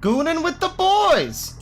gooning with the boys.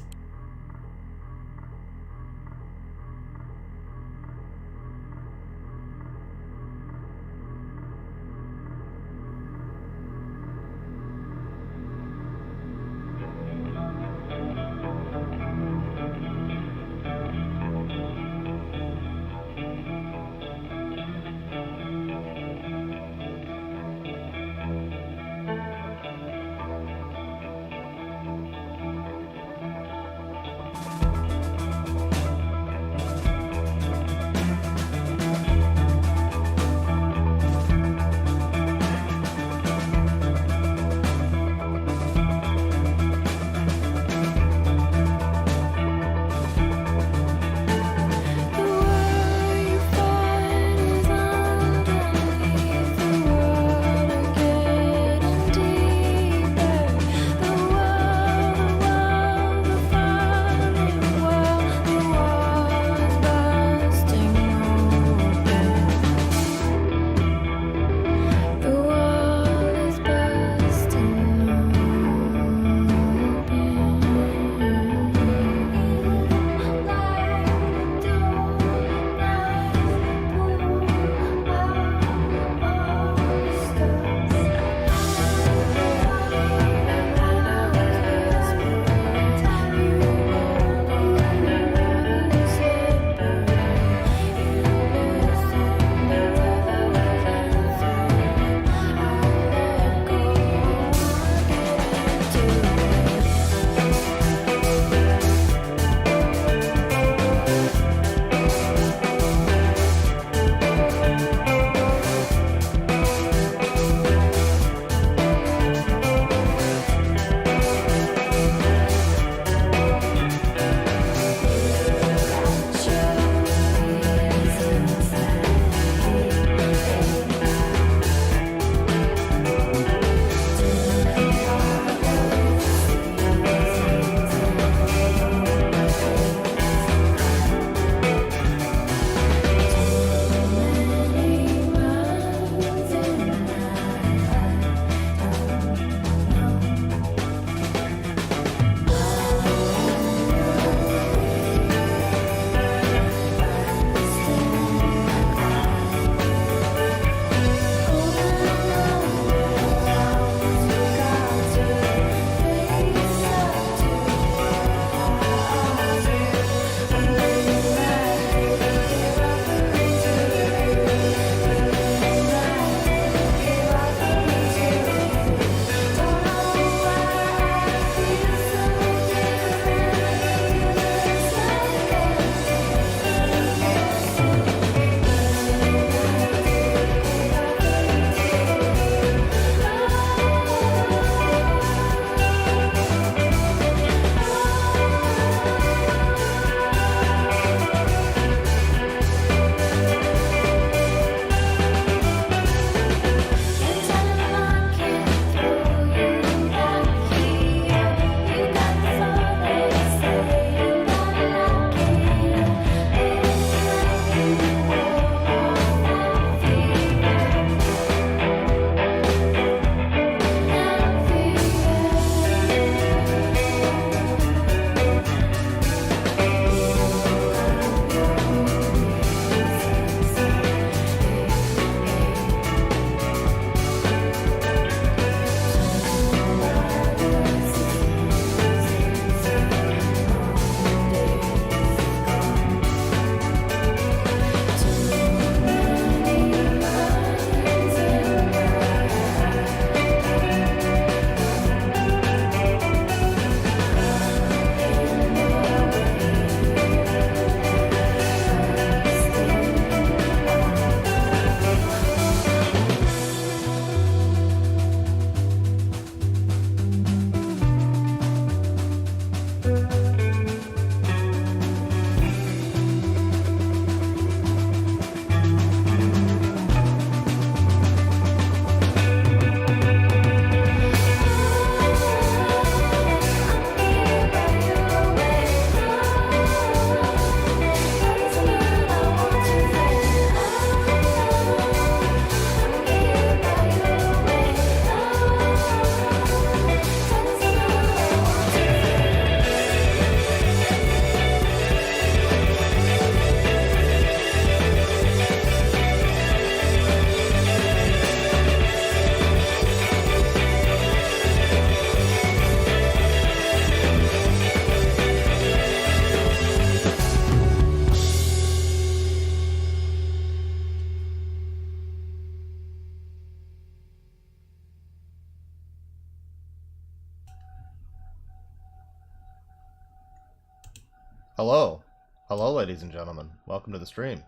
Hello. Hello, ladies and gentlemen. Welcome to the stream.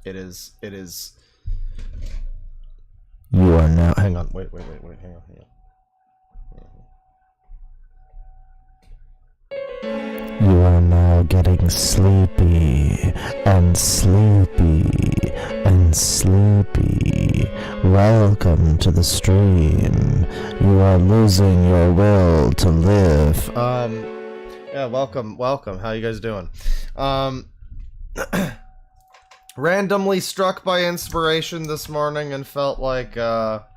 It is... You are now... Hang on. Wait. Hang on. You are now getting sleepy and sleepy and sleepy. Welcome to the stream. You are losing your will to live. Yeah, welcome. How you guys doing? Randomly struck by inspiration this morning and felt like, and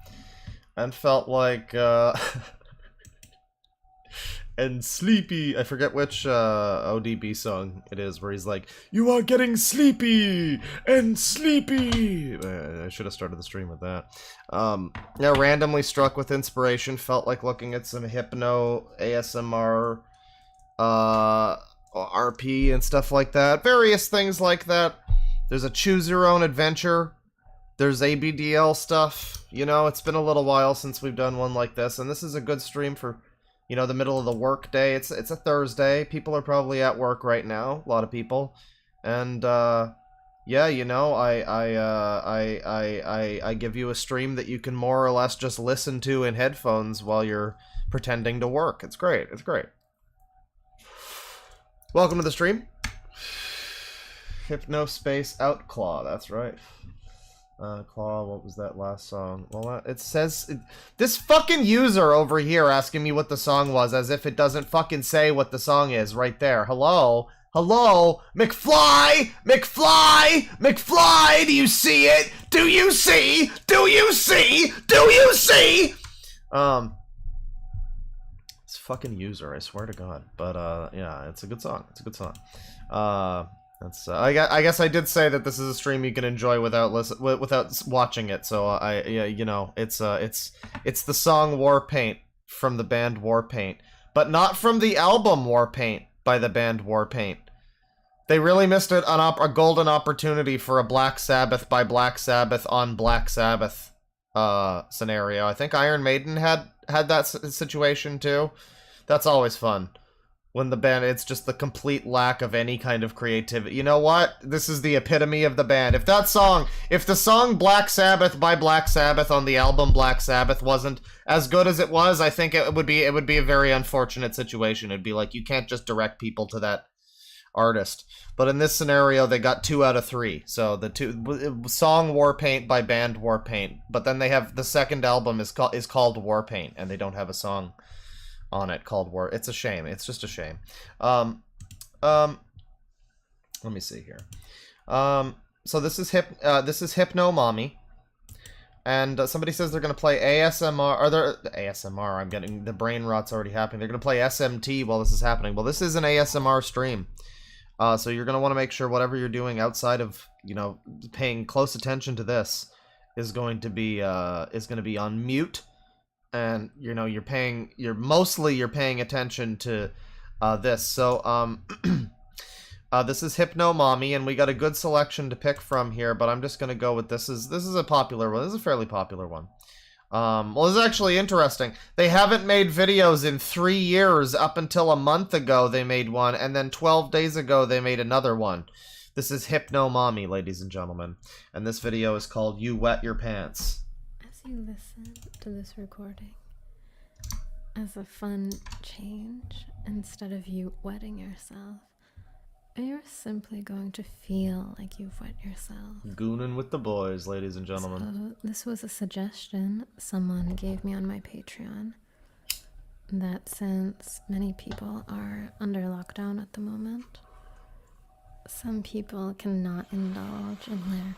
sleepy. I forget which ODB song it is where he's like, "You are getting sleepy and sleepy." I should have started the stream with that. Yeah, randomly struck with inspiration, felt like looking at some Hypno ASMR, RP and stuff like that. Various things like that. There's a choose your own adventure. There's ABDL stuff. You know, it's been a little while since we've done one like this, and this is a good stream for, you know, the middle of the work day. It's a Thursday. People are probably at work right now. A lot of people. And yeah, you know, I give you a stream that you can more or less just listen to in headphones while you're pretending to work. It's great. It's great. Welcome to the stream. Hypno Space Outclaw, that's right. Claw, what was that last song? Well, it says... this fucking user over here asking me what the song was, as if it doesn't fucking say what the song is right there. Hello? Hello? McFly! McFly! McFly! Do you see it? Do you see? Do you see? Do you see? This fucking user, I swear to God. But, yeah, it's a good song. It's a good song. That's I guess I did say that this is a stream you can enjoy without watching it. So yeah, you know, it's the song Warpaint from the band Warpaint, but not from the album Warpaint by the band Warpaint. They really missed it on a golden opportunity for a Black Sabbath by Black Sabbath on Black Sabbath scenario. I think Iron Maiden had that situation too. That's always fun. When the band, it's just the complete lack of any kind of creativity. You know what? This is the epitome of the band. If the song Black Sabbath by Black Sabbath on the album Black Sabbath wasn't as good as it was, I think it would be a very unfortunate situation. It'd be like, you can't just direct people to that artist. But in this scenario, they got 2 out of 3. So the song Warpaint by band Warpaint. But then they have, the second album is called Warpaint, and they don't have a song on it called War. It's a shame. It's just a shame. Let me see here. So this is Hypno Mommy, and somebody says they're gonna play ASMR. Or they're ASMR. I'm getting the brain rot's already happening. They're gonna play SMT while this is happening. Well, this is an ASMR stream, so you're gonna want to make sure whatever you're doing outside of, you know, paying close attention to this is going to be on mute. And, you know, you're paying attention to this. So this is Hypno Mommy, and we got a good selection to pick from here, but I'm just gonna go with this is a popular one. This is a fairly popular one. Well, this is actually interesting. They haven't made videos in 3 years. Up until a month ago they made one, and then 12 days ago they made another one. This is Hypno Mommy, ladies and gentlemen, and this video is called You Wet Your Pants. As you listen to this recording, as a fun change, instead of you wetting yourself, you're simply going to feel like you've wet yourself. Goonin' with the boys, ladies and gentlemen. So this was a suggestion someone gave me on my Patreon, that since many people are under lockdown at the moment, some people cannot indulge in their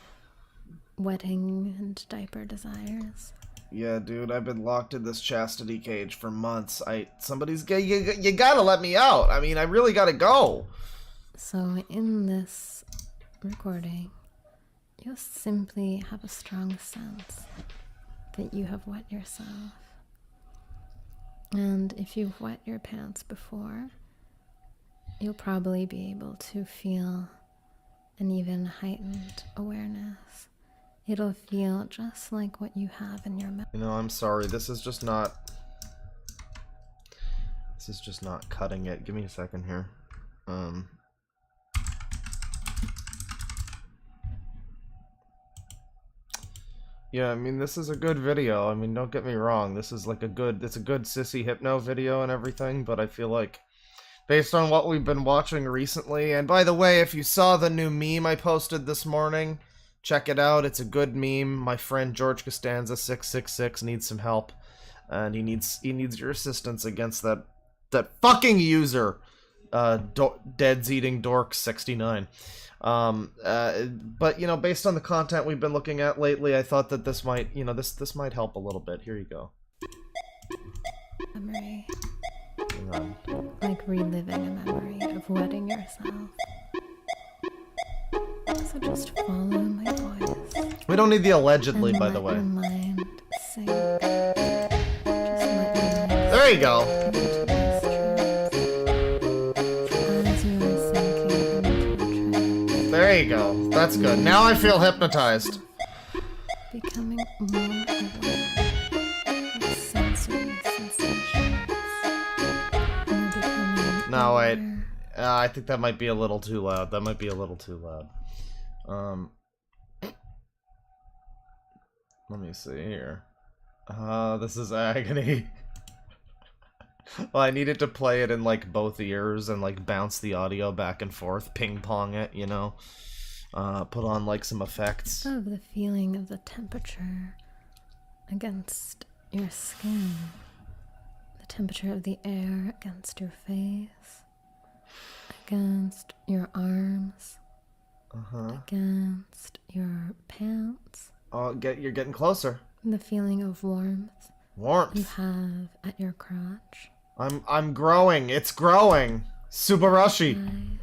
wetting and diaper desires. Yeah, dude, I've been locked in this chastity cage for months. Somebody's gay. You gotta let me out. I mean, I really gotta go. So in this recording, you'll simply have a strong sense that you have wet yourself. And if you've wet your pants before, you'll probably be able to feel an even heightened awareness. It'll feel just like what you have in your mouth. You know, I'm sorry. This is just not cutting it. Give me a second here. Yeah, I mean, this is a good video. I mean, don't get me wrong. This is like it's a good Sissy Hypno video and everything, but I feel like, based on what we've been watching recently, and by the way, if you saw the new meme I posted this morning, check it out. It's a good meme. My friend George Costanza 666 needs some help, and he needs your assistance against that fucking user, DeadwingDork 69. But you know, based on the content we've been looking at lately, I thought that this might, you know, this might help a little bit. Here you go. Memory. Like reliving a memory of wetting yourself. So just follow my voice. We don't need the allegedly, and by the way. Your mind sink. Just let your mind there you go. There you go. That's good. Now I feel hypnotized. Becoming more aware of sensory sensations. No, wait. I think that might be a little too loud. That might be a little too loud. Let me see here. This is agony. Well, I needed to play it in, like, both ears and, like, bounce the audio back and forth, ping-pong it, you know? Put on, like, some effects. Of the feeling of the temperature against your skin. The temperature of the air against your face. Against your arms. Against your pants. Oh, you're getting closer. The feeling of warmth. Warmth. You have at your crotch. I'm growing. It's growing. Subarashi. Eyes.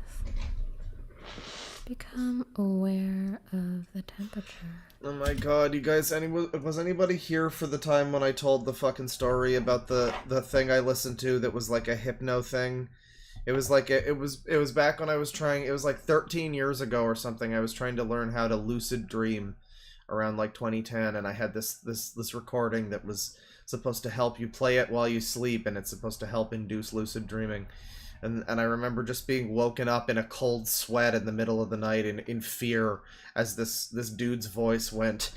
Become aware of the temperature. Oh my god, you guys, was anybody here for the time when I told the fucking story about the thing I listened to that was like a hypno thing? It was like it was back when I was trying, it was like 13 years ago or something. I was trying to learn how to lucid dream around like 2010, and I had this recording that was supposed to help you play it while you sleep, and it's supposed to help induce lucid dreaming. And I remember just being woken up in a cold sweat in the middle of the night in fear as this dude's voice went,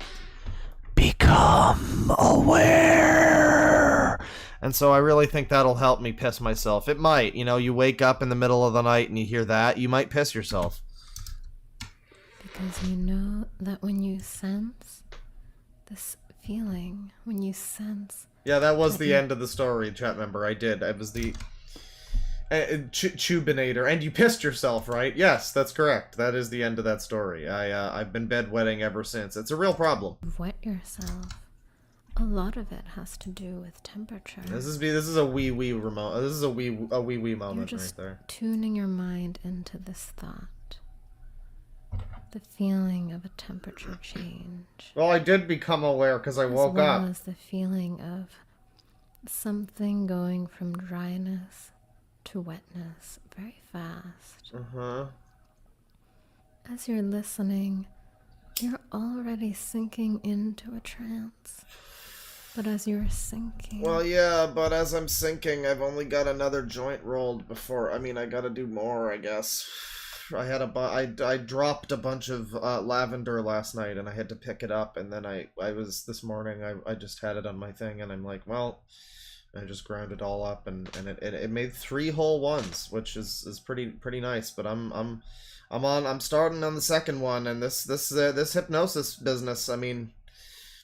"Become aware." And so I really think that'll help me piss myself. It might, you know, you wake up in the middle of the night and you hear that, you might piss yourself. Because you know that when you sense this feeling, when you sense... Yeah, that was the end of the story, chat member. I did. I was the... Tubinator. And you pissed yourself, right? Yes, that's correct. That is the end of that story. I've been bedwetting ever since. It's a real problem. Wet yourself. A lot of it has to do with temperature. This is a wee remote. This is a wee moment. You're just right there. Tuning your mind into this thought. The feeling of a temperature change. Well, I did become aware because I woke up. As well as the feeling of something going from dryness to wetness very fast. As you're listening, you're already sinking into a trance. But as you're sinking... Well, yeah, but as I'm sinking, I've only got another joint rolled before... I mean, I gotta do more, I guess. I dropped a bunch of lavender last night, and I had to pick it up, and then I was... This morning, I just had it on my thing, and I'm like, well... I just ground it all up, and it made 3 whole ones, which is pretty nice. But I'm starting on the second one, and this hypnosis business. I mean,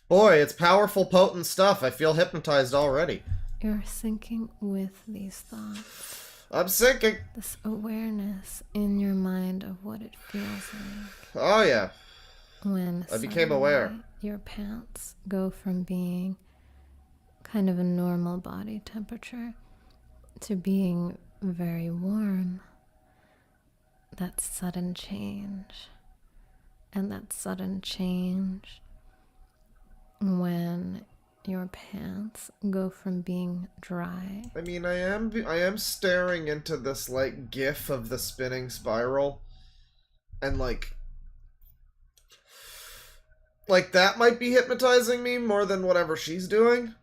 boy, it's powerful, potent stuff. I feel hypnotized already. You're sinking with these thoughts. I'm sinking. This awareness in your mind of what it feels like. Oh yeah. When I became aware. Your pants go from being kind of a normal body temperature to being very warm. That sudden change. And that sudden change when your pants go from being dry. I mean, I am staring into this like gif of the spinning spiral, and like that might be hypnotizing me more than whatever she's doing.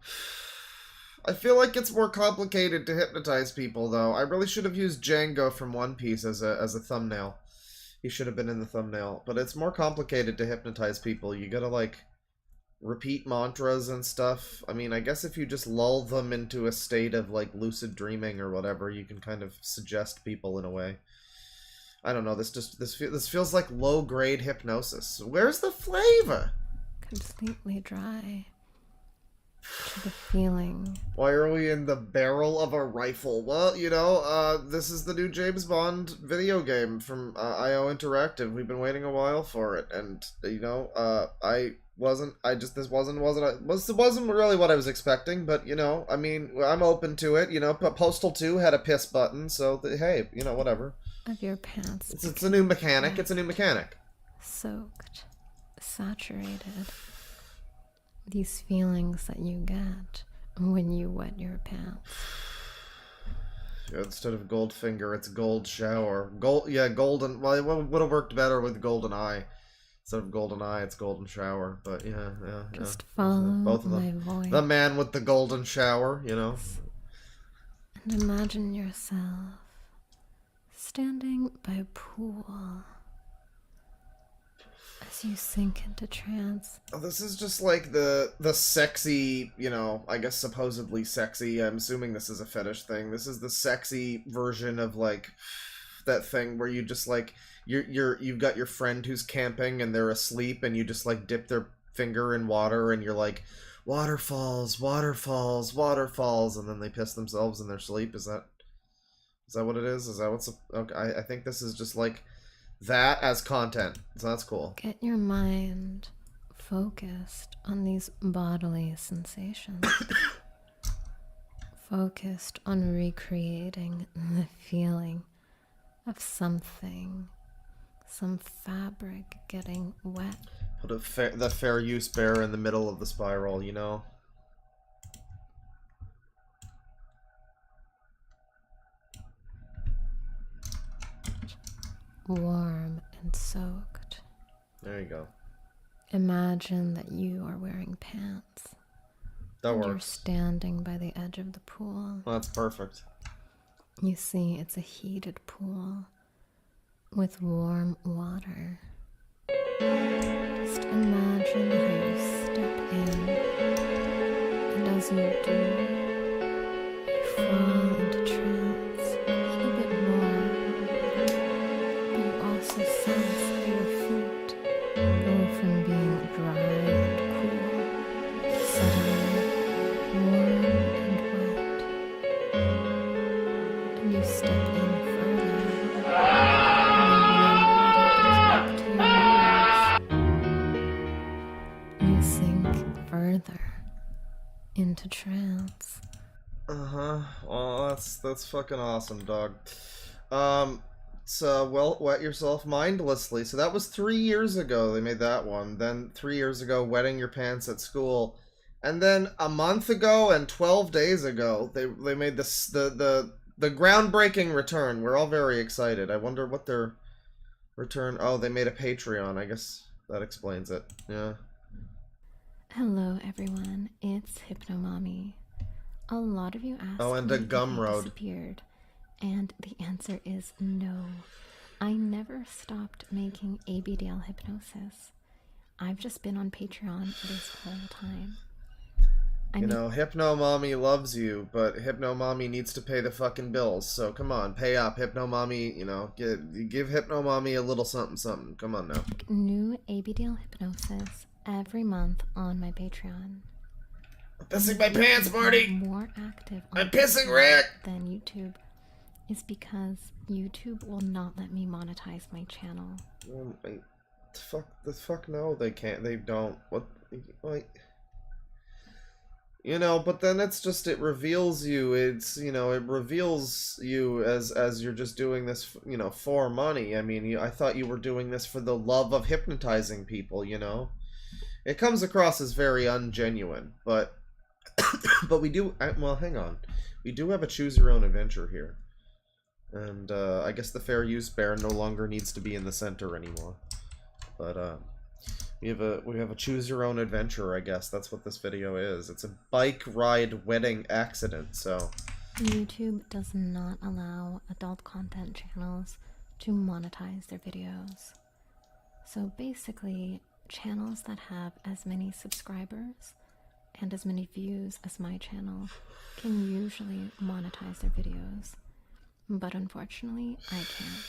I feel like it's more complicated to hypnotize people, though. I really should have used Django from One Piece as a thumbnail. He should have been in the thumbnail. But it's more complicated to hypnotize people. You gotta, like, repeat mantras and stuff. I mean, I guess if you just lull them into a state of, like, lucid dreaming or whatever, you can kind of suggest people in a way. I don't know, this feels like low-grade hypnosis. Where's the flavor? Completely dry. To the feeling. Why are we in the barrel of a rifle? Well, you know, this is the new James Bond video game from IO Interactive. We've been waiting a while for it, and you know, this wasn't really what I was expecting, but you know, I mean, I'm open to it. You know, Postal 2 had a piss button, so hey, you know, whatever. Of your pants. It's a new mechanic. It's a new mechanic. Soaked, saturated. These feelings that you get when you wet your pants. Instead of Goldfinger, it's Gold Shower. Golden. Well, it would have worked better with Golden Eye. Instead of Golden Eye, it's Golden Shower. But yeah. Just follow both of them. my voice. The man with the golden shower, you know. And imagine yourself standing by a pool. As you sink into trance. This is just like the sexy, you know, I guess supposedly sexy. I'm assuming this is a fetish thing. This is the sexy version of like that thing where you just like you've got your friend who's camping and they're asleep and you just like dip their finger in water and you're like waterfalls, waterfalls, waterfalls, and then they piss themselves in their sleep. Is that what it is? Is that what's okay? I think this is just like that as content, so that's cool. Get your mind focused on these bodily sensations. Focused on recreating the feeling of something, some fabric getting wet. Put the fair use bear in the middle of the spiral, you know? Warm and soaked. There you go. Imagine that you are wearing pants. That works. You're standing by the edge of the pool. Well, that's perfect. You see it's a heated pool with warm water. Just imagine how you step in, and as you do, you fall into trance a little bit more. But you also sense how your feet go from being dry and cool, suddenly warm and wet. And you step in further. You sink further into trance. Well, that's fucking awesome, dog. So, well, wet yourself mindlessly. So that was 3 years ago they made that one. Then 3 years ago, wetting your pants at school. And then a month ago and 12 days ago, they made this the groundbreaking return. We're all very excited. I wonder what their return... Oh, they made a Patreon. I guess that explains it. Yeah. Hello, everyone. It's Hypno Mommy. A lot of you asked and a me if gum I road. disappeared, and the answer is no. I never stopped making ABDL hypnosis. I've just been on Patreon this whole time. You know, Hypno Mommy loves you, but Hypno Mommy needs to pay the fucking bills. So come on, pay up. Hypno Mommy, you know, give Hypno Mommy a little something, something. Come on now. New ABDL hypnosis every month on my Patreon. I'm pissing my pants, Marty! More active on I'm pissing Rick! than YouTube is because YouTube will not let me monetize my channel. The fuck no, they can't. They don't. What? Like... You know, but then it's just, it reveals you, it's, you know, it reveals you as you're just doing this, you know, for money. I mean, I thought you were doing this for the love of hypnotizing people, you know? It comes across as very ungenuine, but, but we do, well, hang on. We do have a choose your own adventure here. And, I guess the fair use bear no longer needs to be in the center anymore. But, We have a choose your own adventure, I guess. That's what this video is. It's a bike ride wedding accident, so. YouTube does not allow adult content channels to monetize their videos. So basically, channels that have as many subscribers and as many views as my channel can usually monetize their videos. But unfortunately, I can't.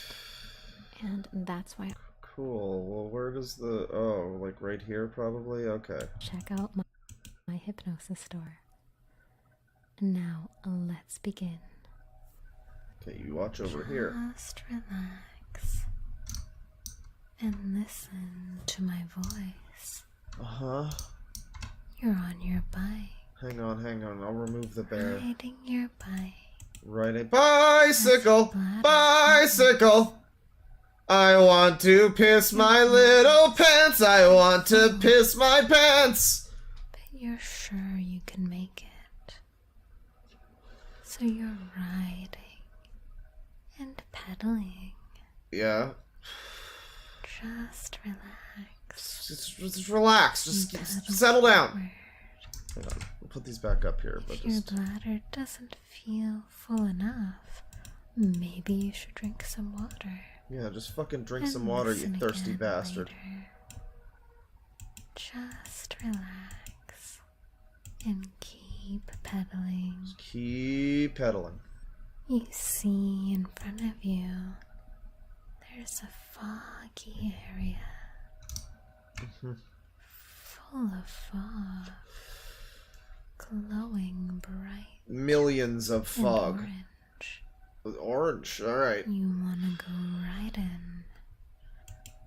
And that's why. Cool. Well, where does the... Oh, like right here probably? Okay. Check out my hypnosis store. Now, let's begin. Okay, you watch over here. Just relax and listen to my voice. Uh-huh. You're on your bike. Hang on. I'll remove the bear. Riding your bike. Riding bicycle! Bicycle! I want to piss my little pants! I want to piss my pants! But you're sure you can make it. So you're riding and pedaling. Yeah. Just relax. Just relax. Just settle down. Hang on. We'll put these back up here. But if your bladder doesn't feel full enough, maybe you should drink some water. Yeah, just fucking drink some water, you thirsty bastard. Later. Just relax and keep pedaling. Just keep pedaling. You see in front of you, there's a foggy area. Full of fog. Glowing bright. Millions of fog. Orange. Orange, alright. You wanna go right in.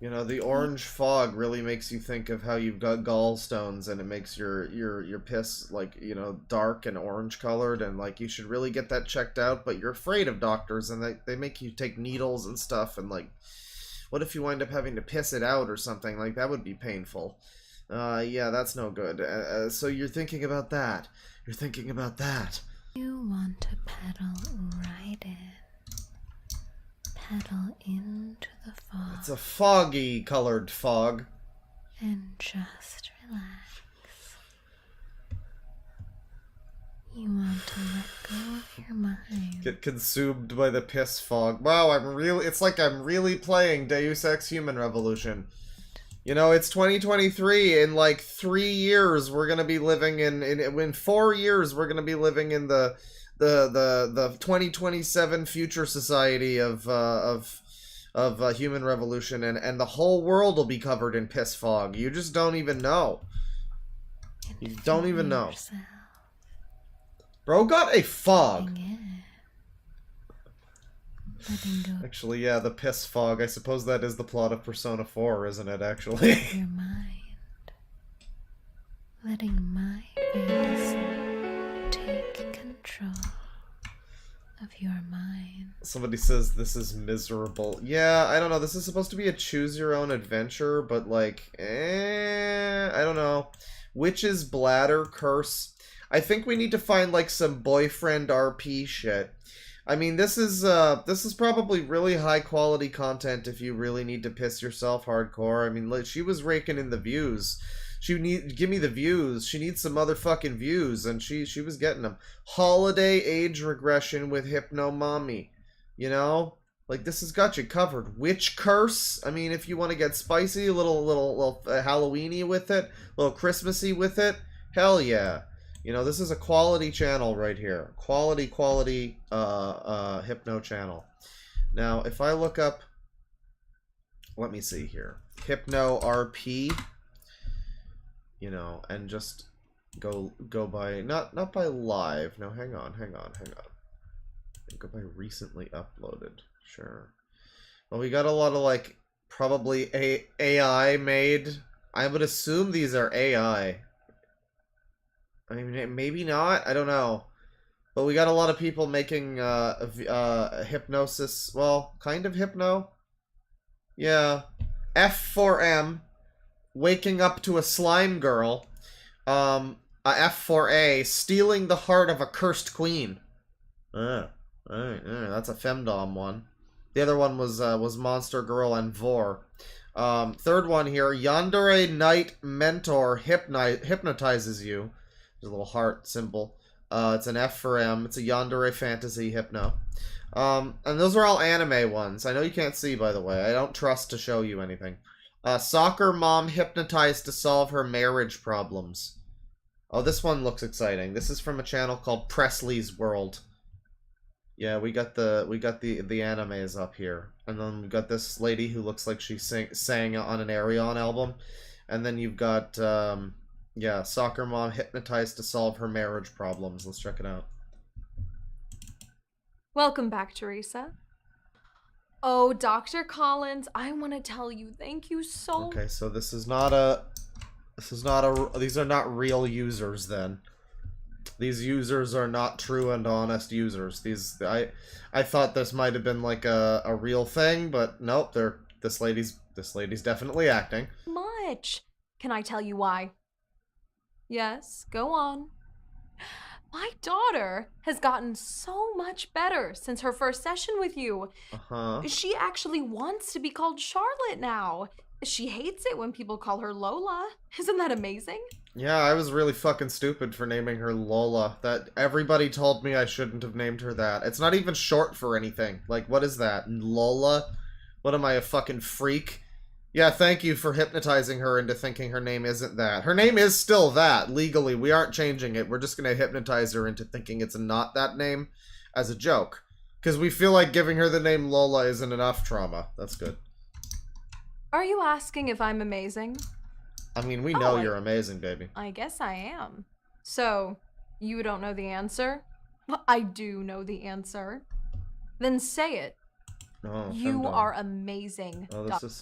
You know, the orange fog really makes you think of how you've got gallstones and it makes your piss, like, you know, dark and orange colored, and like you should really get that checked out, but you're afraid of doctors and they make you take needles and stuff, and like, what if you wind up having to piss it out or something? Like, that would be painful. Yeah, that's no good. So you're thinking about that. You're thinking about that. You want to pedal right in. Pedal into the fog. It's a foggy colored fog. And just relax. You want to let go of your mind. Get consumed by the piss fog. Wow, it's like I'm really playing Deus Ex Human Revolution. You know, it's 2023. In like 3 years, we're gonna be living in 4 years, we're gonna be living in the 2027 future society of Human Revolution, and the whole world will be covered in piss fog. You just don't even know. You don't even know. Bro got a fog. Actually, yeah, the piss fog. I suppose that is the plot of Persona 4, isn't it, actually? Your mind. Letting my fantasy take control of your mind. Somebody says this is miserable. Yeah, I don't know. This is supposed to be a choose your own adventure, but like, I don't know. Witch's bladder curse. I think we need to find like some boyfriend RP shit. I mean, this is probably really high quality content if you really need to piss yourself hardcore. I mean, like, she was raking in the views. Give me the views. She needs some motherfucking views, and she was getting them. Holiday age regression with Hypno Mommy. You know? Like, this has got you covered. Witch curse. I mean, if you want to get spicy, a little Halloweeny with it, a little Christmassy with it, hell yeah. You know, this is a quality channel right here. Quality Hypno channel. Now, if I look up, let me see here. Hypno RP, you know, and just go by, not by live. No, hang on. Go by recently uploaded. Sure. Well, we got a lot of, like, probably AI made. I would assume these are AI. I mean, maybe not. I don't know. But we got a lot of people making hypnosis. Well, kind of hypno. Yeah. F4M. Waking up to a slime girl. F4A. Stealing the heart of a cursed queen. Alright, that's a femdom one. The other one was Monster Girl and Vor. Third one here. Yandere Knight Mentor hypnotizes you. There's a little heart symbol. It's an F for M. It's a Yandere Fantasy Hypno. And those are all anime ones. I know you can't see, by the way. I don't trust to show you anything. Soccer mom hypnotized to solve her marriage problems. Oh, this one looks exciting. This is from a channel called Presley's World. Yeah, we got the animes up here. And then we've got this lady who looks like she sang on an Arion album. And then you've got, yeah, soccer mom hypnotized to solve her marriage problems. Let's check it out. Welcome back, Teresa. Oh, Dr. Collins, I want to tell you, thank you so Okay, so these are not real users then. These users are not true and honest users. I thought this might have been like a real thing, but nope, this lady's definitely acting. much. Can I tell you why? Yes, go on. My daughter has gotten so much better since her first session with you. Uh-huh. She actually wants to be called Charlotte now. She hates it when people call her Lola. Isn't that amazing? Yeah, I was really fucking stupid for naming her Lola. That everybody told me I shouldn't have named her that. It's not even short for anything. Like, what is that? Lola? What am I, a fucking freak? Yeah, thank you for hypnotizing her into thinking her name isn't that. Her name is still that, legally. We aren't changing it. We're just gonna hypnotize her into thinking it's not that name as a joke. Because we feel like giving her the name Lola isn't enough trauma. That's good. Are you asking if I'm amazing? I mean, we know you're amazing, baby. I guess I am. So, you don't know the answer? I do know the answer. Then say it. Oh, you femdom. are amazing. Oh, this is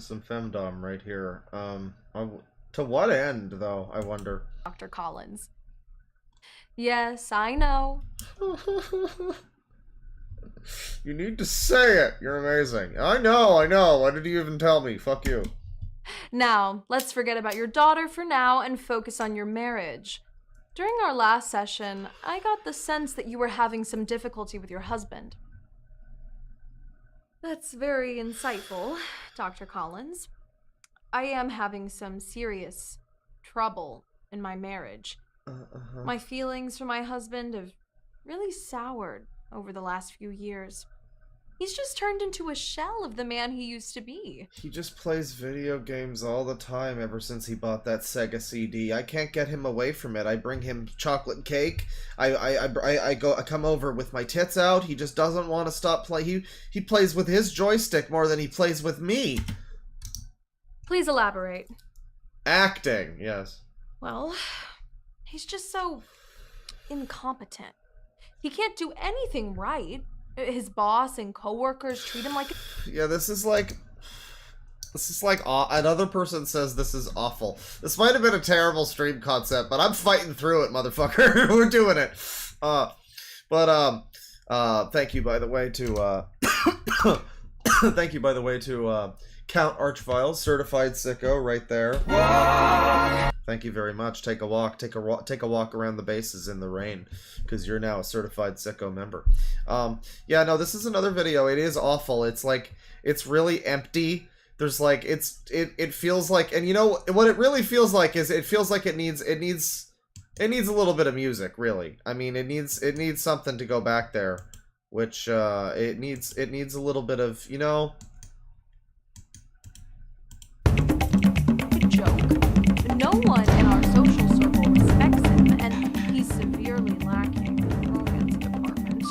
some femdom right here. To what end, though, I wonder? Dr. Collins. Yes, I know. You need to say it. You're amazing. I know. Why did you even tell me? Fuck you. Now, let's forget about your daughter for now and focus on your marriage. During our last session, I got the sense that you were having some difficulty with your husband. That's very insightful, Dr. Collins. I am having some serious trouble in my marriage. My feelings for my husband have really soured over the last few years. He's just turned into a shell of the man he used to be. He just plays video games all the time ever since he bought that Sega CD. I can't get him away from it. I bring him chocolate cake. I come over with my tits out. He just doesn't want to stop play. He plays with his joystick more than he plays with me. Please elaborate. Acting, yes. Well, he's just so incompetent. He can't do anything right. His boss and coworkers treat him like yeah, this is like another person says this is awful. This might have been a terrible stream concept, but I'm fighting through it, motherfucker. We're doing it. Thank you by the way to thank you by the way to Count Archviles, certified sicko right there. Thank you very much. Take a walk around the bases in the rain, because you're now a certified sicko member. Yeah, no, this is another video. It is awful. It's like, it's really empty. There's like, it feels like, and you know what it really feels like is it feels like it needs a little bit of music, really. I mean, it needs something to go back there, which it needs a little bit of, you know. no one in our social circle respects him, and he's severely lacking in the romance department.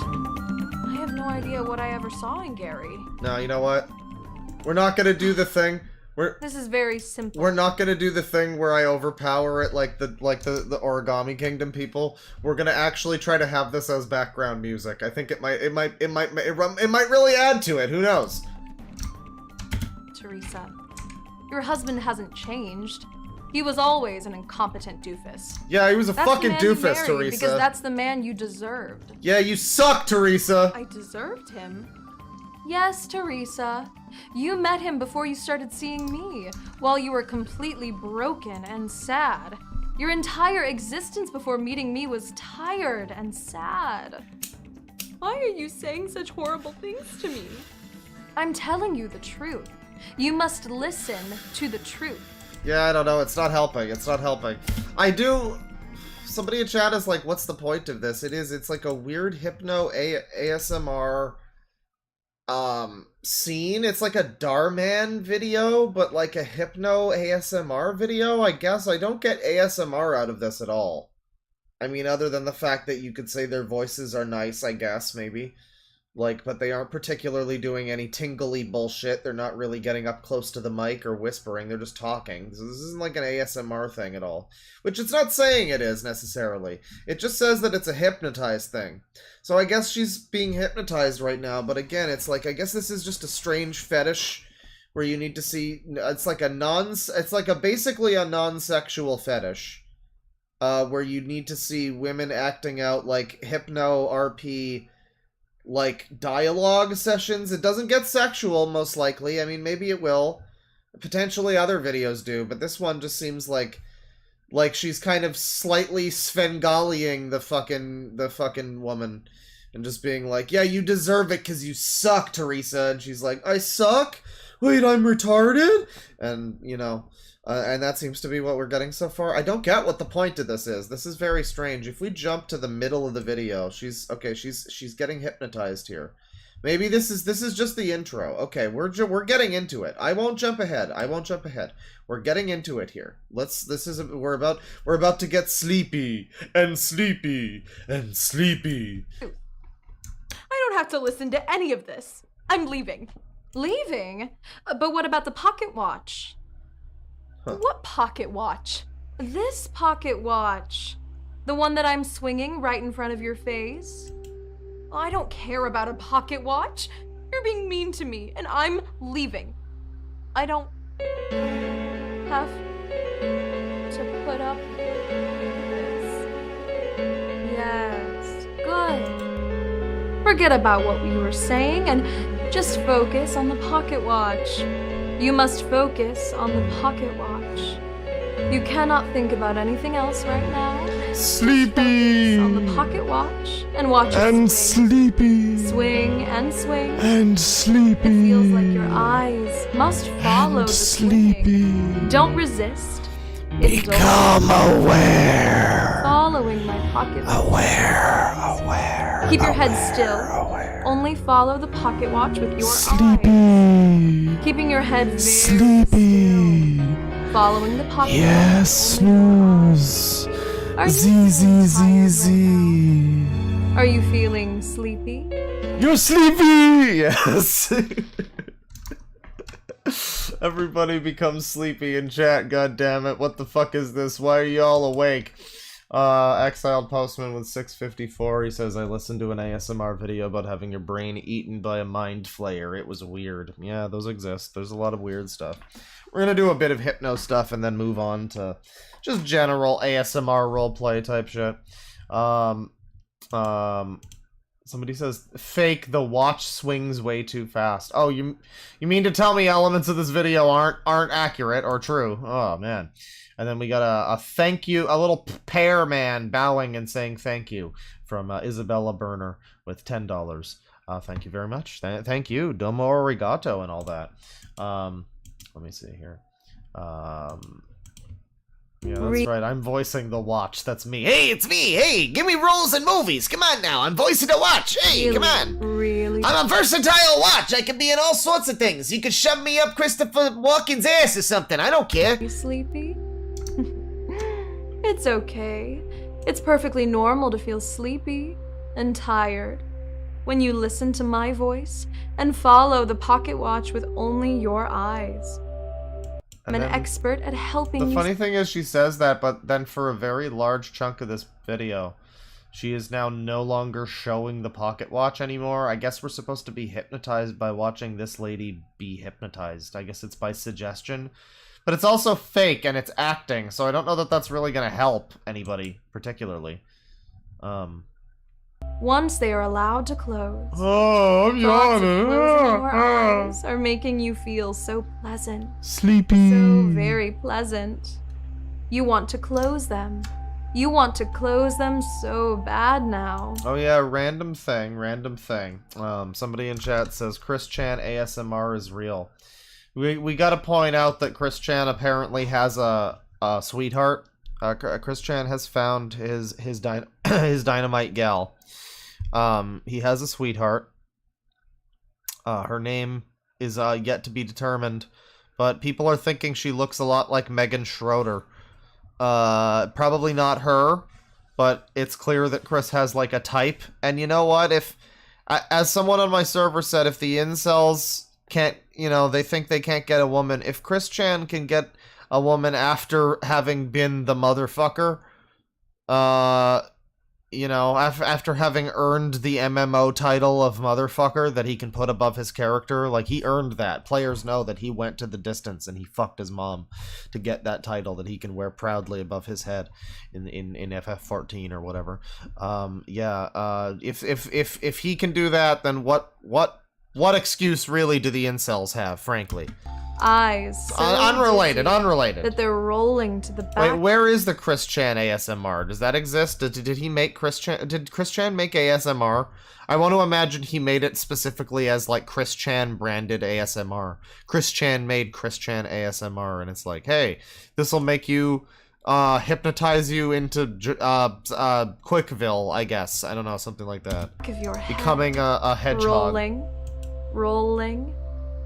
I have no idea what I ever saw in Gary. No, you know what? We're not gonna do the thing. This is very simple. We're not gonna do the thing where I overpower it like the Origami Kingdom people. We're gonna actually try to have this as background music. I think it might really add to it. Who knows? Teresa, your husband hasn't changed. He was always an incompetent doofus. Yeah, he was a fucking doofus, Teresa. Because that's the man you deserved. Yeah, you suck, Teresa. I deserved him. Yes, Teresa. You met him before you started seeing me, while you were completely broken and sad. Your entire existence before meeting me was tired and sad. Why are you saying such horrible things to me? I'm telling you the truth. You must listen to the truth. Yeah, I don't know. It's not helping. It's not helping. I do... Somebody in chat is like, what's the point of this? It's like a weird Hypno ASMR scene. It's like a Darman video, but like a Hypno ASMR video, I guess. I don't get ASMR out of this at all. I mean, other than the fact that you could say their voices are nice, I guess, maybe. Like, but they aren't particularly doing any tingly bullshit. They're not really getting up close to the mic or whispering. They're just talking. So this isn't like an ASMR thing at all. Which it's not saying it is, necessarily. It just says that it's a hypnotized thing. So I guess she's being hypnotized right now, but again, it's like, I guess this is just a strange fetish where you need to see... It's like basically a non-sexual fetish. Where you need to see women acting out like Hypno RP... like, dialogue sessions. It doesn't get sexual, most likely. I mean, maybe it will. Potentially other videos do, but this one just seems like she's kind of slightly Svengaliing the fucking woman. And just being like, yeah, you deserve it because you suck, Teresa. And she's like, I suck? Wait, I'm retarded? And, you know... and that seems to be what we're getting so far. I don't get what the point of this is. This is very strange. If we jump to the middle of the video, she's getting hypnotized here. Maybe this is just the intro. Okay, we're getting into it. I won't jump ahead. We're getting into it here. We're about to get sleepy and sleepy and sleepy. I don't have to listen to any of this. I'm leaving. Leaving? But what about the pocket watch? Huh. What pocket watch? This pocket watch. The one that I'm swinging right in front of your face? I don't care about a pocket watch. You're being mean to me, and I'm leaving. I don't have to put up with this. Yes, good. Forget about what we were saying and just focus on the pocket watch. You must focus on the pocket watch. You cannot think about anything else right now. Sleepy! Focus on the pocket watch and watch it and swing. Sleepy! Swing and swing. And sleepy! It feels like your eyes must follow and the sleepy! swinging. Don't resist. Become aware! Following my pocket watch. Aware! Keep your head still. Only follow the pocket watch with your Sleepy! eyes. Keeping your head very Sleepy! still. Following the pocket Yes, watch. Only snooze! Are you Z. feeling tired right now? Are you feeling sleepy? You're sleepy! Yes! Everybody becomes sleepy in chat, goddammit. What the fuck is this? Why are you all awake? Exiled Postman with 654, he says, I listened to an ASMR video about having your brain eaten by a mind flayer. It was weird. Yeah, those exist. There's a lot of weird stuff. We're gonna do a bit of Hypno stuff and then move on to just general ASMR roleplay type shit. Somebody says, fake, the watch swings way too fast. Oh, you mean to tell me elements of this video aren't accurate or true? Oh, man. And then we got a thank you, a little pear man bowing and saying thank you from Isabella Berner with $10. Thank you very much. Thank you. Domo arigato and all that. Let me see here. Yeah, that's right. I'm voicing the watch. That's me. Hey, it's me. Hey, give me roles in movies. Come on now. I'm voicing the watch. Hey, Really? come on. Really? I'm a versatile watch. I can be in all sorts of things. You could shove me up Christopher Walken's ass or something. I don't care. You sleepy? It's okay. It's perfectly normal to feel sleepy and tired when you listen to my voice and follow the pocket watch with only your eyes. I'm an expert at helping you. The funny thing is she says that, but then for a very large chunk of this video, she is now no longer showing the pocket watch anymore. I guess we're supposed to be hypnotized by watching this lady be hypnotized. I guess it's by suggestion. But it's also fake, and it's acting, so I don't know that that's really going to help anybody, particularly. Once they are allowed to close, Oh, I'm thoughts of yawning. closing your eyes are making you feel so pleasant. Sleepy. So very pleasant. You want to close them. You want to close them so bad now. Oh yeah, random thing. Somebody in chat says Chris Chan ASMR is real. We got to point out that Chris Chan apparently has a sweetheart. Chris Chan has found his his dynamite gal. He has a sweetheart. Her name is yet to be determined, but people are thinking she looks a lot like Megan Schroeder. Probably not her, but it's clear that Chris has like a type. And you know what? If, as someone on my server said, if the incels can't, they think they can't get a woman. If Chris Chan can get a woman after having been the motherfucker, after having earned the MMO title of motherfucker that he can put above his character, like, he earned that. Players know that he went to the distance and he fucked his mom to get that title that he can wear proudly above his head in FF14 or whatever. If he can do that, then what excuse really do the incels have, frankly? Eyes. So unrelated. That they're rolling to the back. Wait, where is the Chris Chan ASMR? Does that exist? Did he make Chris Chan? Did Chris Chan make ASMR? I want to imagine he made it specifically as like Chris Chan branded ASMR. Chris Chan made Chris Chan ASMR, and it's like, hey, this will make you hypnotize you into Quickville, I guess. I don't know, something like that. Of your head. Becoming a hedgehog.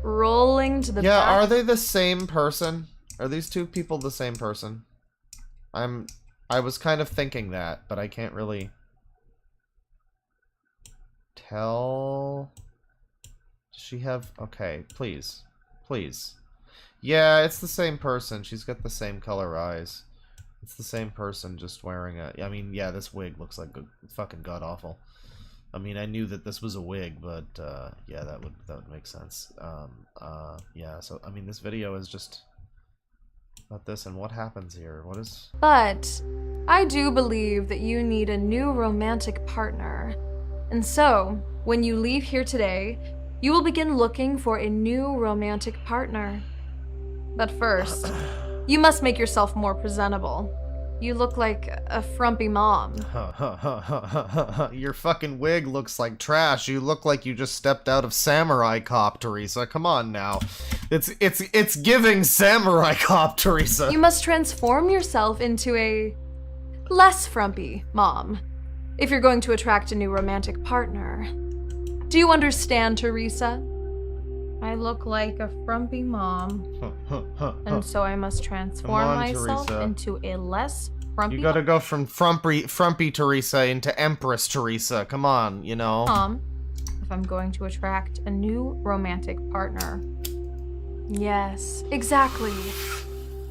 Rolling to the back. Yeah, are they the same person? Are these two people the same person? I was kind of thinking that, but I can't really tell. Does she have... Okay, please. Yeah, it's the same person. She's got the same color eyes. It's the same person, just wearing a... I mean, yeah, this wig looks like fucking god-awful. I mean, I knew that this was a wig, but, yeah, that would make sense. Yeah, so, I mean, this video is just about this, and what happens here? What is... But I do believe that you need a new romantic partner. And so, when you leave here today, you will begin looking for a new romantic partner. But first, you must make yourself more presentable. You look like a frumpy mom. Your fucking wig looks like trash. You look like you just stepped out of Samurai Cop, Teresa. Come on now. It's giving Samurai Cop, Teresa. You must transform yourself into a less frumpy mom if you're going to attract a new romantic partner. Do you understand, Teresa? I look like a frumpy mom, and so I must transform myself Teresa. into a less frumpy You gotta go from frumpy Teresa into Empress Teresa. Come on, mom if I'm going to attract a new romantic partner. Yes, exactly.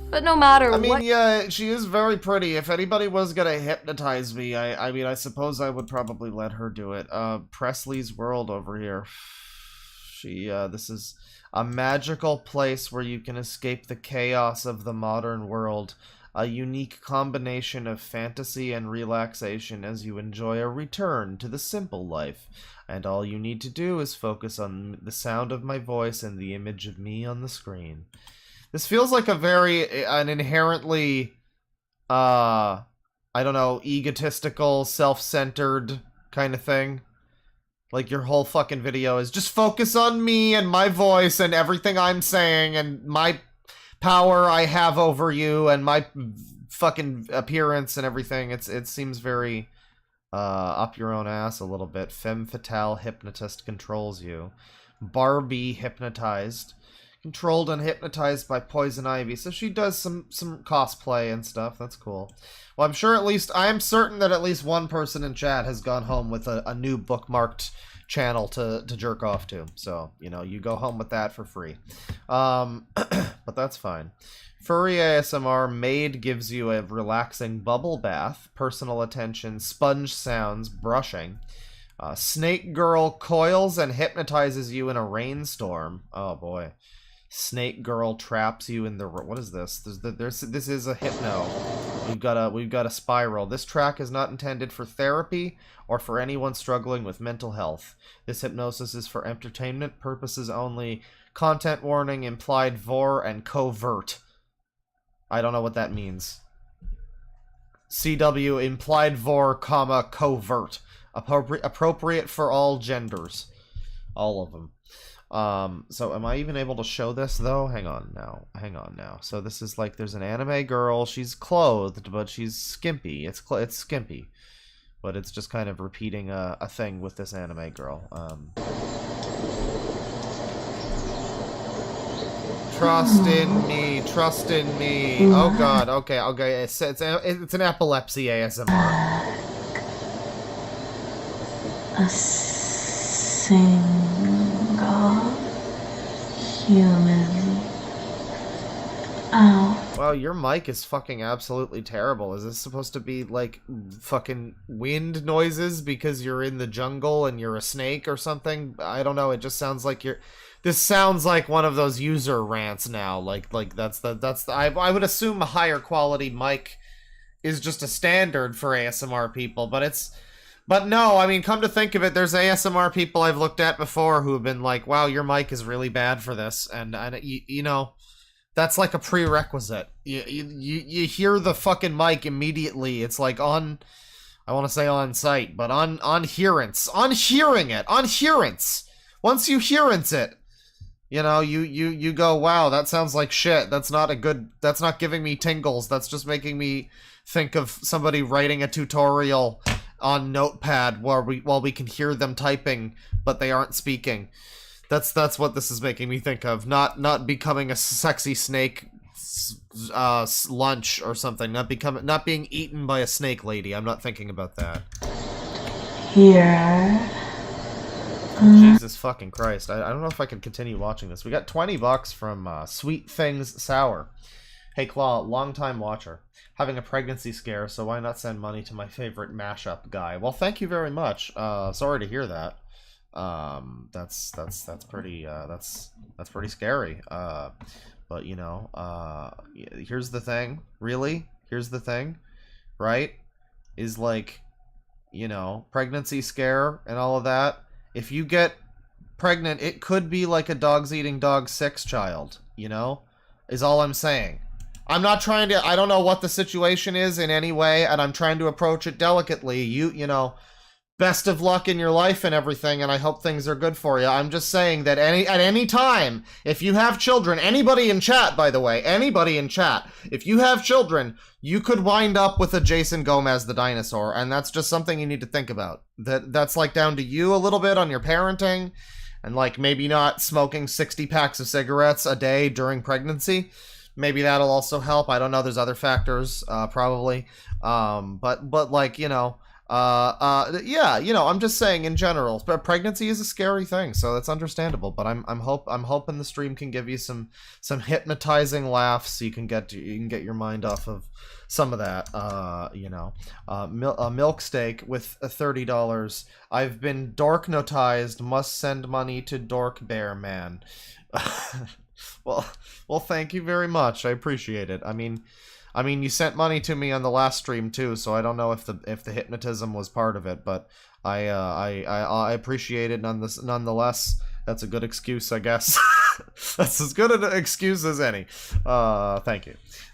But no matter what... I mean, yeah, she is very pretty. If anybody was gonna hypnotize me, I mean, I suppose I would probably let her do it. Presley's World over here. This is a magical place where you can escape the chaos of the modern world. A unique combination of fantasy and relaxation as you enjoy a return to the simple life. And all you need to do is focus on the sound of my voice and the image of me on the screen. This feels like an inherently, I don't know, egotistical, self-centered kind of thing. Like, your whole fucking video is just focus on me and my voice and everything I'm saying and my power I have over you and my fucking appearance and everything. It seems very up your own ass a little bit. Femme fatale hypnotist controls you. Barbie hypnotized. Controlled and hypnotized by Poison Ivy. So she does some cosplay and stuff. That's cool. Well, I'm certain that at least one person in chat has gone home with a new bookmarked channel to jerk off to. So, you go home with that for free. But that's fine. Furry ASMR Maid gives you a relaxing bubble bath, personal attention, sponge sounds, brushing. Snake Girl coils and hypnotizes you in a rainstorm. Oh boy. Snake Girl traps you in the... What is this? This is a Hypno. We've got a spiral. This track is not intended for therapy or for anyone struggling with mental health. This hypnosis is for entertainment purposes only. Content warning, implied vor, and covert. I don't know what that means. CW, implied vor, covert. Appropriate for all genders. All of them. So am I even able to show this though? Hang on now. So this is like, there's an anime girl. She's clothed, but she's skimpy. It's skimpy, but it's just kind of repeating a thing with this anime girl. Trust in me. Oh God. Okay. It's an epilepsy ASMR. A single human. Ow. Wow, your mic is fucking absolutely terrible. Is this supposed to be like fucking wind noises because you're in the jungle and you're a snake or something? I don't know. It just sounds like you're. This sounds like one of those user rants now. Like that's the. I would assume a higher quality mic is just a standard for ASMR people, but no, I mean, come to think of it, there's ASMR people I've looked at before who have been like, wow, your mic is really bad for this, and you know, that's like a prerequisite. You hear the fucking mic immediately. It's like I want to say on sight, but on hearance. Once you hearance it, you know, you go, wow, that sounds like shit. That's not giving me tingles. That's just making me think of somebody writing a tutorial on Notepad while we can hear them typing, but they aren't speaking. That's what this is making me think of. Not becoming a sexy snake lunch or something. Not being eaten by a snake lady. I'm not thinking about that. Here. Jesus fucking Christ. I don't know if I can continue watching this. We got $20 from Sweet Things Sour. Hey Claw, long-time watcher. Having a pregnancy scare, so why not send money to my favorite mashup guy? Well, thank you very much. Sorry to hear that. That's pretty scary. But you know, here's the thing. Really? Here's the thing, right? Is like, you know, pregnancy scare and all of that. If you get pregnant, it could be like a dogs eating dog 6 child, you know? Is all I'm saying. I'm not trying to, I don't know what the situation is in any way, and I'm trying to approach it delicately. You know, best of luck in your life and everything, and I hope things are good for you. I'm just saying that at any time, if you have children, anybody in chat, by the way, anybody in chat, if you have children, you could wind up with a Jason Gomez the dinosaur, and that's just something you need to think about. That's like down to you a little bit on your parenting, and like maybe not smoking 60 packs of cigarettes a day during pregnancy. Maybe that'll also help. I don't know. There's other factors, probably. But like, you know, yeah, you know, I'm just saying in general, but pregnancy is a scary thing, so that's understandable. But I'm hoping the stream can give you some hypnotizing laughs, so you can get your mind off of some of that. You know, a milk steak with $30. I've been dorknotized. Must send money to Dork Bear Man. Well, thank you very much. I appreciate it. I mean, you sent money to me on the last stream too, so I don't know if the hypnotism was part of it, but I appreciate it nonetheless. That's a good excuse, I guess. That's as good an excuse as any.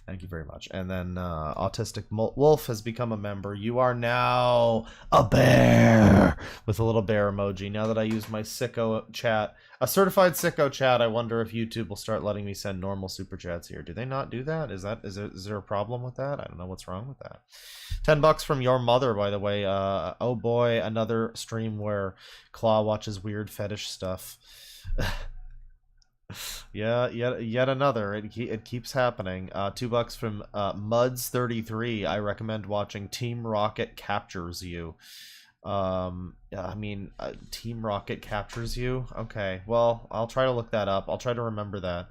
Thank you very much. And then Autistic Wolf has become a member. You are now a bear with a little bear emoji. Now that I use my sicko chat, a certified sicko chat, I wonder if YouTube will start letting me send normal super chats here. Do they not do that? Is there a problem with that? I don't know what's wrong with that. $10 from your mother, by the way. Oh boy, another stream where Claw watches weird fetish stuff. Yeah, yet another. It keeps happening. $2 from Muds33. I recommend watching Team Rocket Captures You. I mean, Team Rocket Captures You? Okay, well, I'll try to look that up. I'll try to remember that.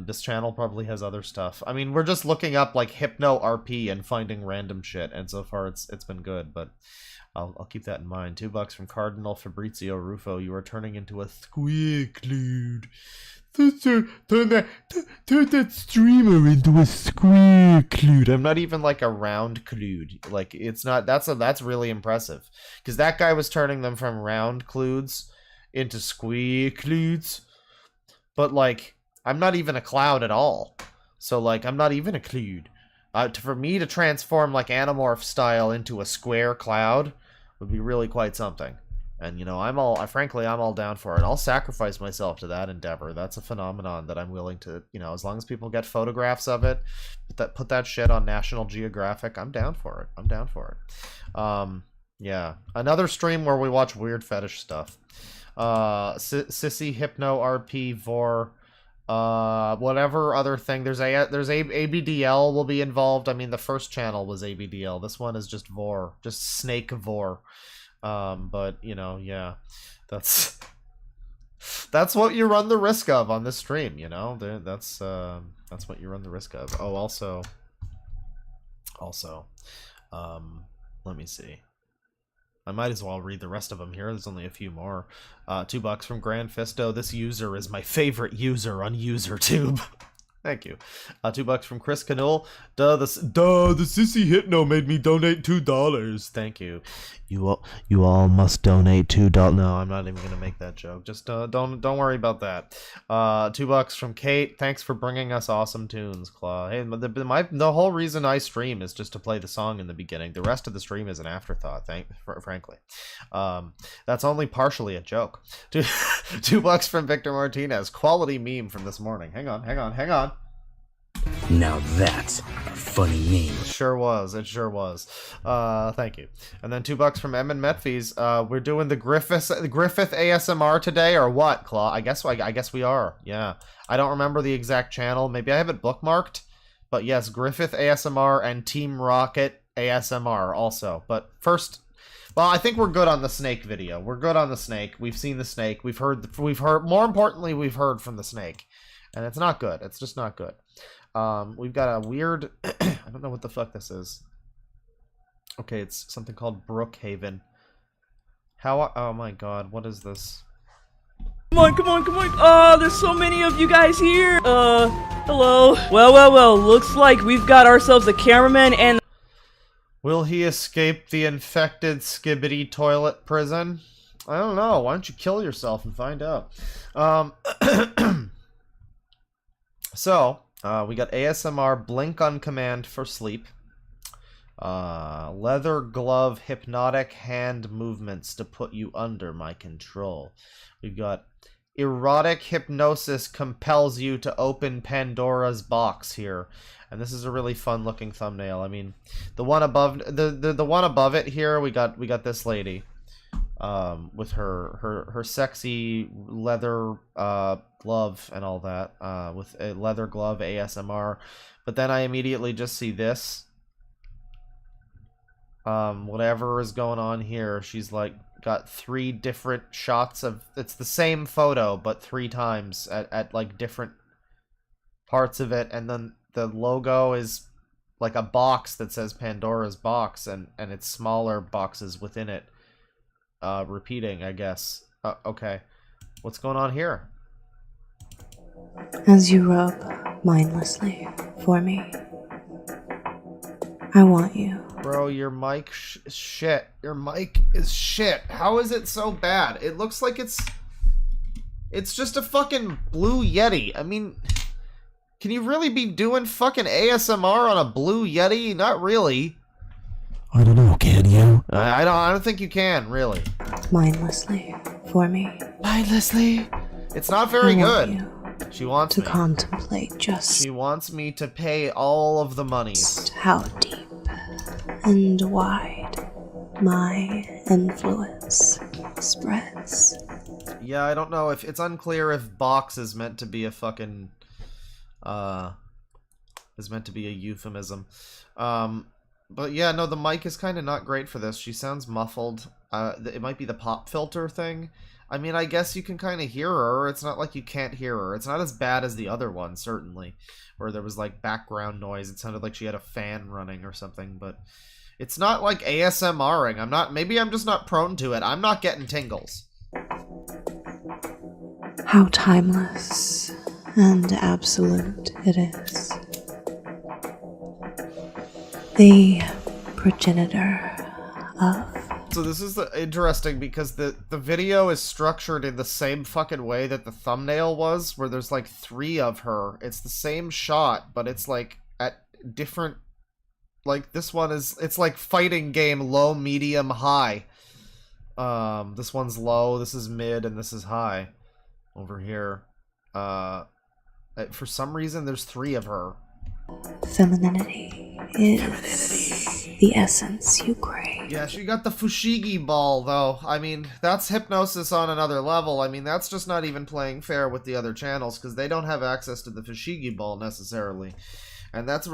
This channel probably has other stuff. I mean, we're just looking up, like, Hypno RP and finding random shit, and so far it's been good, but I'll keep that in mind. $2 from Cardinal Fabrizio Rufo. You are turning into a squeaklude. Turn that streamer into a squeaklude. I'm not even like a round clude. Like, it's not. That's really impressive, because that guy was turning them from round cludes into squeakludes. But like, I'm not even a cloud at all. So like, I'm not even a clude. For me to transform like Animorph style into a square cloud would be really quite something. And, you know, frankly, I'm all down for it. I'll sacrifice myself to that endeavor. That's a phenomenon that I'm willing to, you know, as long as people get photographs of it, put that shit on National Geographic, I'm down for it. I'm down for it. Yeah. Another stream where we watch weird fetish stuff. Sissy, Hypno, RP, Vor, whatever other thing. There's ABDL will be involved. I mean, the first channel was ABDL. This one is just Vor. Just Snake Vor. But, you know, yeah, that's what you run the risk of on this stream, you know, that's what you run the risk of. Oh, also, let me see. I might as well read the rest of them here. There's only a few more. $2 from Grand Fisto. This user is my favorite user on UserTube. Thank you. $2 from Chris Canole. The Sissy Hypno made me donate $2. Thank you. You all must donate $2. No, I'm not even gonna make that joke. Just don't worry about that. $2 from Kate. Thanks for bringing us awesome tunes, Claw. Hey, the whole reason I stream is just to play the song in the beginning. The rest of the stream is an afterthought. Frankly, that's only partially a joke. $2 from Victor Martinez. Quality meme from this morning. Hang on. Now that's a funny meme. It sure was. Thank you. And then $2 from Emin Metfies. We're doing the Griffith ASMR today, or what, Claw? I guess we are. Yeah. I don't remember the exact channel. Maybe I have it bookmarked. But yes, Griffith ASMR and Team Rocket ASMR also. But first, well, I think we're good on the snake video. We're good on the snake. We've seen the snake. We've heard. More importantly, we've heard from the snake, and it's not good. It's just not good. We've got a weird, I don't know what the fuck this is. Okay, it's something called Brookhaven. Oh my god, what is this? Come on. There's so many of you guys here. Hello. Well, looks like we've got ourselves a cameraman and... Will he escape the infected skibbity toilet prison? I don't know. Why don't you kill yourself and find out? So... we got ASMR Blink on Command for sleep. Leather glove hypnotic hand movements to put you under my control. We've got erotic hypnosis compels you to open Pandora's box here. And this is a really fun looking thumbnail. I mean, the one above the one above it here, we got this lady. With her sexy leather glove and all that, with a leather glove ASMR, but then I immediately just see this. Whatever is going on here, she's like got 3 different shots of, it's the same photo but 3 times at like different parts of it, and then the logo is like a box that says Pandora's box, and it's smaller boxes within it. Repeating, I guess. Okay. What's going on here? As you rub mindlessly for me, I want you. Bro, your mic shit. Your mic is shit. How is it so bad? It looks like it's just a fucking Blue Yeti. I mean, can you really be doing fucking ASMR on a Blue Yeti? Not really. I don't know, can you? I don't think you can, really. Mindlessly for me. Mindlessly? It's not very good. You she wants to me. Contemplate just She wants me to pay all of the money. how deep and wide my influence spreads. Yeah, I don't know if it's unclear if box is meant to be a fucking is meant to be a euphemism. But yeah, no, the mic is kind of not great for this. She sounds muffled. It might be the pop filter thing. I mean, I guess you can kind of hear her. It's not like you can't hear her. It's not as bad as the other one, certainly, where there was like background noise. It sounded like she had a fan running or something, but it's not like ASMRing. Maybe I'm just not prone to it. I'm not getting tingles. How timeless and absolute it is. The progenitor of... So this is interesting because the video is structured in the same fucking way that the thumbnail was, where there's like 3 of her. It's the same shot, but it's like at different... Like this one is... It's like fighting game low, medium, high. This one's low, this is mid, and this is high. Over here. For some reason, there's 3 of her. Femininity is the essence you crave. Yeah, she got the Fushigi ball, though. I mean, that's hypnosis on another level. I mean, that's just not even playing fair with the other channels, because they don't have access to the Fushigi ball, necessarily. And that's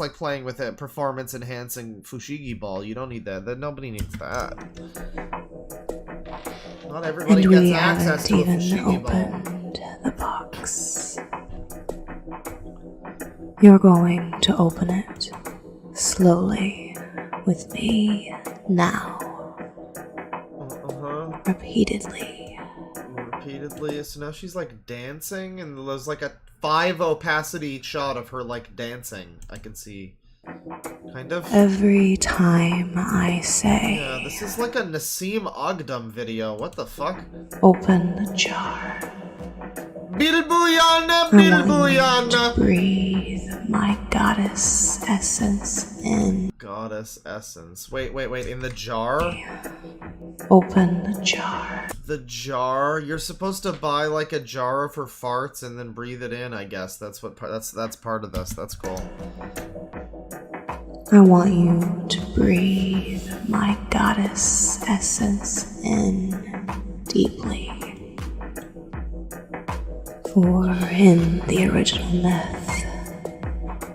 like playing with a performance-enhancing Fushigi ball. You don't need that. Nobody needs that. Not everybody And gets we access haven't to a even Fushigi ball. opened the box. You're going to open it slowly with me now. Repeatedly. So now she's like dancing, and there's like a 5 opacity shot of her like dancing. I can see. Kind of. Every time I say, Yeah, this is like a Nassim Ogdum video. What the fuck? open the jar. Bilbuyana, I want you Bilbuyana. to breathe my goddess essence in. Goddess essence. Wait. In the jar? Open the jar. The jar? You're supposed to buy like a jar of her farts and then breathe it in, I guess. That's part of this. That's cool. I want you to breathe my goddess essence in deeply. For in the original myth,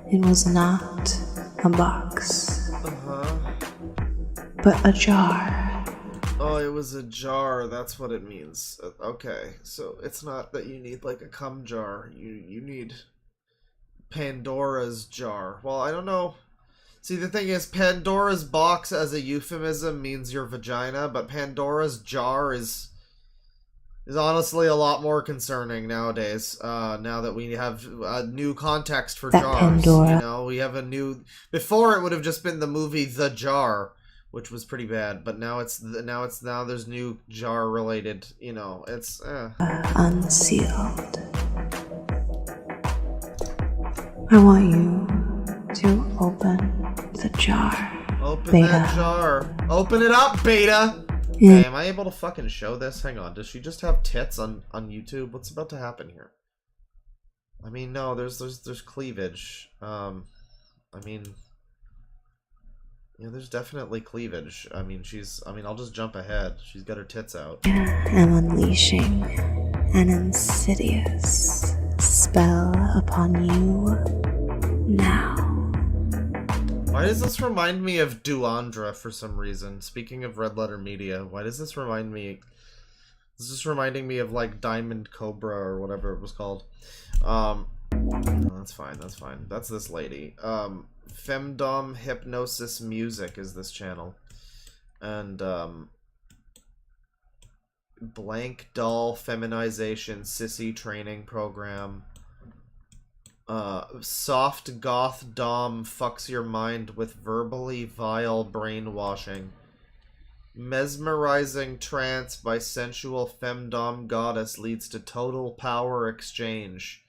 it was not a box, but a jar. Oh, it was a jar. That's what it means. Okay, so it's not that you need like a cum jar. You need Pandora's jar. Well, I don't know. See, the thing is, Pandora's box as a euphemism means your vagina, but Pandora's jar is honestly a lot more concerning nowadays. Now that we have a new context for That jars, Pandora. you know, we have a new. Before it would have just been the movie The Jar, which was pretty bad, but now now there's new jar related. You know, it's. Unsealed. I want you to open the jar. Open Beta. that jar. Open it up, Beta. Yeah. Okay, am I able to fucking show this? Hang on. Does she just have tits on YouTube? What's about to happen here? I mean, no. There's cleavage. I mean, yeah, there's definitely cleavage. I mean, I'll just jump ahead. She's got her tits out. I am unleashing an insidious spell upon you now. Why does this remind me of Duandra for some reason? Speaking of Red Letter Media, why does this remind me? This is reminding me of like Diamond Cobra or whatever it was called. No, that's fine. That's this lady. Femdom Hypnosis Music is this channel. And Blank Doll Feminization Sissy Training Program. Soft goth dom fucks your mind with verbally vile brainwashing. Mesmerizing trance by sensual femdom goddess leads to total power exchange.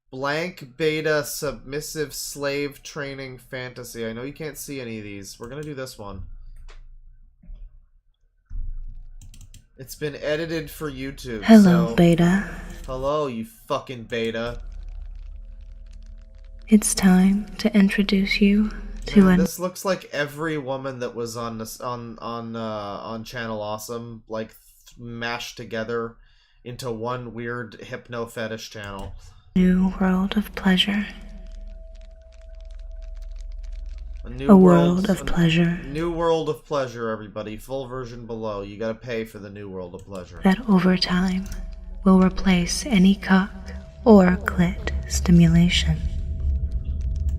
Blank beta submissive slave training fantasy. I know you can't see any of these. We're gonna do this one. It's been edited for YouTube. Hello, so... Beta. Hello, you fucking beta. It's time to introduce you to an This looks like every woman that was on this on Channel Awesome, like mashed together into one weird hypno fetish channel. new world of pleasure. A world of pleasure. New world of pleasure, everybody. Full version below. You gotta pay for the new world of pleasure. That over time will replace any cock or clit stimulation.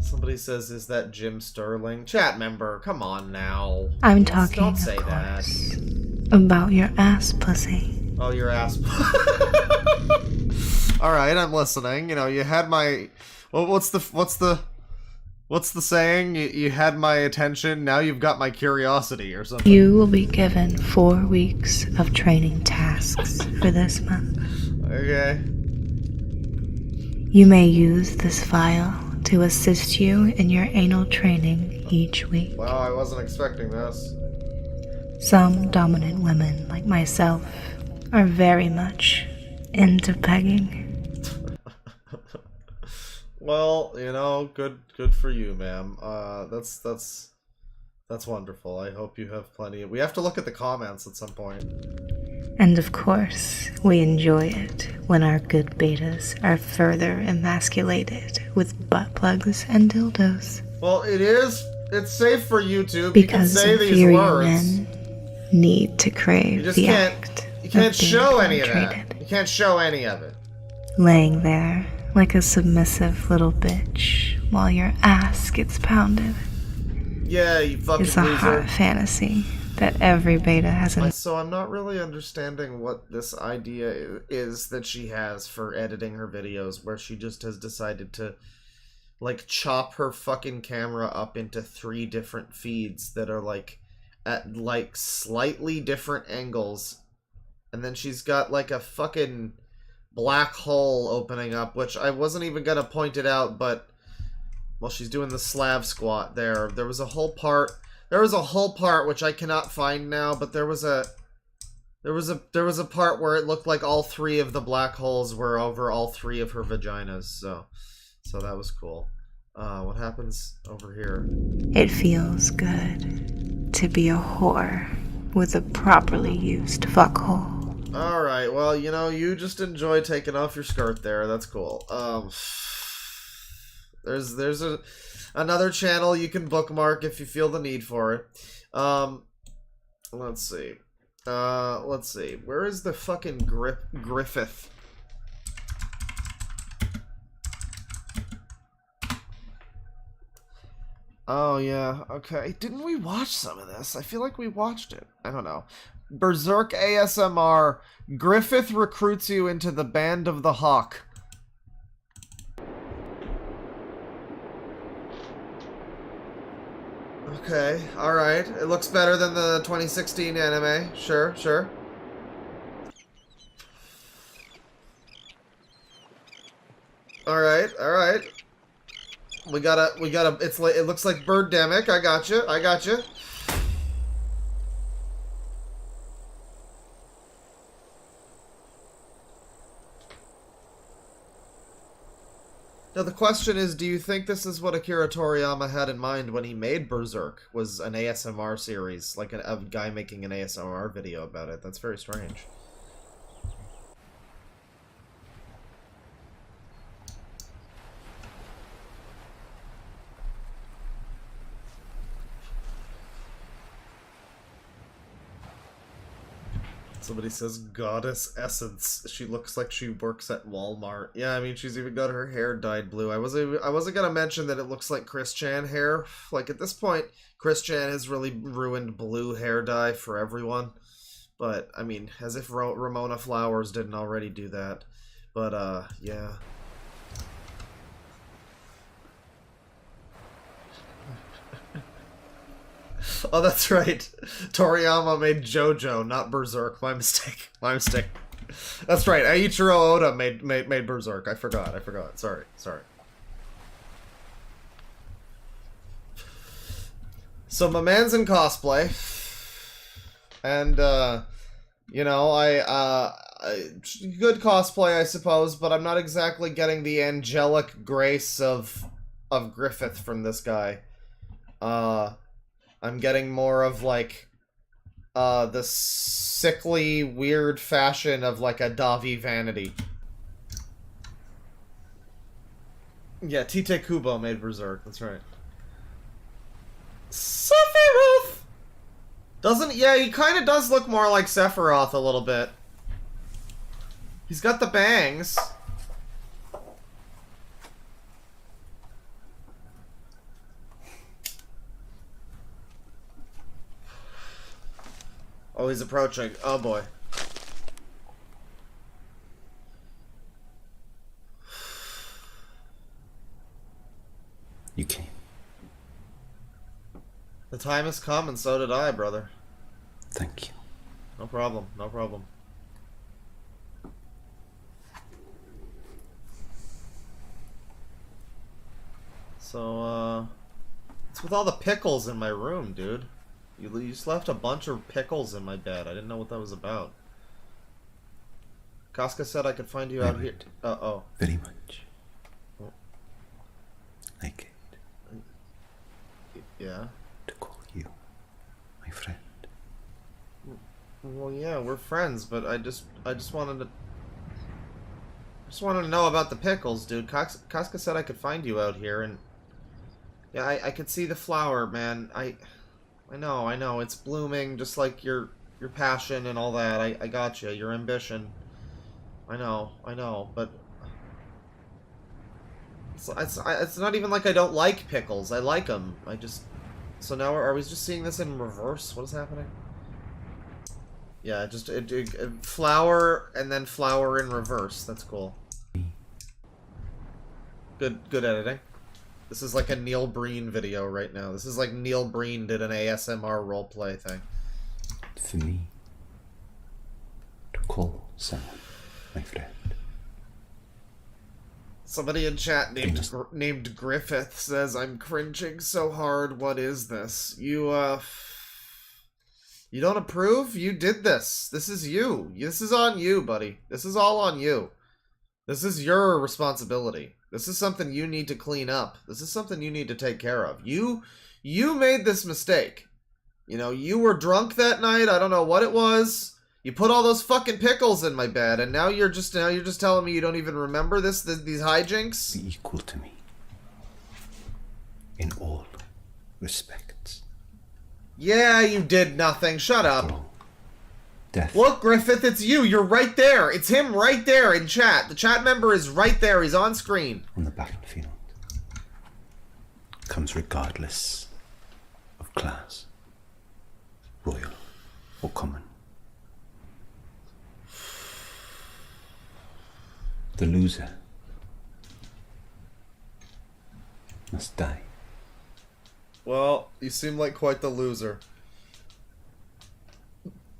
Somebody says, "Is that Jim Sterling?" Chat member, come on now. I'm Please talking, Don't say of that. course, about your ass pussy. Oh, your ass. All right, I'm listening. You know, you had my. Well, what's the saying? You had my attention. Now you've got my curiosity, or something. You will be given 4 weeks of training tasks for this month. Okay. You may use this file to assist you in your anal training each week. Wow, I wasn't expecting this. Some dominant women like myself are very much into pegging. Well, you know, good for you, ma'am. That's wonderful. I hope you have plenty. We have to look at the comments at some point. And of course, we enjoy it when our good betas are further emasculated with butt plugs and dildos. Well, it's safe for YouTube. Because you can say these inferior words. men need to crave the act. You can't of being show any of penetrated. that. You can't show any of it. Laying there like a submissive little bitch while your ass gets pounded. Yeah, you fucking It's a loser. hot fantasy that every beta has an. So I'm not really understanding what this idea is that she has for editing her videos, where she just has decided to, like, chop her fucking camera up into 3 different feeds that are, like, at, like, slightly different angles. And then she's got, like, a fucking black hole opening up, which I wasn't even gonna point it out, but... Well, she's doing the slab squat there. There was a whole part which I cannot find now, but there was a part where it looked like all 3 of the black holes were over all 3 of her vaginas. So that was cool. What happens over here? It feels good to be a whore with a properly used fuckhole. All right. Well, you know, you just enjoy taking off your skirt there. That's cool. There's another channel you can bookmark if you feel the need for it. Let's see. Where is the fucking Griffith? Oh, yeah. Okay. Didn't we watch some of this? I feel like we watched it. I don't know. Berserk ASMR. Griffith recruits you into the Band of the Hawk. Okay, alright. It looks better than the 2016 anime. Sure. Alright. We gotta, it looks like Birdemic. I gotcha. Now the question is, do you think this is what Akira Toriyama had in mind when he made Berserk? Was an ASMR series, like a guy making an ASMR video about it? That's very strange. Somebody says Goddess Essence. She looks like she works at Walmart. Yeah, I mean, she's even got her hair dyed blue. I wasn't gonna mention that it looks like Chris Chan hair. Like, at this point, Chris Chan has really ruined blue hair dye for everyone. But, I mean, as if Ramona Flowers didn't already do that. But, yeah. Oh, that's right. Toriyama made JoJo, not Berserk. My mistake. That's right. Eiichiro Oda made Berserk. I forgot. Sorry. So my man's in cosplay, and you know, I good cosplay, I suppose, but I'm not exactly getting the angelic grace of Griffith from this guy. I'm getting more of, like, the sickly, weird fashion of, like, a Davi Vanity. Yeah, Tite Kubo made Berserk, that's right. Sephiroth! Yeah, he kind of does look more like Sephiroth a little bit. He's got the bangs. Oh, he's approaching. Oh, boy. You came. The time has come, and so did I, brother. Thank you. No problem. So, what's with all the pickles in my room, dude? You just left a bunch of pickles in my bed. I didn't know what that was about. Casca said I could find you out here. Oh. Very much. Oh. Like it. Yeah? To call you my friend. Well, yeah, we're friends, but I just wanted to... just wanted to know about the pickles, dude. Casca said I could find you out here, and... yeah, I could see the flower, man. I know. It's blooming, just like your passion and all that. I got you. Your ambition. I know, but... It's not even like I don't like pickles. I like them. I just... so now are we just seeing this in reverse? What is happening? Yeah, just flower and then flower in reverse. That's cool. Good editing. This is like a Neil Breen video right now. This is like Neil Breen did an ASMR roleplay thing. For me to call someone my friend. Somebody in chat named Griffith says, "I'm cringing so hard. What is this? You don't approve? You did this. This is you. This is on you, buddy. This is all on you. This is your responsibility. This is something you need to clean up. This is something you need to take care of. You made this mistake. You know, you were drunk that night. I don't know what it was. You put all those fucking pickles in my bed, and now you're just telling me you don't even remember these hijinks? Be equal to me in all respects. Yeah, you did nothing. Shut up. Bro. Death. Look, Griffith, it's you. You're right there. It's him right there in chat. The chat member is right there. He's on screen. On the battlefield comes regardless of class, royal or common. The loser must die. Well, you seem like quite the loser.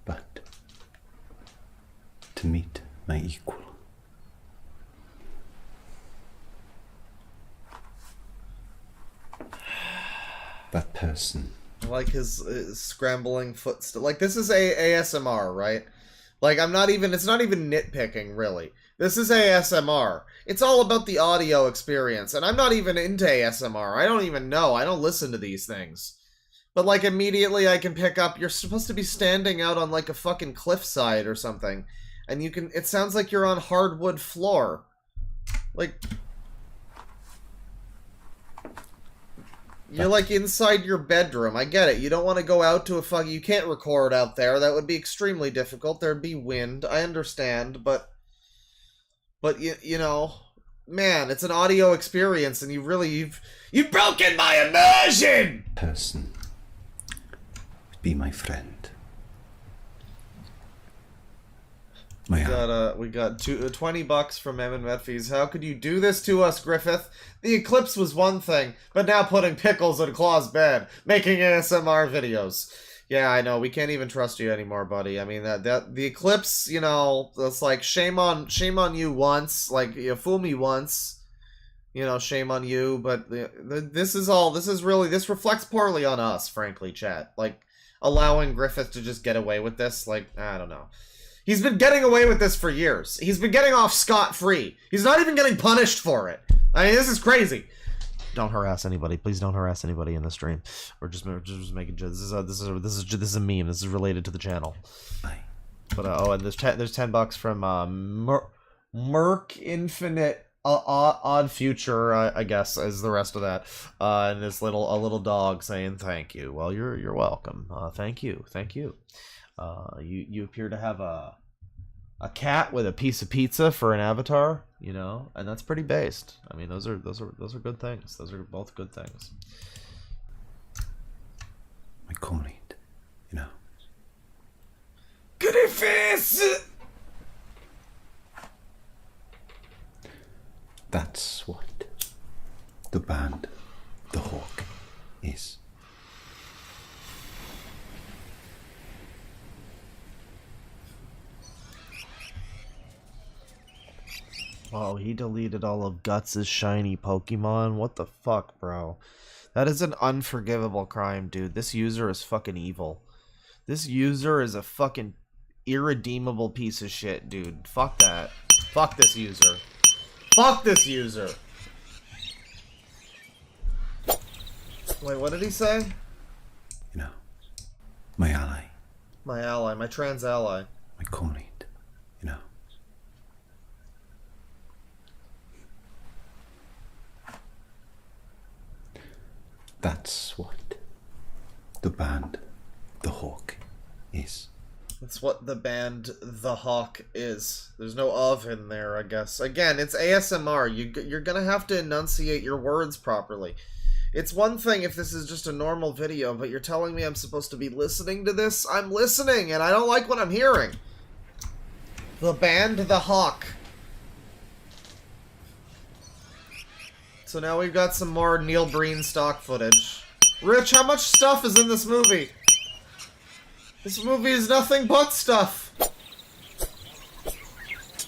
But to meet my equal, that person. Like his scrambling footsteps. Like, this is ASMR, right? Like, it's not even nitpicking, really. This is ASMR. It's all about the audio experience, and I'm not even into ASMR. I don't even know. I don't listen to these things. But, like, immediately I can pick up, you're supposed to be standing out on, like, a fucking cliffside or something, and it sounds like you're on hardwood floor. Like... you're, like, inside your bedroom. I get it. You don't want to go out to a you can't record out there. That would be extremely difficult. There'd be wind. I understand, but you know, man, it's an audio experience, and you've broken my immersion! Person be my friend. We got $20 from Emin Metfies. How could you do this to us, Griffith? The eclipse was one thing, but now putting pickles in Claw's bed, making ASMR videos. Yeah, I know. We can't even trust you anymore, buddy. I mean, the eclipse, you know, that's like shame on you once. Like, you fool me once, you know, shame on you. But this reflects poorly on us, frankly, chat. Like, allowing Griffith to just get away with this, like, I don't know. He's been getting away with this for years. He's been getting off scot-free. He's not even getting punished for it. I mean, this is crazy. Don't harass anybody. Please don't harass anybody in the stream. We're just making jokes. This is a meme. This is related to the channel. But oh, and there's $10 from Merc Infinite Odd Future, I guess, is the rest of that. And this a little dog saying thank you. Well, you're welcome. Thank you. You appear to have a cat with a piece of pizza for an avatar, you know, and that's pretty based. I mean, those are good things. Those are both good things. My comrade, you know. Griffiths! That's what the band, the Hawk, is. Oh, he deleted all of Guts' shiny Pokemon? What the fuck, bro? That is an unforgivable crime, dude. This user is fucking evil. This user is a fucking irredeemable piece of shit, dude. Fuck that. Fuck this user. Fuck this user. Wait, what did he say? You know, my ally, My ally, my trans ally. my co-lead, you know. That's what the band, the Hawk, is. That's what the band The Hawk is. There's no of in there, I guess. Again, it's ASMR. You're gonna have to enunciate your words properly. It's one thing if this is just a normal video, but you're telling me I'm supposed to be listening to this? I'm listening, and I don't like what I'm hearing. The band The Hawk. So now we've got some more Neil Breen stock footage. Rich, how much stuff is in this movie? This movie is nothing but stuff.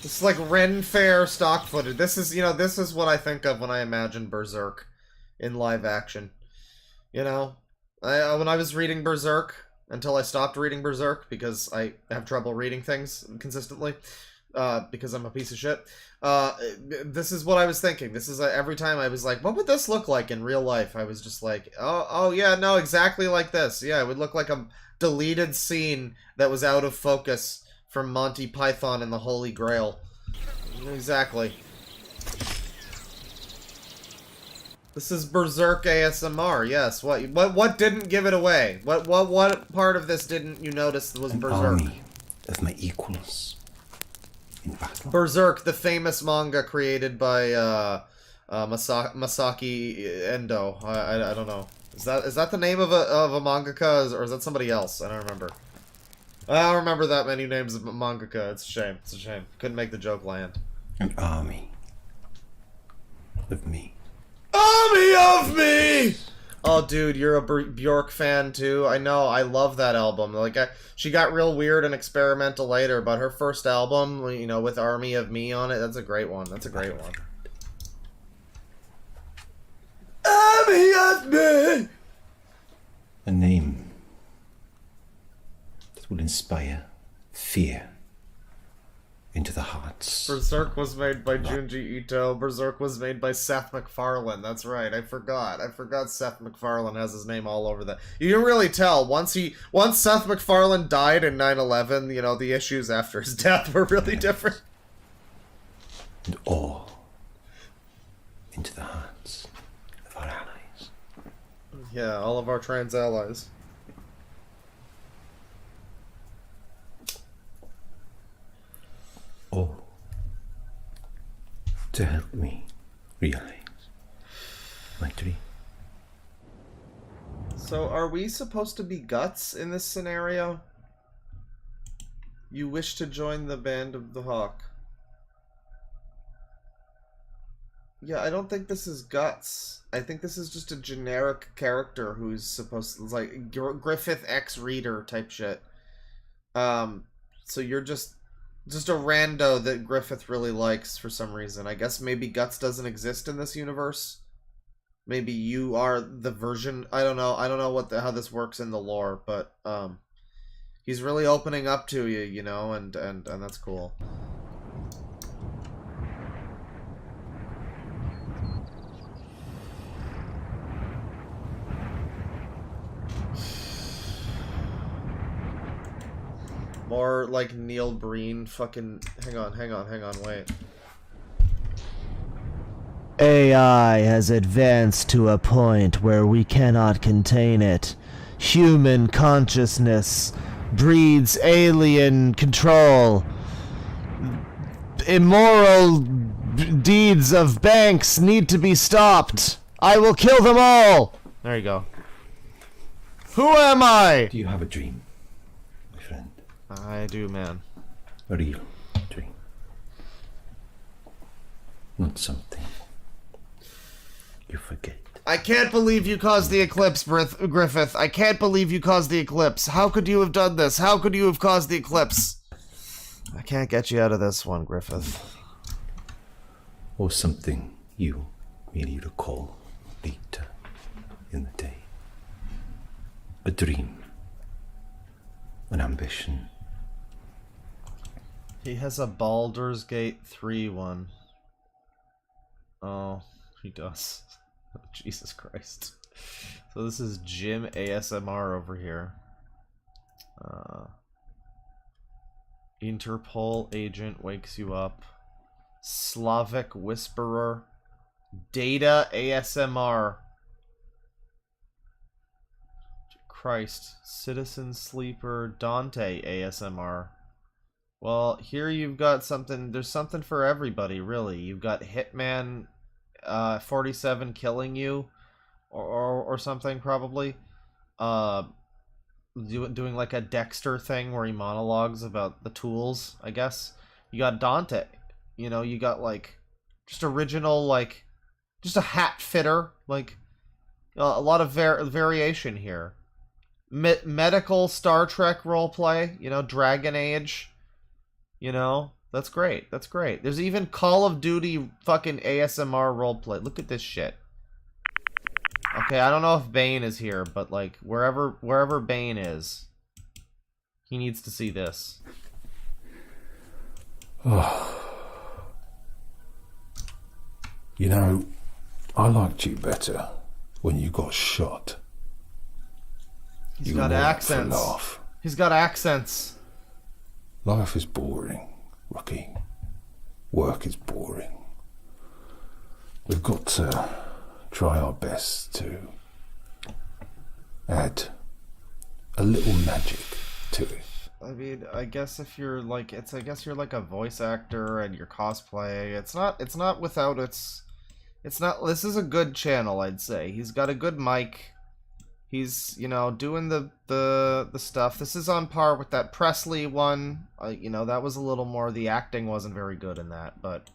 It's like Ren Fair stock footage. This is, you know, this is what I think of when I imagine Berserk in live action. You know, when I was reading Berserk, until I stopped reading Berserk because I have trouble reading things consistently, because I'm a piece of shit. This is what I was thinking. This is every time I was like, what would this look like in real life? I was just like, oh yeah, no, exactly like this. Yeah, it would look like a deleted scene that was out of focus from Monty Python and the Holy Grail. Exactly. This is Berserk ASMR. Yes. What didn't give it away? What part of this didn't you notice was An Berserk? army of my equals in battle. Berserk, the famous manga created by Masaki Endo. I don't know. Is that the name of a mangaka, or is that somebody else? I don't remember. I don't remember that many names of mangaka. It's a shame. It's a shame. Couldn't make the joke land. An army of me. Army of me! Oh, dude, you're a Bjork fan too. I know. I love that album. Like, she got real weird and experimental later, but her first album, you know, with Army of Me on it, that's a great one. That's a great one. Army of me! A name that will inspire fear into the hearts. Berserk was made by Junji Ito. Berserk was made by Seth MacFarlane. That's right. I forgot Seth MacFarlane has his name all over that. You can really tell once Seth MacFarlane died in 9/11, you know, the issues after his death were really different. And awe into the hearts of our allies. Yeah, all of our trans allies. Oh, to help me realize my dream. So, are we supposed to be Guts in this scenario? You wish to join the band of the Hawk. Yeah, I don't think this is Guts. I think this is just a generic character who's supposed to, like, Griffith X Reader type shit. So you're just a rando that Griffith really likes for some reason. I guess maybe Guts doesn't exist in this universe. Maybe you are the version. I don't know. I don't know how this works in the lore, but he's really opening up to you, you know, and that's cool. More like Neil Breen fucking... Hang on, wait. AI has advanced to a point where we cannot contain it. Human consciousness breeds alien control. Immoral deeds of banks need to be stopped. I will kill them all! There you go. Who am I? Do you have a dream, my friend? I do, man. A real dream. Not something you forget. I can't believe you caused the eclipse, Griffith. I can't believe you caused the eclipse. How could you have done this? How could you have caused the eclipse? I can't get you out of this one, Griffith. Or something you merely recall later. in the day. A dream. An ambition. He has a Baldur's Gate 3 one. Oh, he does. Jesus Christ. So this is Jim ASMR over here. Interpol agent wakes you up. Slavic Whisperer. Data ASMR. Christ. Citizen Sleeper. Dante ASMR. Well, here you've got something. There's something for everybody, really. You've got Hitman 47 killing you, or something, probably. Doing like a Dexter thing where he monologues about the tools, I guess. You got Dante. You know, you got like just original, like just a hat fitter, like a lot of variation here. Medical Star Trek roleplay, you know, Dragon Age. You know, that's great. That's great. There's even Call of Duty fucking ASMR roleplay. Look at this shit. Okay, I don't know if Bane is here, but like wherever Bane is, he needs to see this. Oh. You know, I liked you better when you got shot. He's got accents. He's got accents. Life is boring, Rookie. Work is boring. We've got to try our best to add a little magic to it. I mean, I guess if you're like, I guess you're like a voice actor and you're cosplay. It's not without its, this is a good channel, I'd say. He's got a good mic. He's, you know, doing the stuff. This is on par with that Presley one. You know, that was a little more, the acting wasn't very good in that, but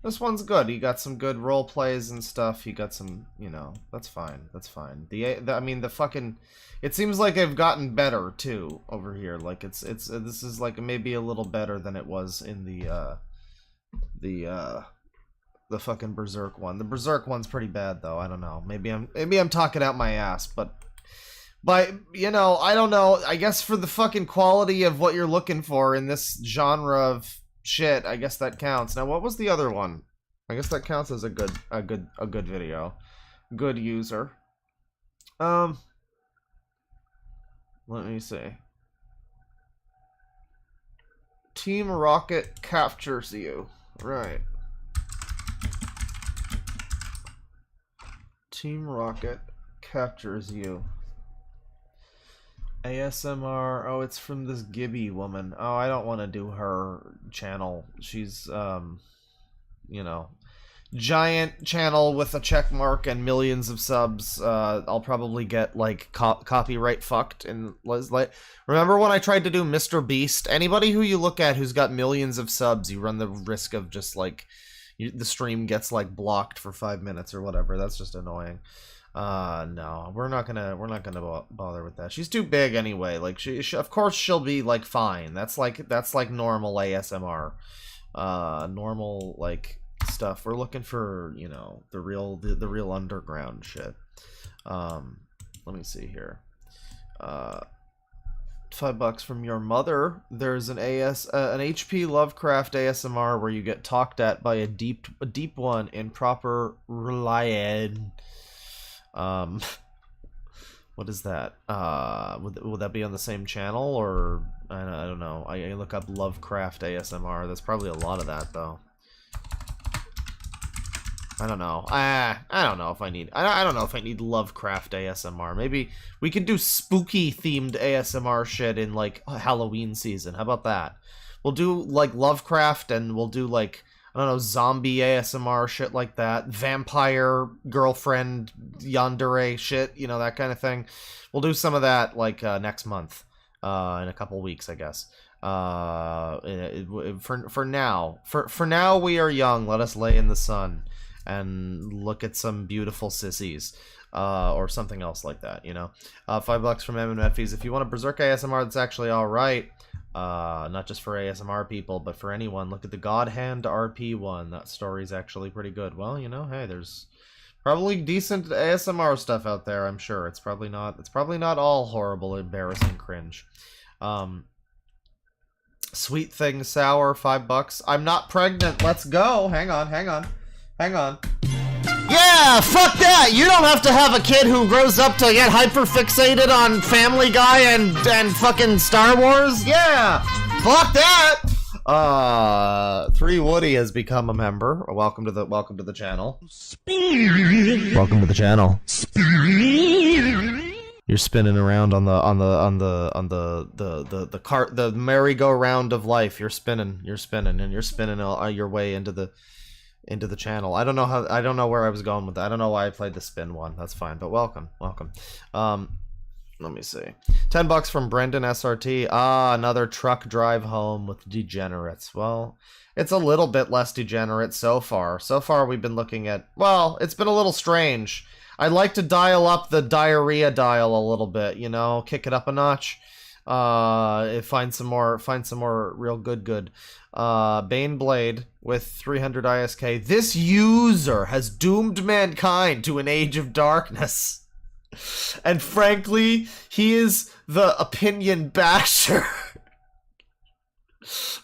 this one's good. He got some good role plays and stuff. He got some, you know, that's fine. That's fine. I mean, the fucking, it seems like they've gotten better too over here. Like this is like maybe a little better than it was in the fucking Berserk one. The Berserk one's pretty bad though. I don't know. Maybe I'm talking out my ass, but you know, I don't know. I guess for the fucking quality of what you're looking for in this genre of shit, I guess that counts. Now, what was the other one? I guess that counts as a good video. Good user. Let me see. Team Rocket captures you. Right. Team Rocket captures you. ASMR. Oh, it's from this Gibby woman. Oh, I don't want to do her channel. She's, you know, giant channel with a check mark and millions of subs. I'll probably get, like, copyright fucked. And, like, remember when I tried to do Mr. Beast? Anybody who you look at who's got millions of subs, you run the risk of just, like, the stream gets like blocked for 5 minutes or whatever. That's just annoying. No, we're not gonna bother with that. She's too big anyway. Like she of course she'll be like fine. That's like normal ASMR, normal like stuff. We're looking for, you know, the real underground shit. Let me see here. $5 from your mother. There's an HP Lovecraft ASMR where you get talked at by a deep one in proper Relied. What is that? Would that be on the same channel, or I don't know. I look up Lovecraft ASMR. There's probably a lot of that though. I don't know. I don't know if I need. I don't know if I need Lovecraft ASMR. Maybe we could do spooky themed ASMR shit in like Halloween season. How about that? We'll do like Lovecraft, and we'll do like, I don't know, zombie ASMR shit like that. Vampire girlfriend yandere shit, you know, that kind of thing. We'll do some of that like next month, in a couple weeks, I guess. For now we are young. Let us lay in the sun and look at some beautiful sissies, or something else like that, you know. $5 from MMFees. If you want a Berserk ASMR that's actually alright, not just for ASMR people, but for anyone, look at the God Hand RP one. That story's actually pretty good. Well, you know, hey, there's Probably decent ASMR stuff out there, I'm sure. It's probably not all horrible, embarrassing cringe. Sweet Thing Sour, $5. I'm not pregnant. Let's go. Hang on. Yeah, fuck that! You don't have to have a kid who grows up to get hyper-fixated on Family Guy and fucking Star Wars. Yeah! Fuck that! 3 Woody has become a member. Welcome to the channel. Welcome to the channel. You're spinning around on the cart, the merry-go-round of life. You're spinning, and you're spinning your way into the channel. I don't know where I was going with that. I don't know why I played the spin one. That's fine, but welcome. Let me see. $10 from Brendan SRT. Another truck drive home with degenerates. Well, it's a little bit less degenerate so far. So far, we've been looking at, well, it's been a little strange. I'd like to dial up the diarrhea dial a little bit, you know, kick it up a notch. Find some more real good. Baneblade with 300 ISK. This user has doomed mankind to an age of darkness. And frankly, he is the opinion basher.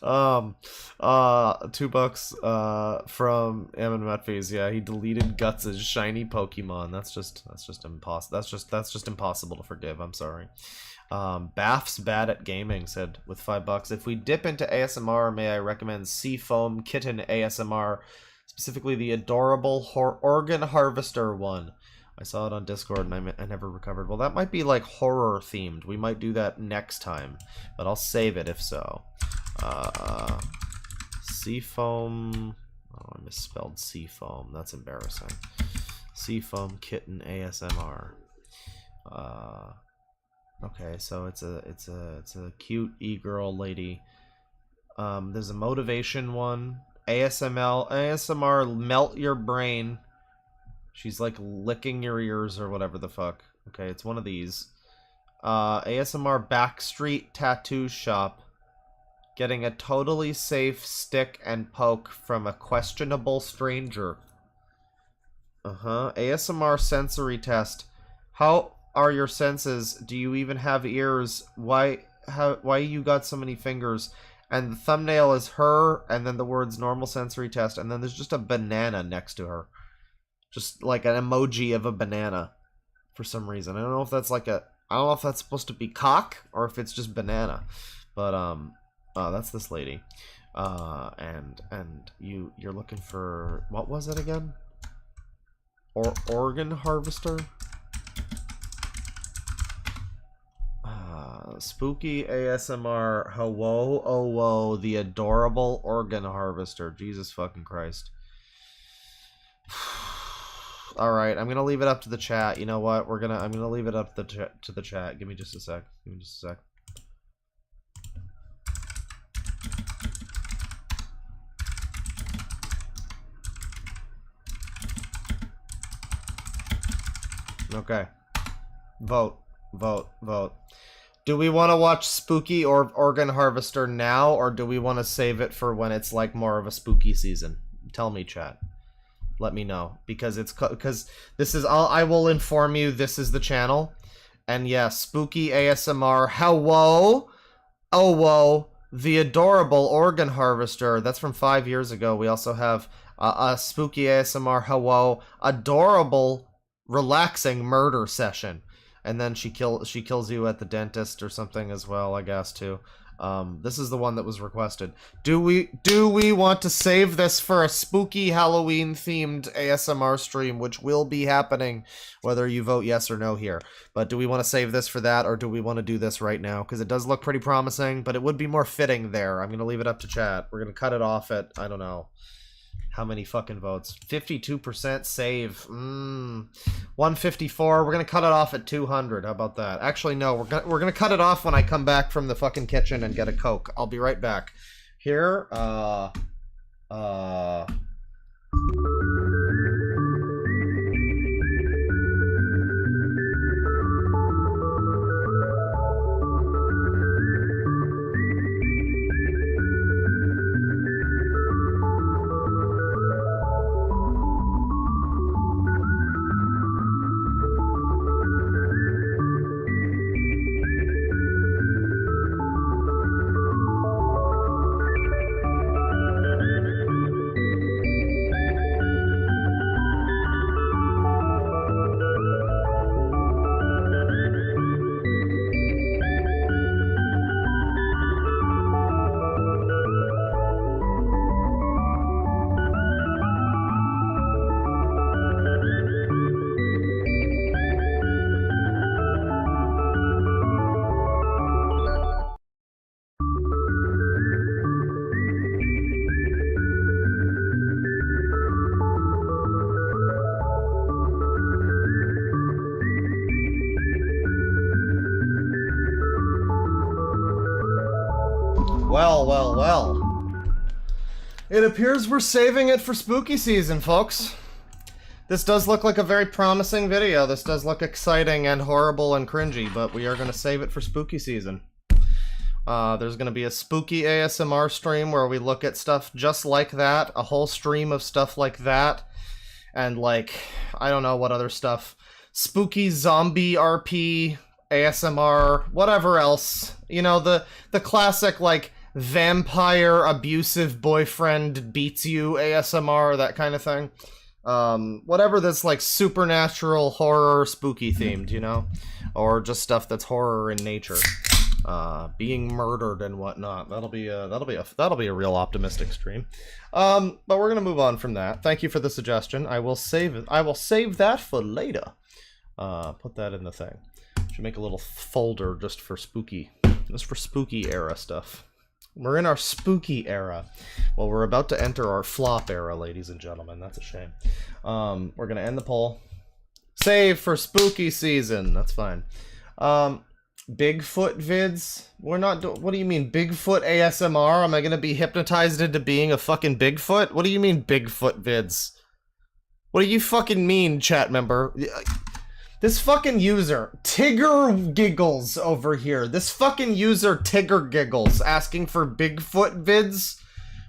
$2 from Ammon Metfies. Yeah, he deleted Guts' shiny Pokemon. That's just impossible. That's just impossible to forgive. I'm sorry. Baff's Bad at Gaming said with $5. If we dip into ASMR, may I recommend Seafoam Kitten ASMR, specifically the adorable organ harvester one. I saw it on Discord and I never recovered. Well, that might be like horror themed. We might do that next time, but I'll save it if so. Seafoam. Oh, I misspelled Seafoam. That's embarrassing. Seafoam Kitten ASMR. Okay, so it's a cute e-girl lady. There's a motivation one. ASMR melt your brain. She's like licking your ears or whatever the fuck. Okay, it's one of these. ASMR Backstreet Tattoo Shop. Getting a totally safe stick and poke from a questionable stranger. ASMR sensory test. How are your senses? Do you even have ears? Why you got so many fingers? And the thumbnail is her, and then the words normal sensory test, and then there's just a banana next to her. Just like an emoji of a banana for some reason. I don't know if that's supposed to be cock or if it's just banana. But that's this lady. And you're looking for, what was it again? Organ harvester? Spooky ASMR Hello Oh Whoa, the adorable organ harvester. Jesus fucking Christ. Alright, I'm gonna leave it up to the chat. You know what? I'm gonna leave it up to the chat. Give me just a sec. Okay. Vote. Do we want to watch Spooky or Organ Harvester now, or do we want to save it for when it's like more of a spooky season? Tell me, chat. Let me know, because this is all. I will inform you. This is the channel, and yeah, Spooky ASMR. Hello, oh whoa, the adorable Organ Harvester. That's from 5 years ago. We also have a Spooky ASMR. Hello, adorable, relaxing murder session. And then she kills you at the dentist or something as well, I guess, too. This is the one that was requested. Do we want to save this for a spooky Halloween themed ASMR stream, which will be happening whether you vote yes or no here? But do we want to save this for that, or do we want to do this right now? Because it does look pretty promising, but it would be more fitting there. I'm gonna leave it up to chat. We're gonna cut it off at, I don't know how many fucking votes. 52% save. 154. We're gonna cut it off at 200. How about that? Actually, no. We're gonna cut it off when I come back from the fucking kitchen and get a Coke. I'll be right back. Here. It appears we're saving it for spooky season, folks. This does look like a very promising video. This does look exciting and horrible and cringy, but we are going to save it for spooky season. There's going to be a spooky ASMR stream where we look at stuff just like that, a whole stream of stuff like that, and like, I don't know what other stuff. Spooky zombie RP, ASMR, whatever else. You know, the classic, like, vampire abusive boyfriend beats you ASMR, that kind of thing. Whatever that's like supernatural horror spooky themed, you know, or just stuff that's horror in nature, being murdered and whatnot. That'll be a real optimistic stream. But we're gonna move on from that. Thank you for the suggestion. I will save it. I will save that for later. Put that in the thing. Should make a little folder just for spooky era stuff. We're in our spooky era. Well, we're about to enter our flop era, ladies and gentlemen. That's a shame. We're gonna end the poll. Save for spooky season. That's fine. Bigfoot vids? We're not what do you mean, Bigfoot ASMR? Am I gonna be hypnotized into being a fucking Bigfoot? What do you mean, Bigfoot vids? What do you fucking mean, chat member? This fucking user, Tigger Giggles over here. This fucking user, Tigger Giggles, asking for Bigfoot vids.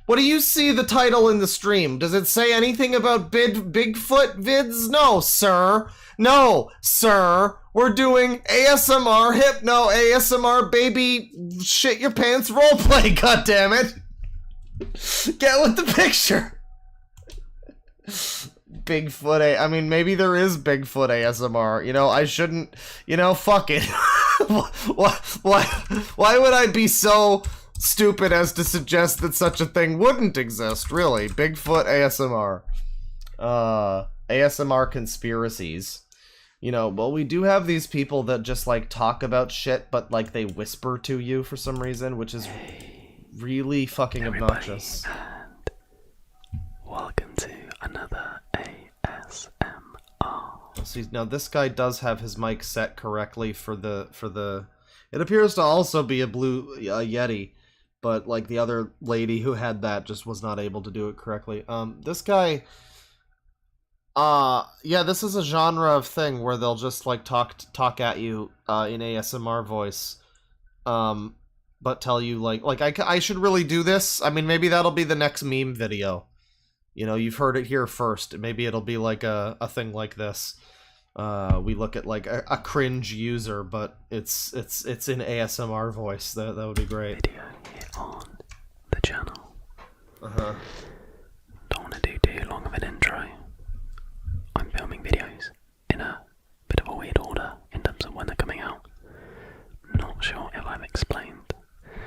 What do you see the title in the stream? Does it say anything about Bigfoot vids? No, sir. No, sir. We're doing ASMR, Hypno, ASMR, baby, shit your pants roleplay, goddammit. Get with the picture. Bigfoot, I mean, maybe there is Bigfoot ASMR. You know, I shouldn't, you know, fuck it. Why would I be so stupid as to suggest that such a thing wouldn't exist, really? Bigfoot ASMR. ASMR conspiracies. You know, well, we do have these people that just, like, talk about shit, but, like, they whisper to you for some reason, which is really fucking obnoxious. Welcome to another ASMR. See, now this guy does have his mic set correctly for the. It appears to also be a blue Yeti, but like the other lady who had that just was not able to do it correctly. This guy. Yeah, this is a genre of thing where they'll just like talk at you in ASMR voice, but tell you like I should really do this. I mean, maybe that'll be the next meme video. You know, you've heard it here first. Maybe it'll be like a thing like this. We look at like a cringe user, but it's in ASMR voice. That would be great. Video here on the channel. Don't want to do too long of an intro. I'm filming videos in a bit of a weird order in terms of when they're coming out. Not sure if I've explained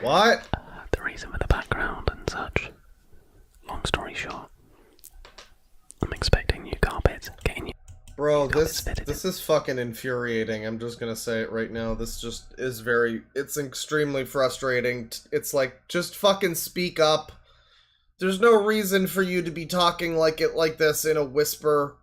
what the reason for the background and such. Long story short, I'm expecting new carpets, getting new. Bro, this is fucking infuriating. I'm just gonna say it right now. This just is it's extremely frustrating. It's like, just fucking speak up. There's no reason for you to be talking like this in a whisper.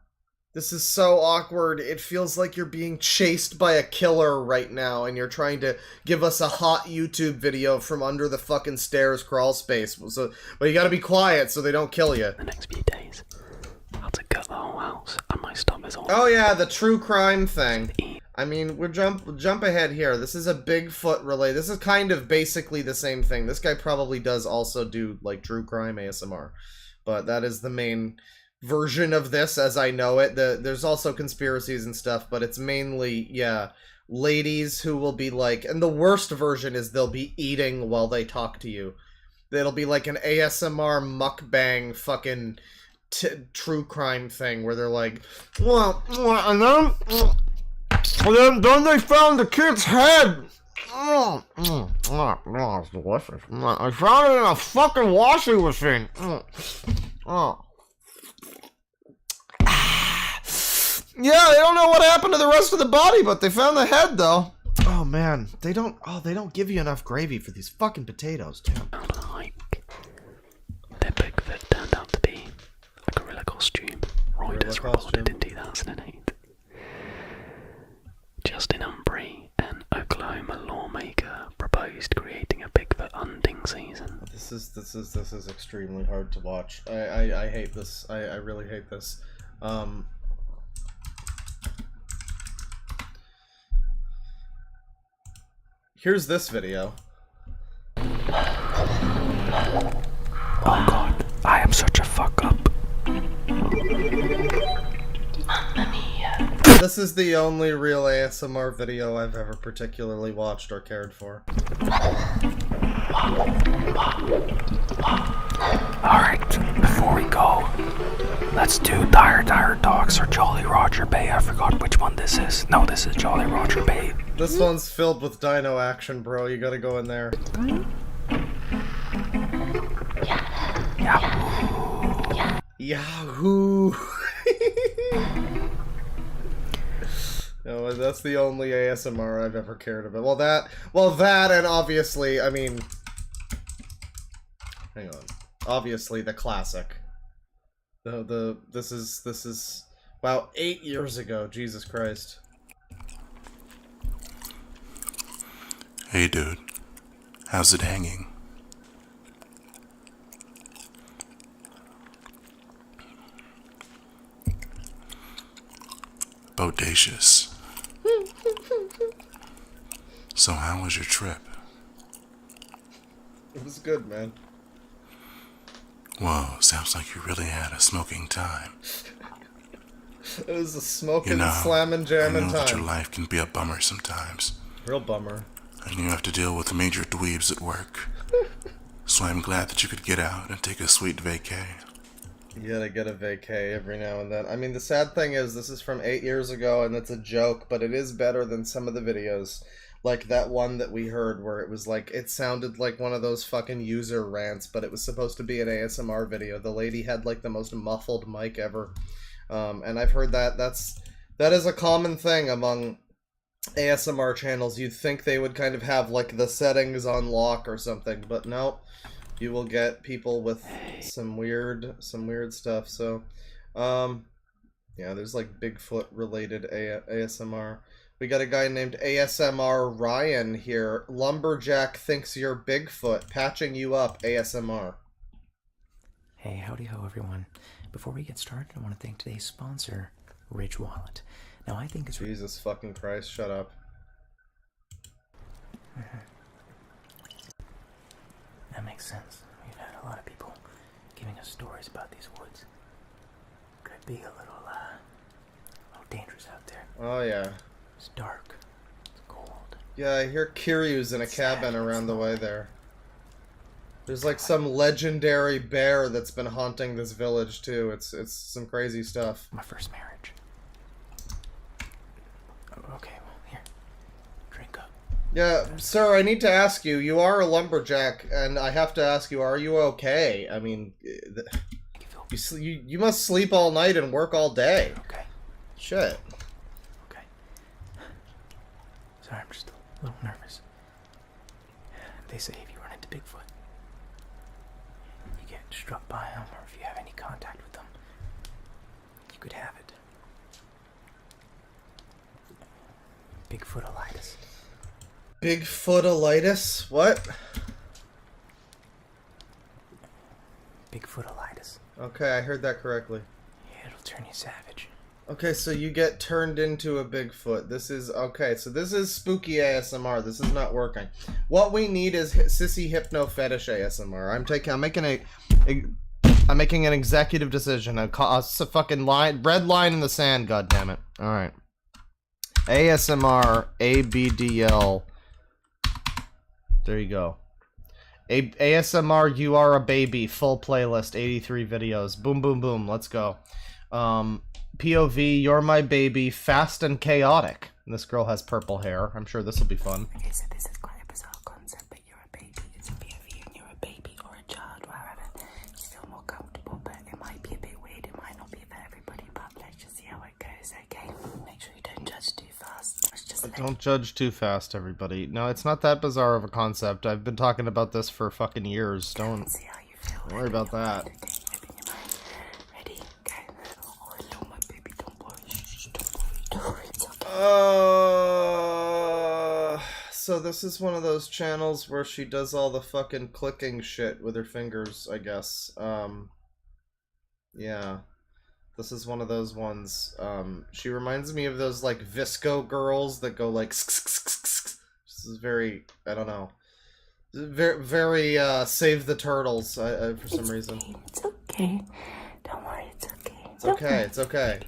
This is so awkward. It feels like you're being chased by a killer right now, and you're trying to give us a hot YouTube video from under the fucking stairs crawl space. So, but you gotta be quiet so they don't kill you. The next few days, I had to gut the whole house, and my stuff is all. Oh yeah, the true crime thing. I mean, we'll jump ahead here. This is a Bigfoot related. This is kind of basically the same thing. This guy probably does also do like true crime ASMR, but that is the main version of this as I know it. There's also conspiracies and stuff, but it's mainly, yeah, ladies who will be like, and the worst version is they'll be eating while they talk to you. It'll be like an ASMR mukbang fucking true crime thing where they're like, well, and then they found the kid's head. It's delicious. I found it in a fucking washing machine. Yeah, they don't know what happened to the rest of the body, but they found the head, though. Oh, man. They don't give you enough gravy for these fucking potatoes, damn. Like, their Bigfoot turned out to be a gorilla costume. Reuters reported in 2008. Justin Humphrey, an Oklahoma lawmaker, proposed creating a Bigfoot hunting season. This is extremely hard to watch. I hate this. I really hate this. Here's this video. Oh god, I am such a fuck up. This is the only real ASMR video I've ever particularly watched or cared for. Alright, before we go, let's do Dire Dogs or Jolly Roger Bay. I forgot which one this is. No, this is Jolly Roger Bay. This one's filled with dino action, bro. You gotta go in there. Yahoo! Yahoo! No, that's the only ASMR I've ever cared about. Well, that, and obviously, I mean, hang on. Obviously, the classic. This is, wow, 8 years ago. Jesus Christ. Hey, dude. How's it hanging? Bodacious. So how was your trip? It was good, man. Whoa, sounds like you really had a smoking time. It was a smoking, slamming, jamming I know time. that your life can be a bummer sometimes. Real bummer. And you have to deal with major dweebs at work. So I'm glad that you could get out and take a sweet vacay. You gotta get a vacay every now and then. I mean, the sad thing is, this is from 8 years ago, and it's a joke, but it is better than some of the videos. Like that one that we heard where it was like, it sounded like one of those fucking user rants, but it was supposed to be an ASMR video. The lady had like the most muffled mic ever. And I've heard that that is a common thing among ASMR channels. You'd think they would kind of have like the settings on lock or something, but no. You will get people with some weird stuff. So, yeah, there's like Bigfoot related ASMR. We got a guy named ASMR Ryan here. Lumberjack thinks you're Bigfoot. Patching you up, ASMR. Hey, howdy ho, everyone. Before we get started, I want to thank today's sponsor, Ridge Wallet. Now, I think it's... Jesus fucking Christ, shut up. That makes sense. We've had a lot of people giving us stories about these woods. Could be a little dangerous out there. Oh, yeah. It's dark. It's cold. Yeah, I hear Kiryu's in a cabin around the way there. There's like some legendary bear that's been haunting this village too. It's some crazy stuff. My first marriage. Okay, well, here. Drink up. Yeah, sir, I need to ask you. You are a lumberjack, and I have to ask you, are you okay? I mean, you must sleep all night and work all day. Okay. Shit. Okay. Sorry, I'm just a little nervous. They say if you run into Bigfoot, you get struck by him, or if you have any contact with them, you could have it. Bigfootalitis. Bigfootalitis? What? Bigfootalitis. Okay, I heard that correctly. Yeah, it'll turn you savage. Okay, so you get turned into a Bigfoot. This is... Okay, so this is spooky ASMR. This is not working. What we need is Sissy Hypno Fetish ASMR. I'm making an executive decision. A fucking red line in the sand, goddammit. Alright. ASMR ABDL. There you go. ASMR You Are a Baby. Full playlist. 83 videos. Boom, boom, boom. Let's go. POV, You're My Baby, Fast and Chaotic. And this girl has purple hair. I'm sure this will be fun. Okay, so this is quite a bizarre concept, but you're a baby. It's a POV and you're a baby or a child, wherever you feel more comfortable, but it might be a bit weird. It might not be for everybody, but let's just see how it goes, okay? Make sure you don't judge too fast. Don't judge too fast, everybody. No, it's not that bizarre of a concept. I've been talking about this for fucking years. Don't worry about that. So this is one of those channels where she does all the fucking clicking shit with her fingers, I guess. Yeah. This is one of those ones. She reminds me of those, like, Visco girls that go, like, This is very, I don't know. Very, Save the Turtles, for some reason. It's okay. Don't worry, it's okay. It's okay, it's okay.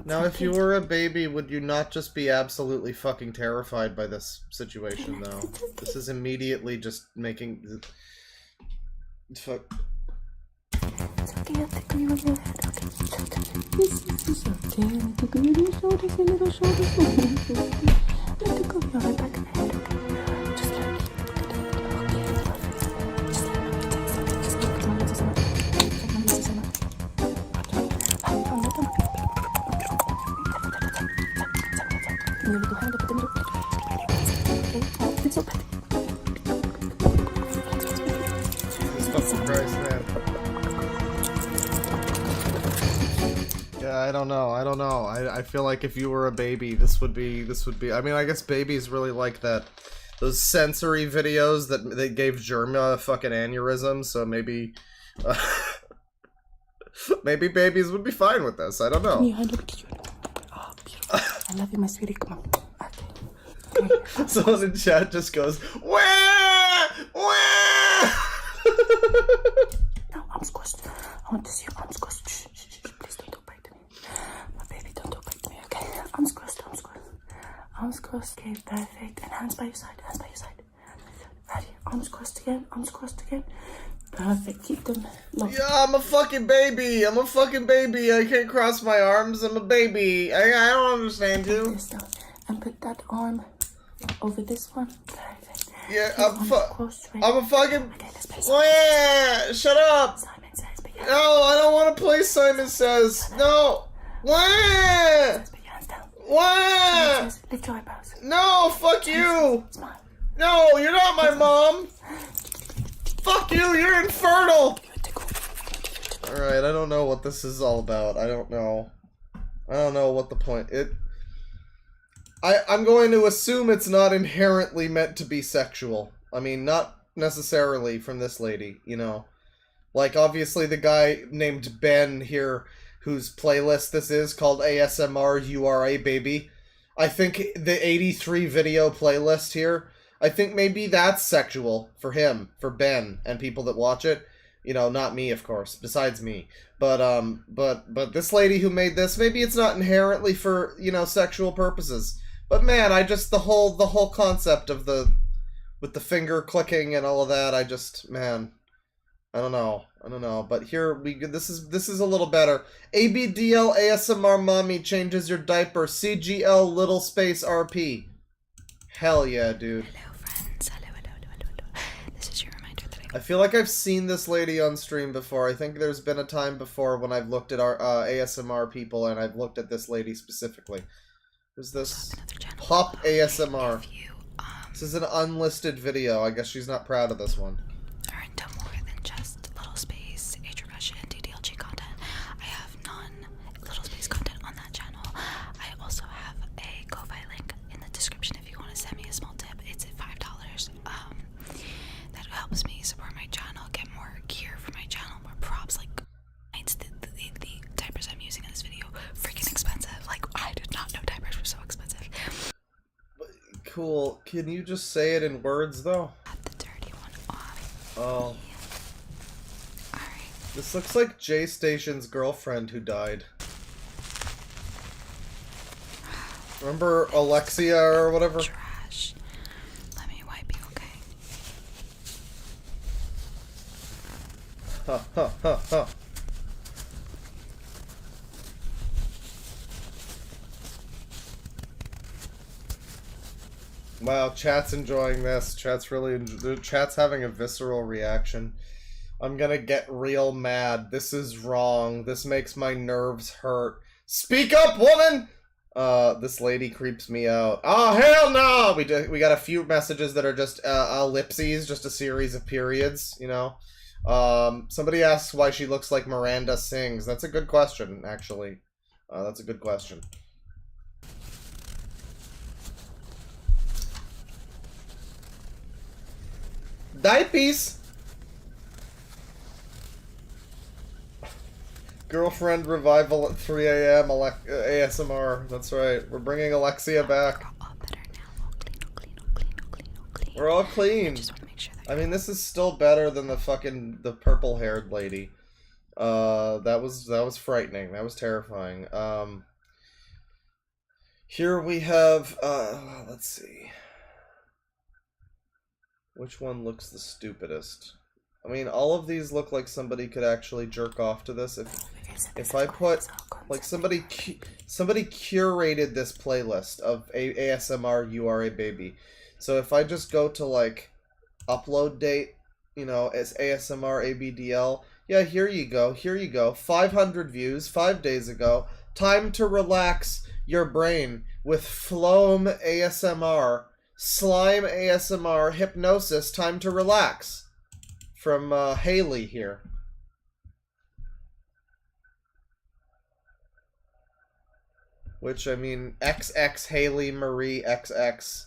Now, if you were a baby, would you not just be absolutely fucking terrified by this situation, though? This is immediately just making... Fuck. It's okay, I'll tickle you on your head, okay? This is okay. I'll tickle you on your shoulders, your little shoulders. I'll tickle you on the back of the head, okay? Just like you. Okay, perfect. Just like mommy takes something. Just like mommy takes something. Just like mommy takes something. Your little hand up at the middle. Okay, it's open. Jesus Christ, man. Yeah, I don't know. I feel like if you were a baby, this would be, I mean, I guess babies really like that, those sensory videos that they gave Germa a fucking aneurysm, so maybe, maybe babies would be fine with this, I don't know. Oh, beautiful. I love you, my sweetie, come on. Okay. Someone in chat just goes, wah! Wah! No, I'm squished. I want to see your arms squished. Shh, shh, shh. Please don't bite me. My baby, don't bite me, okay? I'm squished. Arms crossed, okay, perfect. And hands by your side, Ready? Arms crossed again. Perfect, keep them locked. Yeah, I'm a fucking baby. I can't cross my arms. I'm a baby. I don't understand you. This now. And put that arm over this one. Perfect. Yeah, I'm a fucking... Okay, let's play Wah! Shut up! Simon Says, but yeah. No, I don't want to play Simon Says. No! Wah! Put your hands down. Wah! Simon Says, lift your eyebrows. No, fuck you! Smile. No, you're not my mom! Fuck you, you're infertile! Alright, I don't know what this is all about. I don't know what the point... I'm going to assume it's not inherently meant to be sexual. I mean, not necessarily from this lady, you know. Like, obviously the guy named Ben here, whose playlist this is, called ASMR You Are a Baby. I think the 83 video playlist here, I think maybe that's sexual for him, for Ben, and people that watch it. You know, not me, of course, besides me. But this lady who made this, maybe it's not inherently for, you know, sexual purposes. But man, I just, the whole concept of with the finger clicking and all of that, I just, man, I don't know. But here this is a little better. ABDL ASMR mommy changes your diaper. CGL little space RP. Hell yeah, dude. Hello, friends. Hello. This is your reminder that I feel like I've seen this lady on stream before. I think there's been a time before when I've looked at our ASMR people, and I've looked at this lady specifically. Who's this? Pop ASMR. This is an unlisted video. I guess she's not proud of this one. are into more than just Little Space, age regression, DDLG content. I have non-Little Space content on that channel. I also have a Ko-Fi link in the description if you want to send me a small tip. It's at $5. That helps me support my channel, get more gear for my channel, more props. Like, the diapers I'm using in this video, freaking expensive. Like, I did not know diapers were so expensive. Cool. Can you just say it in words, though? Got the dirty one off. Oh. Yeah. Alright. This looks like Jay Station's girlfriend who died. Remember Alexia or whatever? Trash. Let me wipe you, okay? Ha ha ha ha. Wow, chat's enjoying this. Chat's chat's having a visceral reaction. I'm gonna get real mad. This is wrong. This makes my nerves hurt. Speak up, woman! This lady creeps me out. Oh, hell no! We got a few messages that are just ellipses, just a series of periods, you know? Somebody asks why she looks like Miranda Sings. That's a good question, actually. That's a good question. Diapies! Girlfriend revival at 3 a.m. ASMR. That's right. We're bringing Alexia back. We're all clean. I mean, this is still better than the purple-haired lady. That was frightening. That was terrifying. Here we have, let's see. Which one looks the stupidest? I mean, all of these look like somebody could actually jerk off to this. If I put, like, somebody curated this playlist of ASMR, You Are a Baby. So if I just go to, like, upload date, you know, as ASMR ABDL, yeah, here you go, 500 views 5 days ago. Time to relax your brain with Floam ASMR, Slime ASMR, Hypnosis, Time to Relax. From Haley here. Which, I mean, XX Haley Marie XX.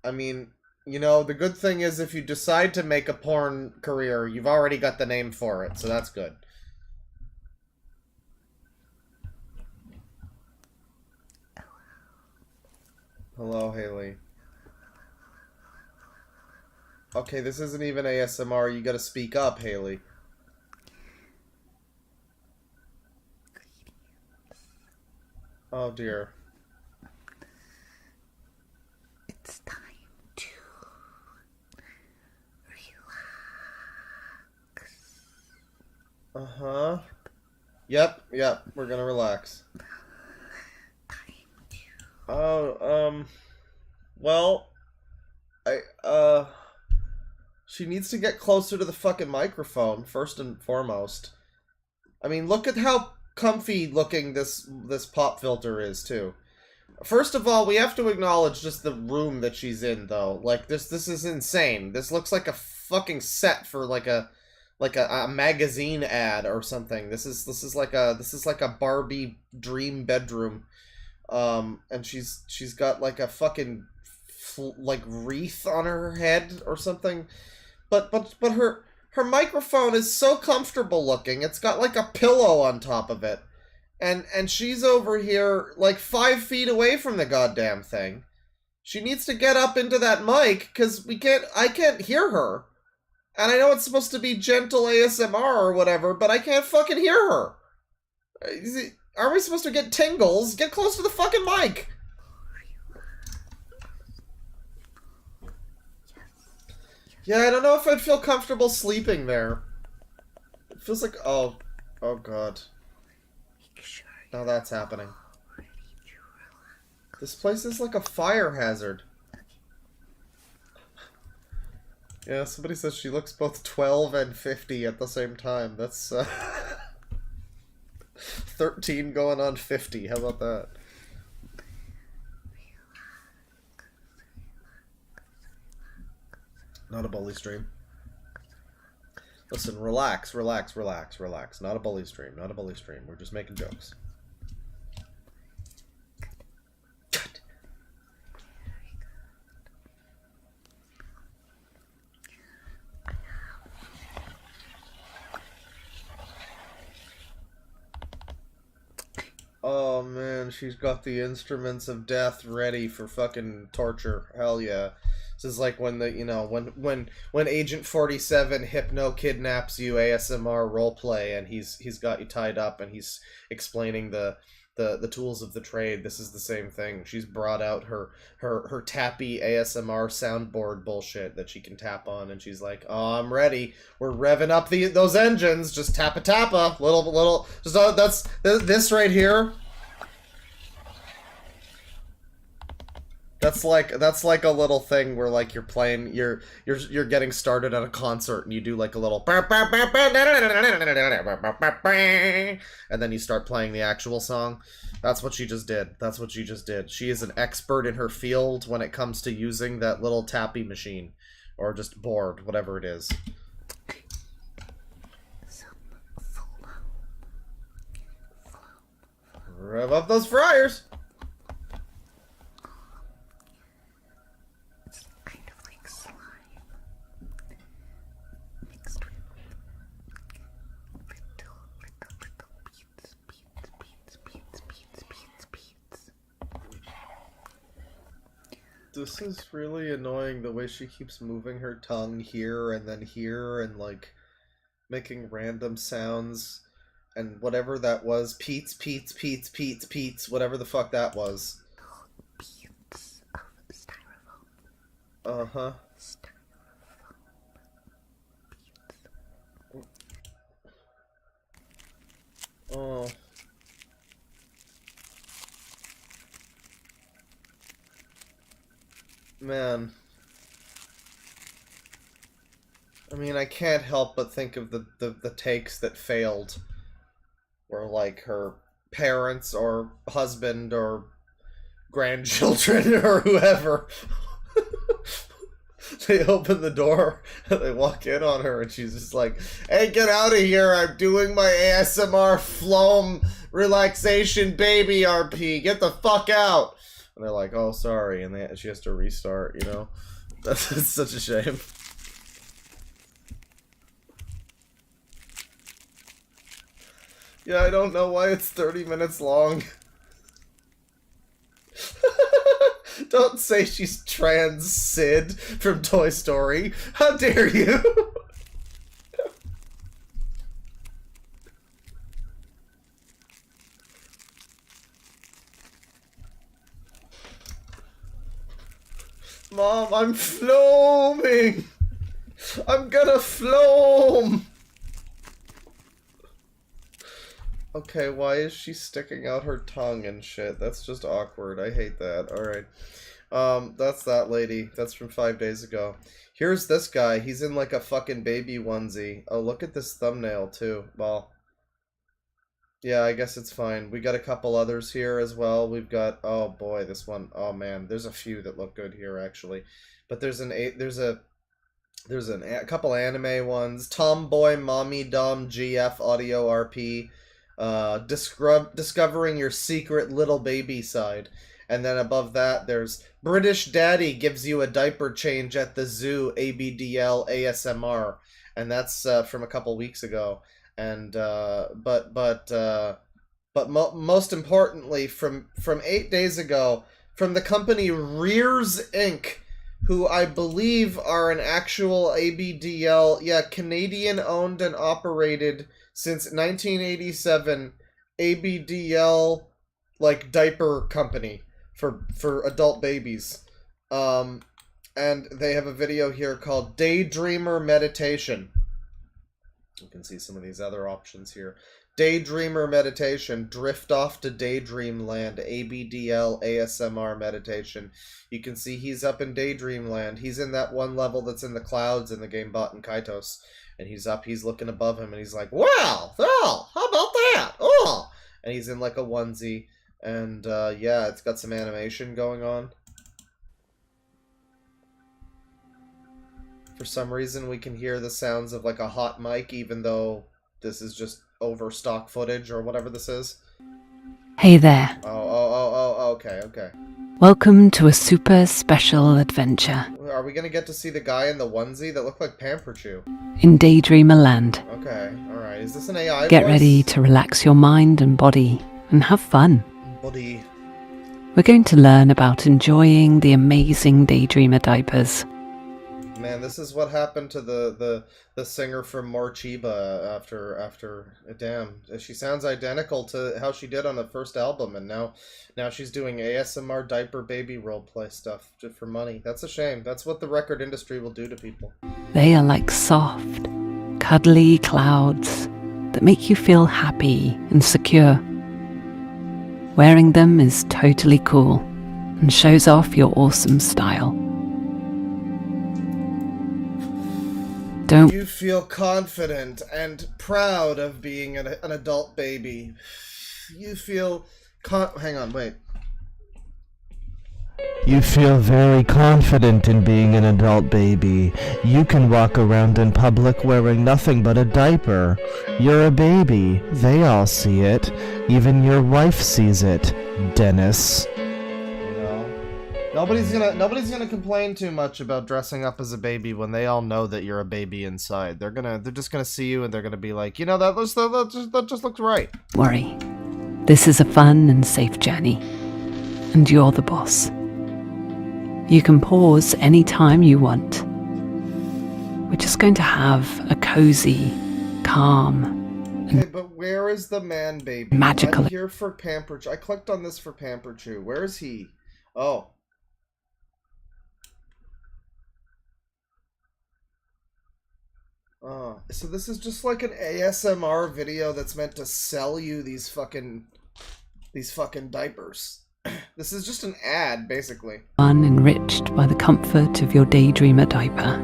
I mean, you know, the good thing is if you decide to make a porn career, you've already got the name for it, so that's good. Hello, Haley. Okay, this isn't even ASMR. You gotta speak up, Haley. Oh, dear. It's time to relax. Uh-huh. Yep, we're gonna relax. Oh, well, she needs to get closer to the fucking microphone, first and foremost. I mean, look at how comfy looking this pop filter is, too. First of all, we have to acknowledge just the room that she's in, though. Like, this is insane. This looks like a fucking set for, like a magazine ad or something. This is like a Barbie dream bedroom. And she's got, like, a fucking, like, wreath on her head or something. But her microphone is so comfortable looking. It's got like a pillow on top of it. And she's over here like 5 feet away from the goddamn thing. She needs to get up into that mic because I can't hear her. And I know it's supposed to be gentle ASMR or whatever, but I can't fucking hear her. Are we supposed to get tingles? Get close to the fucking mic. Yeah, I don't know if I'd feel comfortable sleeping there. It feels like, oh god. Now that's happening. This place is like a fire hazard. Yeah, somebody says she looks both 12 and 50 at the same time. That's, 13 going on 50. How about that? Not a bully stream. Listen, relax. Not a bully stream. We're just making jokes. Good. Oh man, she's got the instruments of death ready for fucking torture. Hell yeah. This is like when when Agent 47 Hypno kidnaps you ASMR roleplay and he's got you tied up and he's explaining the tools of the trade. This is the same thing. She's brought out her tappy ASMR soundboard bullshit that she can tap on and she's like, "Oh, I'm ready. We're revving up those engines. Just tappa little just that's this right here." That's like a little thing where like you're playing you're getting started at a concert and you do like a little and then you start playing the actual song. That's what she just did. She is an expert in her field when it comes to using that little tappy machine or just board, whatever it is. Rev up those fryers. This is really annoying, the way she keeps moving her tongue here and like making random sounds and whatever that was. Peets, whatever the fuck that was. Beads of styrofoam. Uh-huh. Oh. Man. I mean, I can't help but think of the takes that failed. Where, like, her parents or husband or grandchildren or whoever, they open the door and they walk in on her and she's just like, hey, get out of here, I'm doing my ASMR Floam relaxation baby RP, get the fuck out. And they're like, oh, sorry, and she has to restart, you know? That's such a shame. Yeah, I don't know why it's 30 minutes long. Don't say she's trans Sid from Toy Story. How dare you? Mom, I'm floaming! I'm gonna floam! Okay, why is she sticking out her tongue and shit? That's just awkward. I hate that. Alright. That's that lady. That's from 5 days ago. Here's this guy. He's in like a fucking baby onesie. Oh, look at this thumbnail too. Well, yeah, I guess it's fine. We got a couple others here as well. We've got, oh boy, this one. Oh man, there's a few that look good here actually. But there's a couple anime ones. Tomboy Mommy Dom GF Audio RP. Discovering your secret little baby side. And then above that, there's British Daddy gives you a diaper change at the zoo, ABDL ASMR. And that's from a couple weeks ago. And most importantly, from 8 days ago, from the company Rears Inc., who I believe are an actual ABDL, yeah, Canadian owned and operated since 1987 ABDL like diaper company for adult babies. And they have a video here called Daydreamer Meditation. You can see some of these other options here. Daydreamer Meditation, drift off to daydream land, ABDL ASMR meditation. You can see he's up in daydream land. He's in that one level that's in the clouds in the game Bot and Kaitos. And he's up, he's looking above him, and he's like, wow, oh, how about that? Oh! And he's in like a onesie. And yeah, it's got some animation going on. For some reason, we can hear the sounds of like a hot mic, even though this is just overstock footage or whatever this is. Hey there. Oh, okay. Welcome to a super special adventure. Are we gonna get to see the guy in the onesie that looked like Pamperchew? In Daydreamer Land. Okay, alright. Is this an AI Get voice? ready to relax your mind and body and have fun. Buddy. We're going to learn about enjoying the amazing Daydreamer diapers. Man, this is what happened to the singer from Morchiba after damn. She sounds identical to how she did on the first album, and now she's doing ASMR diaper baby roleplay stuff just for money. That's a shame. That's what the record industry will do to people. They are like soft, cuddly clouds that make you feel happy and secure. Wearing them is totally cool and shows off your awesome style. You feel confident and proud of being an adult baby. You feel hang on, wait. You feel very confident in being an adult baby. You can walk around in public wearing nothing but a diaper. You're a baby. They all see it. Even your wife sees it, Dennis. Nobody's gonna complain too much about dressing up as a baby when they all know that you're a baby inside. They're just gonna see you and they're gonna be like, you know, that just looks right. Worry. This is a fun and safe journey, and you're the boss. You can pause any time you want. We're just going to have a cozy, calm, Okay, but where is the man baby? magical. I'm here for Pamper. I clicked on this for Pamper Chew. Where is he? Oh. So this is just like an ASMR video that's meant to sell you these fucking diapers. This is just an ad, basically. Enriched by the comfort of your daydreamer diaper.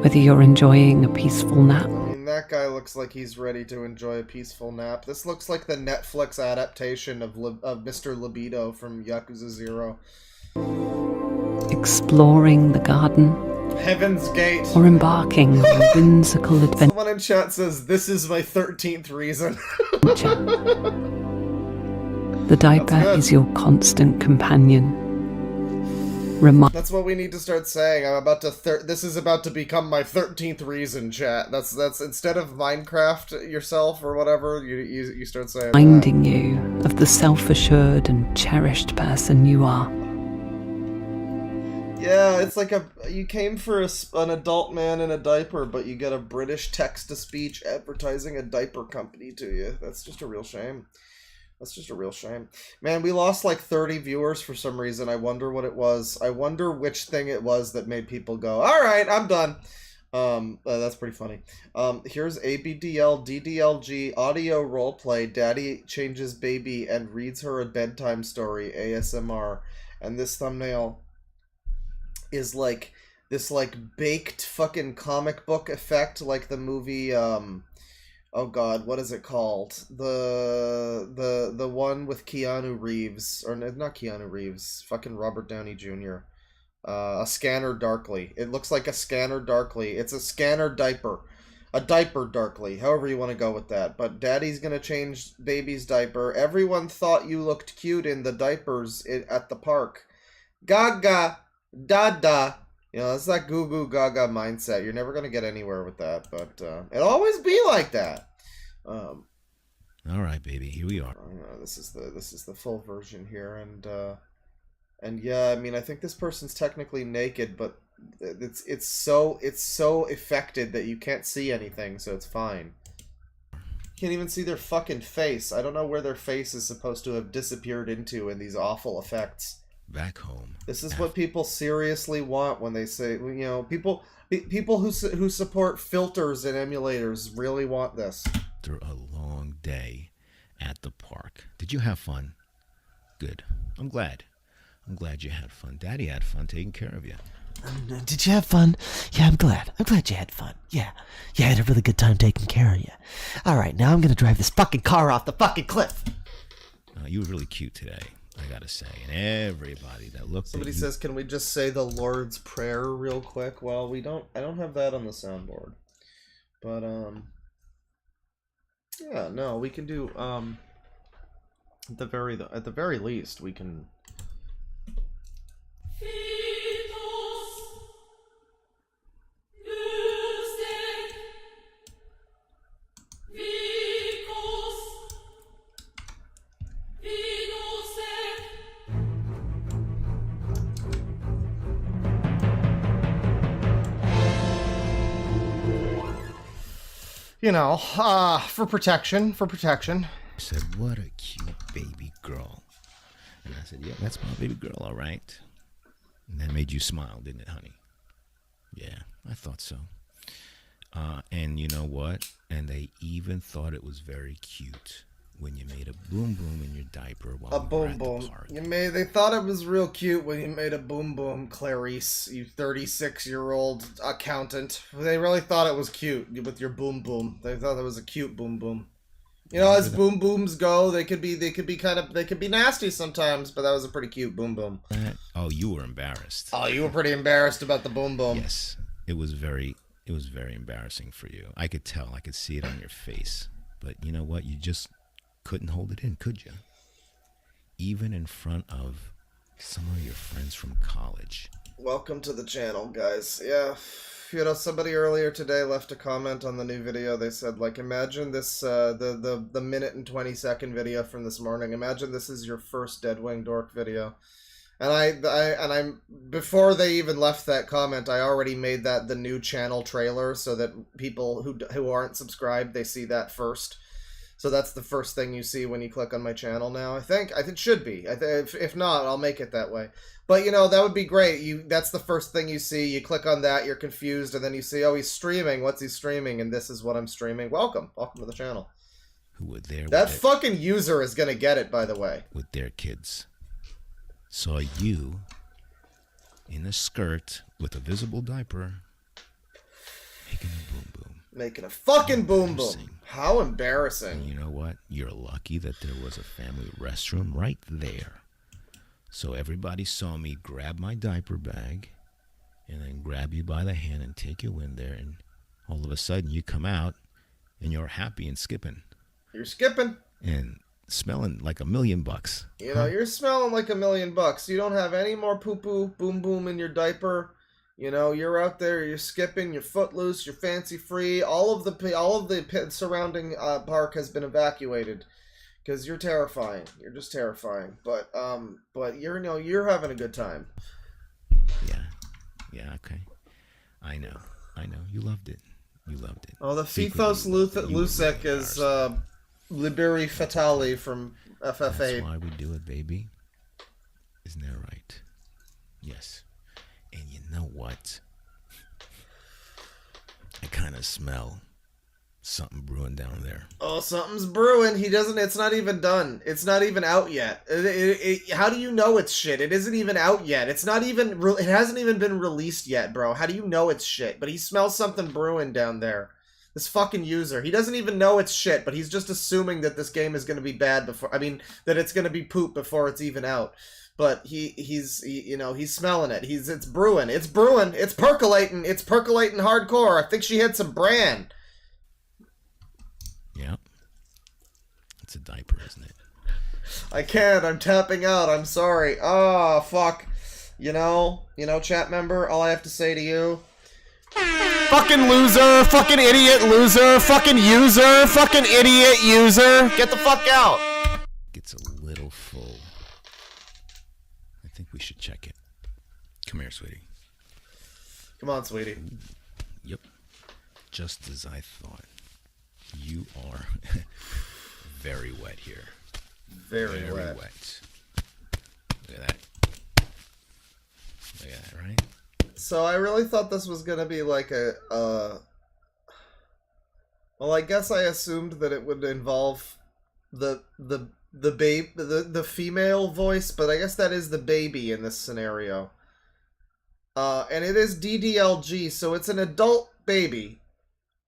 Whether you're enjoying a peaceful nap. I mean, that guy looks like he's ready to enjoy a peaceful nap. This looks like the Netflix adaptation of Mr. Libido from Yakuza 0. Exploring the garden. Heaven's Gate. Or embarking on a whimsical adventure. Someone in chat says, "This is my 13th reason." The diaper is your constant companion. That's what we need to start saying. I'm about to this is about to become my 13th reason, chat. That's instead of Minecraft yourself or whatever, you start saying Reminding you of the self-assured and cherished person you are. Yeah, it's like you came for an adult man in a diaper, but you get a British text-to-speech advertising a diaper company to you. That's just a real shame. That's just a real shame. Man, we lost like 30 viewers for some reason. I wonder what it was. I wonder which thing it was that made people go, "Alright, I'm done." That's pretty funny. Here's ABDL DDLG audio roleplay. Daddy changes baby and reads her a bedtime story ASMR. And this thumbnail is like this like baked fucking comic book effect, like the movie oh god, what is it called? The one with Keanu Reeves, or not Keanu Reeves, fucking Robert Downey Jr. A Scanner Darkly. It looks like a Scanner Darkly. It's a scanner diaper. A diaper Darkly, however you want to go with that. But Daddy's gonna change baby's diaper. Everyone thought you looked cute in the diapers at the park. Gaga, dada. You know, it's that goo goo gaga mindset. You're never gonna get anywhere with that, but it'll always be like that. All right, baby, here we are. This is the full version here, and yeah, I mean, I think this person's technically naked, but it's so affected that you can't see anything, so it's fine. You can't even see their fucking face. I don't know where their face is supposed to have disappeared into in these awful effects. Back home. This is what people seriously want when they say, you know, people who support filters and emulators really want this. After a long day at the park. Did you have fun? Good. I'm glad. I'm glad you had fun. Daddy had fun taking care of you. Did you have fun? Yeah, I'm glad. I'm glad you had fun. Yeah, I had a really good time taking care of you. All right, now I'm gonna drive this fucking car off the fucking cliff. You were really cute today, I gotta say. And everybody that looked Somebody at you... says, can we just say the Lord's Prayer real quick? Well, I don't have that on the soundboard. But, yeah, no, we can do, at the very least, we can... You know, for protection. I said, what a cute baby girl. And I said, yeah, that's my baby girl, all right. And that made you smile, didn't it, honey? Yeah, I thought so. And you know what? And they even thought it was very cute when you made a boom boom in your diaper while we were at the park. They thought it was real cute when you made a boom boom, Clarice, you 36-year-old accountant. They really thought it was cute with your boom boom. They thought it was a cute boom boom. You know, as boom booms go, they could be nasty sometimes, but that was a pretty cute boom boom. Oh, you were embarrassed. Oh, you were pretty embarrassed about the boom boom. Yes, it was very embarrassing for you. I could tell. I could see it on your face. But you know what? You just couldn't hold it in, could you? Even in front of some of your friends from college. Welcome to the channel, guys. Yeah, you know, somebody earlier today left a comment on the new video. They said, like, imagine this, the minute and 20-second video from this morning. Imagine this is your first DeadwingDork video. And I'm before they even left that comment, I already made that the new channel trailer so that people who aren't subscribed, they see that first. So that's the first thing you see when you click on my channel now. I think it should be. If not, I'll make it that way. But that would be great. That's the first thing you see. You click on that, you're confused, and then you see, oh, he's streaming. What's he streaming? And this is what I'm streaming. Welcome to the channel. Who were there? That fucking user is gonna get it, by the way. With their kids. Saw you in a skirt with a visible diaper making a boom boom. Making a fucking boom boom. How embarrassing. And you know what? You're lucky that there was a family restroom right there. So everybody saw me grab my diaper bag and then grab you by the hand and take you in there, and all of a sudden you come out and you're happy and skipping. You're skipping. And smelling like $1 million. You're smelling like $1 million. You don't have any more poo-poo, boom-boom in your diaper. You're out there, you're skipping, you're footloose, you're fancy-free. All of the surrounding park has been evacuated because you're terrifying. You're just terrifying. But you're having a good time. Yeah, okay. I know. You loved it. Oh, the Fethos Lusek is Liberi Fatali from FF8. That's why we do it, baby. Isn't that right? Yes. And you know what? I kind of smell something brewing down there. Oh, something's brewing. It's not even done. It's not even out yet. How do you know it's shit? It isn't even out yet. It hasn't even been released yet, bro. How do you know it's shit? But he smells something brewing down there. This fucking user. He doesn't even know it's shit, but he's just assuming that this game is going to be bad that it's going to be poop before it's even out. But he's smelling it. It's brewing. It's brewing. It's percolating. It's percolating hardcore. I think she had some bran. Yeah. It's a diaper, isn't it? I can't. I'm tapping out. I'm sorry. Oh, fuck. Chat member, all I have to say to you. Fucking loser. Fucking idiot loser. Fucking user. Fucking idiot user. Get the fuck out. Gets a little full. I think we should check it. Come here, sweetie. Come on, sweetie. Yep. Just as I thought. You are very wet here. Very wet. Look at that. Right? So I really thought this was gonna be like well, I guess I assumed that it would involve the female voice, but I guess that is the baby in this scenario. And it is DDLG, so it's an adult baby.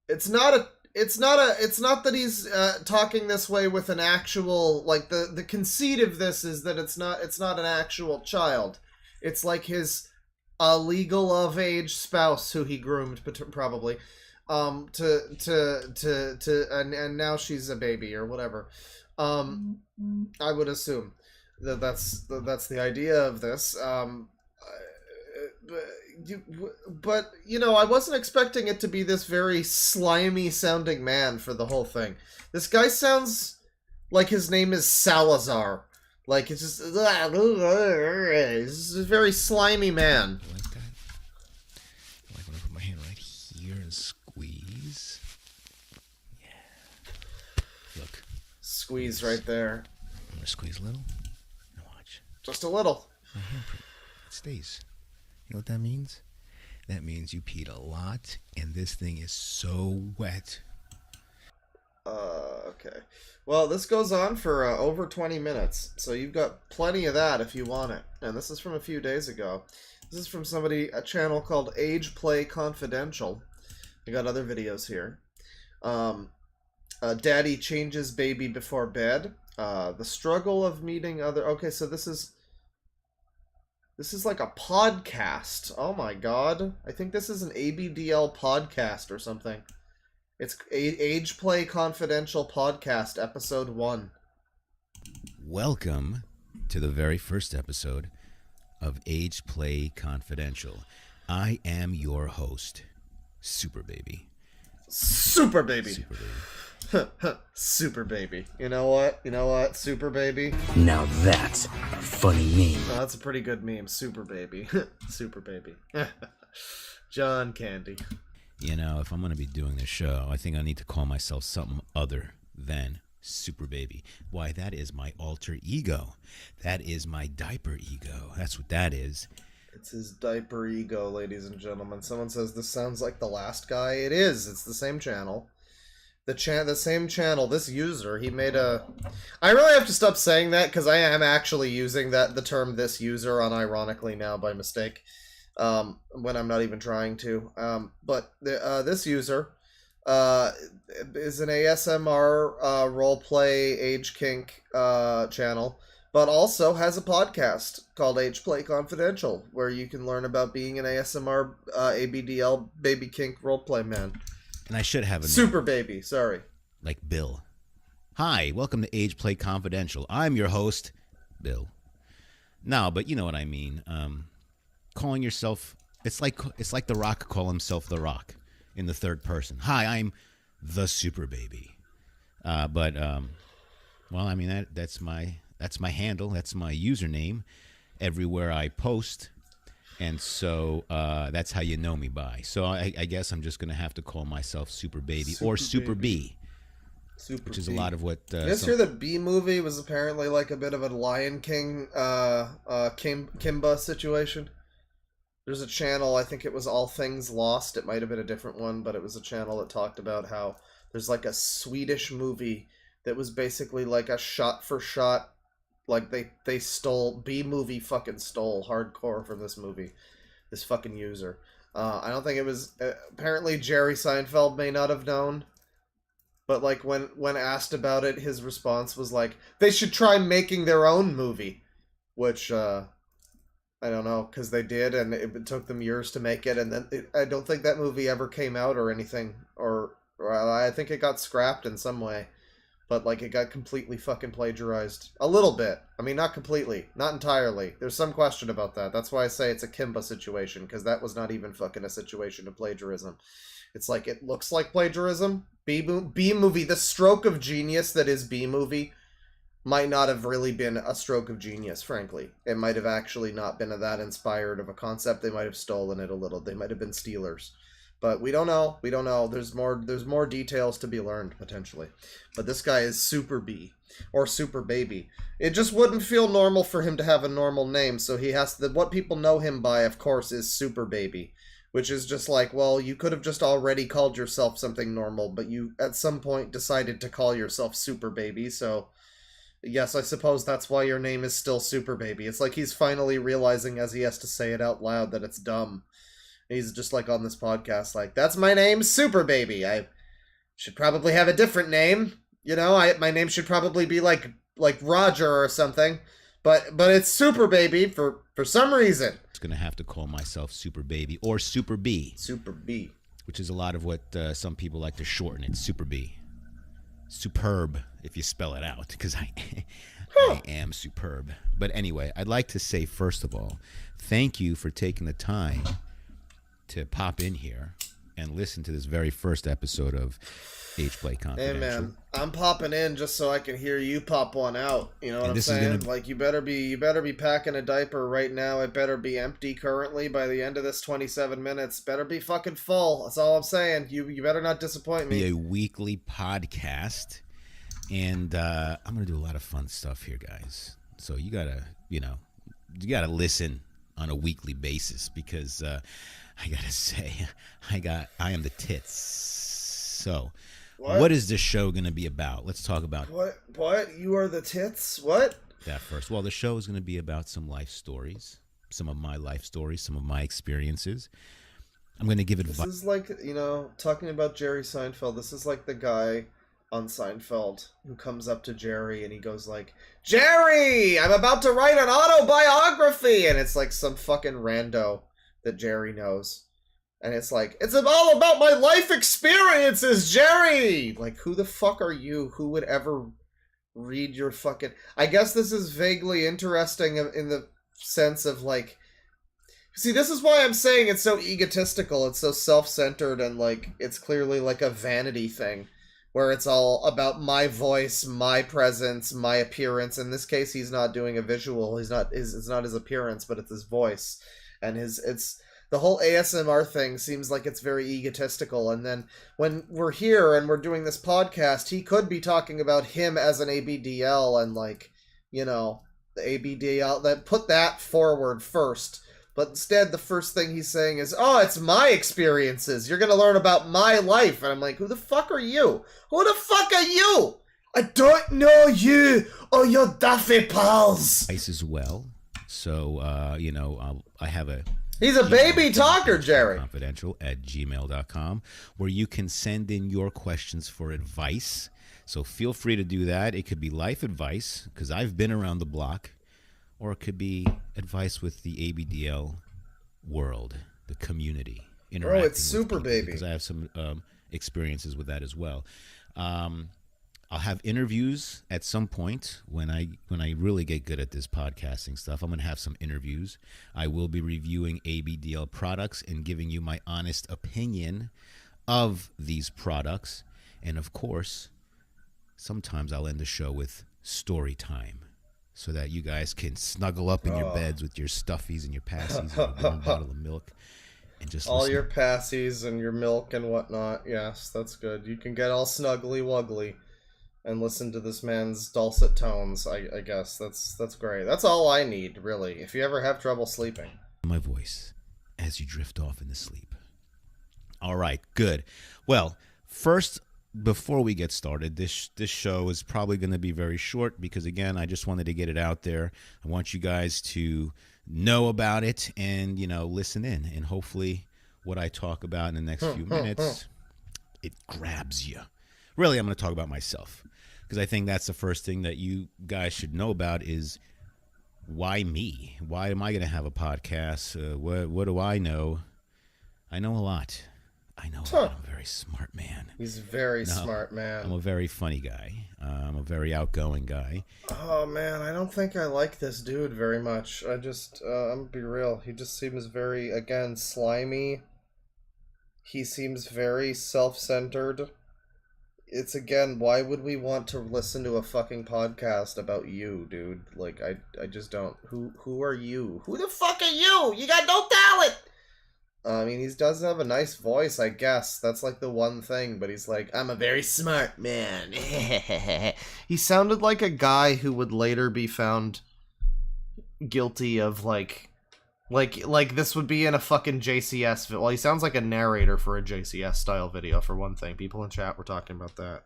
It's not that he's talking this way with an actual, like, the conceit of this is that it's not an actual child. It's like his legal of age spouse who he groomed probably and now she's a baby or whatever. I would assume that's the idea of this. But I wasn't expecting it to be this very slimy sounding man for the whole thing. This guy sounds like his name is Salazar. Like, it's just a very slimy man. You like that? I like when I put my hand right here and squeeze. Yeah. Look. Squeeze right there. I'm gonna squeeze a little. Now watch. Just a little. My handprint. It stays. You know what that means? That means you peed a lot, and this thing is so wet. Okay. Well, this goes on for over 20 minutes, so you've got plenty of that if you want it. And this is from a few days ago. This is from a channel called Age Play Confidential. I got other videos here. Daddy changes baby before bed. The struggle of meeting other... Okay, so this is like a podcast. Oh my god. I think this is an ABDL podcast or something. It's Age Play Confidential Podcast, Episode 1. Welcome to the very first episode of Age Play Confidential. I am your host, Super Baby. Super Baby. Super Baby. Super Baby. You know what? You know what? Super Baby. Now that's a funny name. Oh, that's a pretty good meme. Super Baby. Super Baby. John Candy. You know, if I'm going to be doing this show, I think I need to call myself something other than Super Baby. Why, that is my alter ego. That is my diaper ego. That's what that is. It's his diaper ego, ladies and gentlemen. Someone says this sounds like the last guy. It is. It's the same channel. The same channel. This user, he made a... I really have to stop saying that because I am actually using the term "this user" unironically now by mistake. When I'm not even trying to. But this user is an ASMR roleplay age kink channel, but also has a podcast called Age Play Confidential, where you can learn about being an ASMR ABDL baby kink roleplay man. And I should have a Super Baby, sorry. Like Bill. Hi, welcome to Age Play Confidential. I'm your host, Bill. No, but you know what I mean. Calling yourself, it's like The Rock call himself The Rock in the third person. Hi, I'm the Super Baby. Well, I mean that's my handle, that's my username everywhere I post, and so that's how you know me by. So I guess I'm just gonna have to call myself Super Baby or Super B. Which is a lot of what. Did you hear the B movie was apparently like a bit of a Lion King Kimba situation? There's a channel, I think it was All Things Lost. It might have been a different one, but it was a channel that talked about how there's like a Swedish movie that was basically like a shot-for-shot, like they stole, B-movie fucking stole hardcore from this movie, this fucking user. I don't think it was, apparently Jerry Seinfeld may not have known, but like when asked about it, his response was like, they should try making their own movie, which, I don't know, because they did, and it took them years to make it, and then I don't think that movie ever came out or anything, or I think it got scrapped in some way, but like it got completely fucking plagiarized. A little bit. I mean, not completely, not entirely. There's some question about that. That's why I say it's a Kimba situation, because that was not even fucking a situation of plagiarism. It's like, it looks like plagiarism. B-movie, the stroke of genius that is B-movie might not have really been a stroke of genius, frankly. It might have actually not been that inspired of a concept. They might have stolen it a little. They might have been stealers. But we don't know. We don't know. There's more details to be learned, potentially. But this guy is Super B. Or Super Baby. It just wouldn't feel normal for him to have a normal name, so he has to... What people know him by, of course, is Super Baby. Which is just like, well, you could have just already called yourself something normal, but you, at some point, decided to call yourself Super Baby, so... Yes, I suppose that's why your name is still Super Baby. It's like he's finally realizing as he has to say it out loud that it's dumb. He's just like on this podcast like, that's my name, Super Baby. I should probably have a different name. You know, my name should probably be like Roger or something. But it's Super Baby for some reason. It's going to have to call myself Super Baby or Super B. Super B. Which is a lot of what some people like to shorten it, Super B. Superb, if you spell it out, because I am superb. But anyway, I'd like to say, first of all, thank you for taking the time to pop in here and listen to this very first episode of Age Play Confidential. Hey man, I'm popping in just so I can hear you pop one out. You know what I'm saying? Like you better be packing a diaper right now. It better be empty currently by the end of this 27 minutes. Better be fucking full. That's all I'm saying. You better not disappoint me. Be a weekly podcast, and I'm gonna do a lot of fun stuff here, guys. So you gotta listen on a weekly basis because I gotta say, I am the tits. So. What is this show going to be about? Let's talk about... What? You are the tits? What? That first. Well, the show is going to be about some life stories. Some of my life stories. Some of my experiences. I'm going to give advice. This is like, talking about Jerry Seinfeld. This is like the guy on Seinfeld who comes up to Jerry and he goes like, Jerry! I'm about to write an autobiography! And it's like some fucking rando that Jerry knows. And it's like, it's all about my life experiences, Jerry! Like, who the fuck are you? Who would ever read your fucking... I guess this is vaguely interesting in the sense of, like... See, this is why I'm saying it's so egotistical. It's so self-centered and, like, it's clearly, like, a vanity thing. where it's all about my voice, my presence, my appearance. In this case, he's not doing a visual. It's not his appearance, but it's his voice. And it's the whole ASMR thing seems like it's very egotistical. And then when we're here and we're doing this podcast, he could be talking about him as an ABDL and, like, you know, the ABDL, that put that forward first. But instead, the first thing he's saying is, oh, it's my experiences. You're going to learn about my life. And I'm like, who the fuck are you? Who the fuck are you? I don't know you or your daffy pals. Ice as well. So, you know, I have a... He's a baby talker, Jerry. Confidential@gmail.com, where you can send in your questions for advice. So feel free to do that. It could be life advice, because I've been around the block. Or it could be advice with the ABDL world, the community. Bro, it's super baby. Because I have some experiences with that as well. I'll have interviews at some point when I really get good at this podcasting stuff. I'm going to have some interviews. I will be reviewing ABDL products and giving you my honest opinion of these products. And of course, sometimes I'll end the show with story time, so that you guys can snuggle up in your beds with your stuffies and your passies and a warm bottle of milk and just all listen. your passies and your milk and whatnot. Yes, that's good. You can get all snuggly wuggly and listen to this man's dulcet tones. I guess that's great. That's all I need, really. If you ever have trouble sleeping, my voice as you drift off into sleep. All right, good. Well, first, before we get started, this show is probably going to be very short because, again, I just wanted to get it out there. I want you guys to know about it and, you know, listen in. And hopefully what I talk about in the next few minutes, it grabs you. Really, I'm going to talk about myself because I think that's the first thing that you guys should know about is why me? Why am I going to have a podcast? What do I know? I know a lot. I know I'm a very smart man. He's a very smart man. I'm a very funny guy. I'm a very outgoing guy. Oh, man, I don't think I like this dude very much. I'm gonna be real. He just seems very, again, slimy. He seems very self-centered. It's, again, why would we want to listen to a fucking podcast about you, dude? Like, I just don't. Who are you? Who the fuck are you? You got no talent! I mean, he does have a nice voice, I guess. That's, like, the one thing. But he's like, I'm a very smart man. He sounded like a guy who would later be found guilty of, like this would be in a fucking JCS video. Well, he sounds like a narrator for a JCS-style video, for one thing. People in chat were talking about that.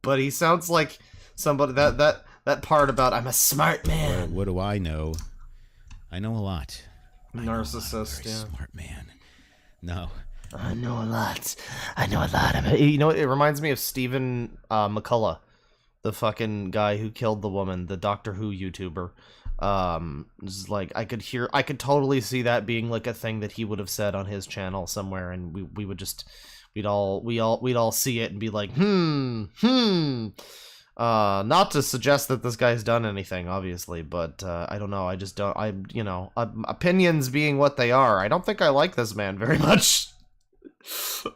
But he sounds like somebody... That part about, I'm a smart man. What do I know? I know a lot. Narcissist, yeah. Smart man. No. I know a lot. I know a lot. You know, it reminds me of Stephen McCullough, the fucking guy who killed the woman, the Doctor Who YouTuber. Just like I could totally see that being like a thing that he would have said on his channel somewhere, and we would just we'd all see it and be like, not to suggest that this guy's done anything, obviously, but I don't know. I just don't. Opinions being what they are, I don't think I like this man very much.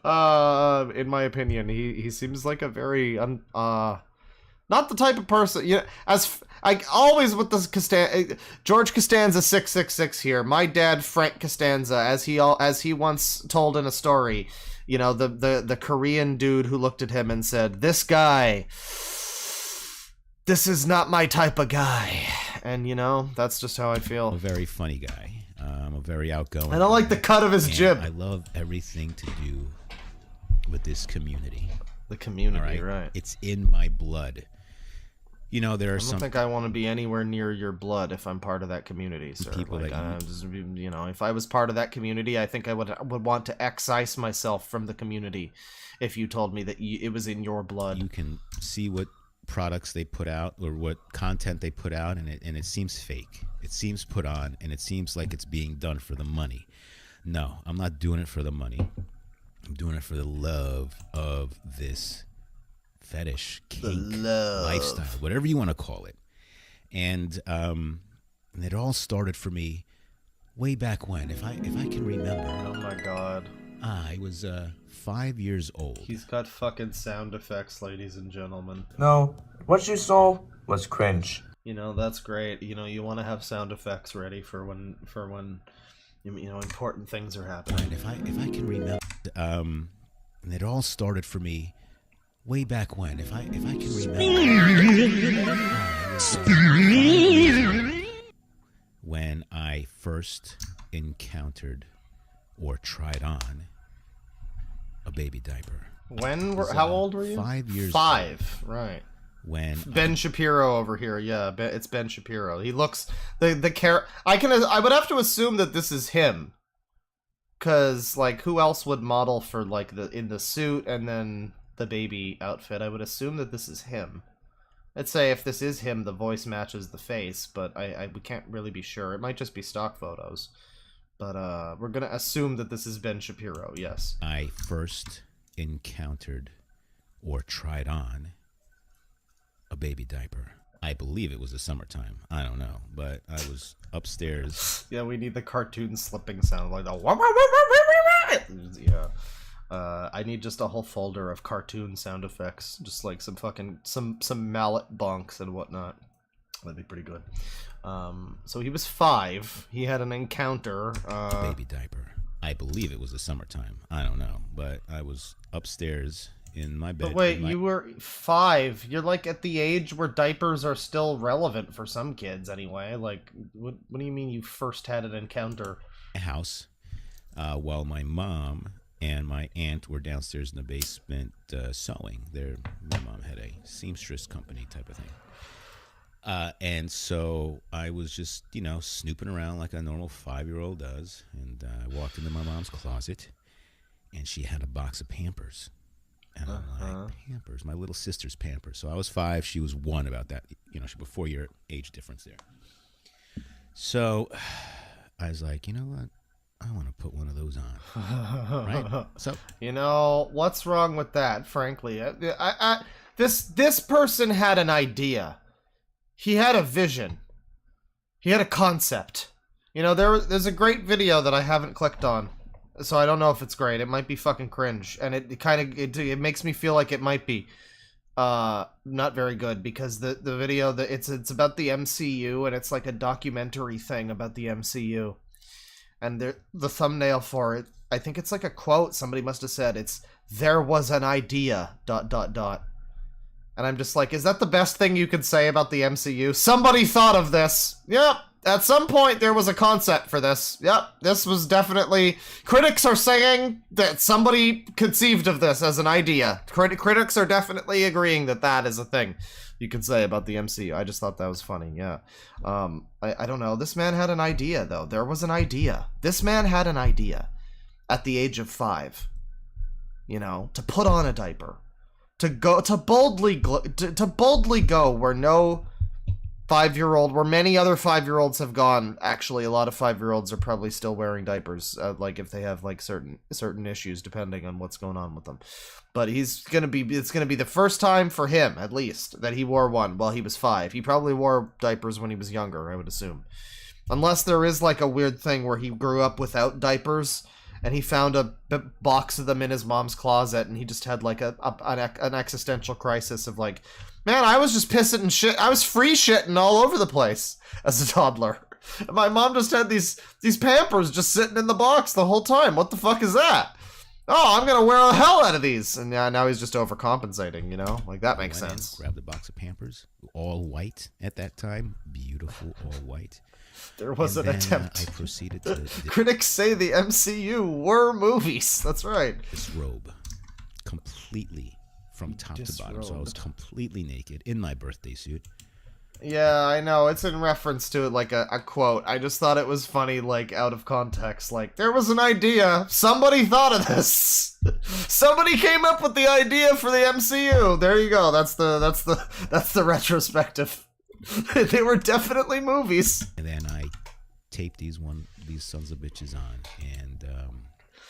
In my opinion, he seems like a very not the type of person. You know, as I always with this George Costanza 666 here. My dad Frank Costanza, as he once told in a story, you know, the Korean dude who looked at him and said, "This guy. This is not my type of guy." And, you know, that's just how I feel. I'm a very funny guy. I'm a very outgoing I don't like the cut of his jib. I love everything to do with this community. The community, right. It's in my blood. You know, there are some... I don't think I want to be anywhere near your blood if I'm part of that community, sir. People like, that you know, if I was part of that community, I think I would want to excise myself from the community if you told me that it was in your blood. You can see what products they put out or what content they put out, and it seems fake. It seems put on, and it seems like it's being done for the money. No, I'm not doing it for the money. I'm doing it for the love of this fetish, kink, lifestyle, whatever you want to call it. And it all started for me way back when, if I can remember. Oh my God. I was 5 years old. He's got fucking sound effects, ladies and gentlemen. No, what you saw was cringe. You know, that's great. You know, you want to have sound effects ready for when you know, important things are happening. If I can remember, and it all started for me way back when. If I can remember, when I first encountered or tried on a baby diaper. How old were you? 5 years. 5, right. When Ben Shapiro over here, yeah, it's Ben Shapiro. He looks I would have to assume that this is him, cause like who else would model for like in the suit and then the baby outfit? I would assume that this is him. I'd say if this is him, the voice matches the face, but we can't really be sure. It might just be stock photos, but we're gonna assume that this is Ben Shapiro. Yes. I first encountered or tried on a baby diaper. I believe it was the summertime. I don't know, but I was upstairs. Yeah, we need the cartoon slipping sound like the. Yeah. I need just a whole folder of cartoon sound effects, just like some mallet bonks and whatnot. That'd be pretty good. So he was 5. He had an encounter. Baby diaper. I believe it was the summertime. I don't know, but I was upstairs in my bed. But wait, you were 5. You're like at the age where diapers are still relevant for some kids, anyway. Like, what do you mean you first had an encounter? House, while my mom and my aunt were downstairs in the basement sewing. My mom had a seamstress company type of thing. And so I was just, snooping around like a normal 5-year-old does. And I walked into my mom's closet, and she had a box of Pampers. And I'm like, Pampers, my little sister's Pampers. So I was 5, she was 1, about that. She was a 4-year age difference there. So I was like, you know what? I want to put one of those on. Right? So, what's wrong with that, frankly? This person had an idea. He had a vision. He had a concept. There's a great video that I haven't clicked on, so I don't know if it's great. It might be fucking cringe, and it makes me feel like it might be not very good, because the video it's about the MCU, and it's like a documentary thing about the MCU. And the thumbnail for it, I think it's like a quote somebody must have said. It's, "There was an idea, ... And I'm just like, is that the best thing you could say about the MCU? Somebody thought of this. Yep, at some point there was a concept for this. Yep, this was definitely... Critics are saying that somebody conceived of this as an idea. Critics are definitely agreeing that that is a thing you could say about the MCU. I just thought that was funny, yeah. I don't know. This man had an idea, though. There was an idea. This man had an idea at the age of 5. To put on a diaper. To boldly go where no 5-year-old, where many other 5-year-olds have gone. Actually, a lot of 5-year-olds are probably still wearing diapers, like if they have like certain issues, depending on what's going on with them. But it's gonna be the first time for him, at least, that he wore one while he was 5. He probably wore diapers when he was younger, I would assume, unless there is like a weird thing where he grew up without diapers. And he found a box of them in his mom's closet, and he just had like an existential crisis of like, man, I was just pissing and shit. I was free shitting all over the place as a toddler. My mom just had these Pampers just sitting in the box the whole time. What the fuck is that? Oh, I'm gonna wear the hell out of these. And now he's just overcompensating, like that makes sense. Grabbed the box of Pampers, all white at that time, beautiful, all white. There was an attempt. I proceeded to... Critics say the MCU were movies. That's right. Disrobe. Completely from top to bottom. So I was completely naked in my birthday suit. Yeah, I know. It's in reference to like a quote. I just thought it was funny, like out of context. Like, there was an idea. Somebody thought of this. Somebody came up with the idea for the MCU. There you go. That's the retrospective. They were definitely movies. And then I taped these sons of bitches on, and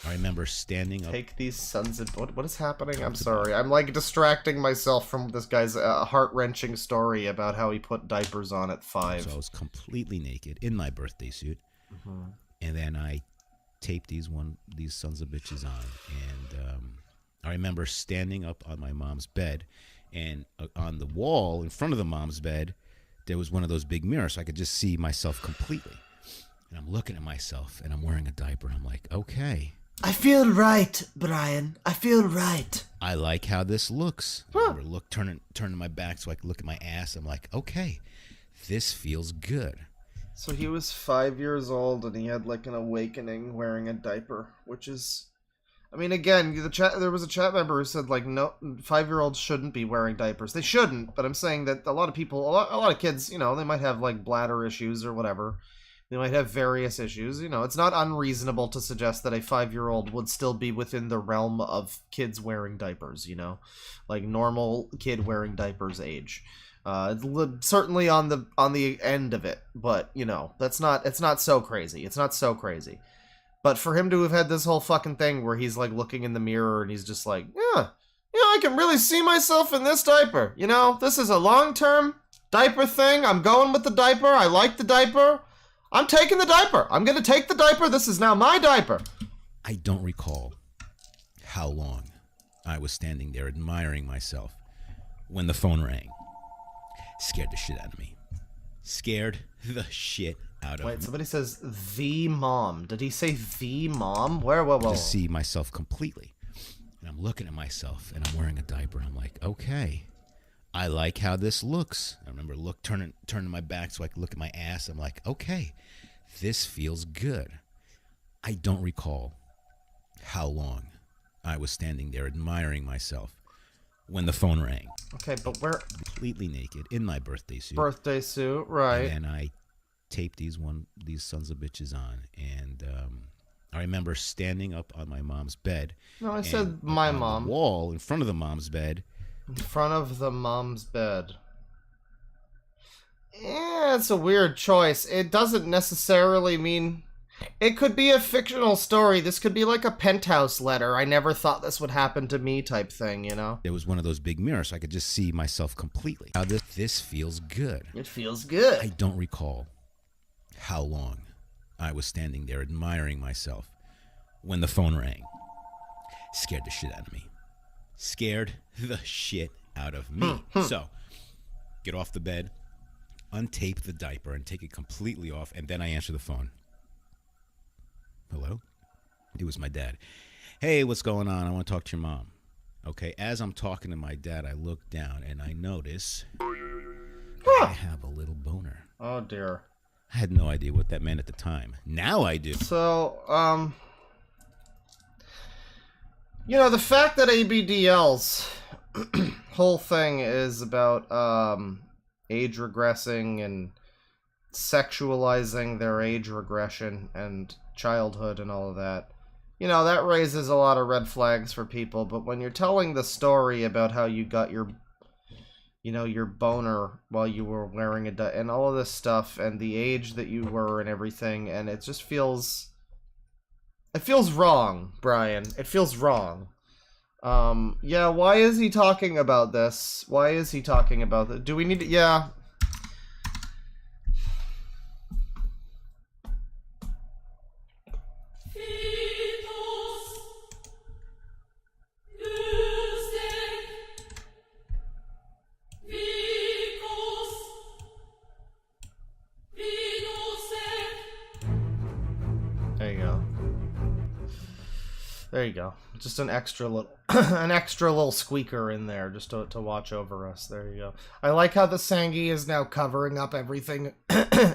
I remember standing up. Take these sons of... What is happening? I'm sorry. I'm like distracting myself from this guy's heart-wrenching story about how he put diapers on at 5. So I was completely naked in my birthday suit, and then I taped these sons of bitches on, and I remember standing up on my mom's bed, and on the wall in front of the mom's bed, there was one of those big mirrors, so I could just see myself completely. And I'm looking at myself, and I'm wearing a diaper, and I'm like, okay. I feel right, Brian. I feel right. I like how this looks. I remember turning my back so I could look at my ass. I'm like, okay, this feels good. So he was 5 years old and he had like an awakening wearing a diaper, which is, I mean, again, there was a chat member who said like, no, 5-year-olds shouldn't be wearing diapers. They shouldn't, but I'm saying that a lot of people, a lot of kids, you know, they might have like bladder issues or whatever. They might have various issues. You know, it's not unreasonable to suggest that a 5-year-old would still be within the realm of kids wearing diapers, you know, like normal kid wearing diapers age. Certainly on the end of it, but you know, it's not so crazy. It's not so crazy. But for him to have had this whole fucking thing where he's like looking in the mirror and he's just like, yeah, you know, I can really see myself in this diaper. You know, this is a long-term diaper thing. I'm going with the diaper. I like the diaper. I'm taking the diaper. I'm going to take the diaper. This is now my diaper. I don't recall how long I was standing there admiring myself when the phone rang. Scared the shit out of me. Scared the shit out of me. Wait, somebody says the mom. Did he say the mom? Where? Whoa. To see myself completely. And I'm looking at myself and I'm wearing a diaper and I'm like, okay, I like how this looks. I remember turning my back so I could look at my ass. I'm like, okay, this feels good. I don't recall how long I was standing there admiring myself when the phone rang. Okay, but we're completely naked in my birthday suit. Birthday suit, right? And I taped these sons of bitches on, and I remember standing up on my mom's bed. No, I said my mom. The wall in front of the mom's bed. In front of the mom's bed. Yeah, it's a weird choice. It doesn't necessarily mean... It could be a fictional story. This could be like a penthouse letter. I never thought this would happen to me type thing, you know? There was one of those big mirrors, so I could just see myself completely. How this feels good. It feels good. I don't recall how long I was standing there admiring myself when the phone rang. Scared the shit out of me. Scared the shit out of me. So, get off the bed, untape the diaper, and take it completely off, and then I answer the phone. Hello? It was my dad. Hey, what's going on? I want to talk to your mom. Okay, as I'm talking to my dad, I look down and I notice I have a little boner. Oh, dear. I had no idea what that meant at the time. Now I do. So, you know, the fact that ABDL's whole thing is about age regressing and sexualizing their age regression and childhood and all of that, you know, that raises a lot of red flags for people. But when you're telling the story about how you got your, you know, your boner while you were wearing and all of this stuff and the age that you were and everything, and it just feels, it feels wrong, Brian. It feels wrong. Yeah, why is he talking about this? Why is he talking about it? Do we need to, yeah. There you go. Just an extra little, an extra little squeaker in there, just to watch over us. There you go. I like how the Sangi is now covering up everything,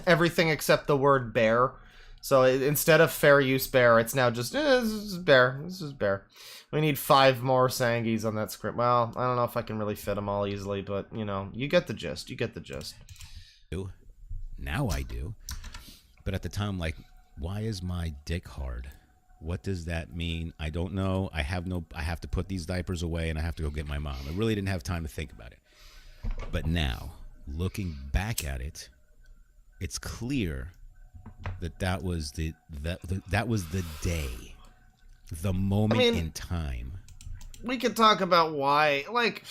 everything except the word bear. So instead of fair use bear, it's now just this is bear. This is bear. We need 5 more Sangis on that script. Well, I don't know if I can really fit them all easily, but you know, you get the gist. You get the gist. Now I do. But at the time, like, why is my dick hard? What does that mean? I don't know. I have to put these diapers away and I have to go get my mom. I really didn't have time to think about it. But now, looking back at it, it's clear that was the day, the moment in time. We could talk about why, like,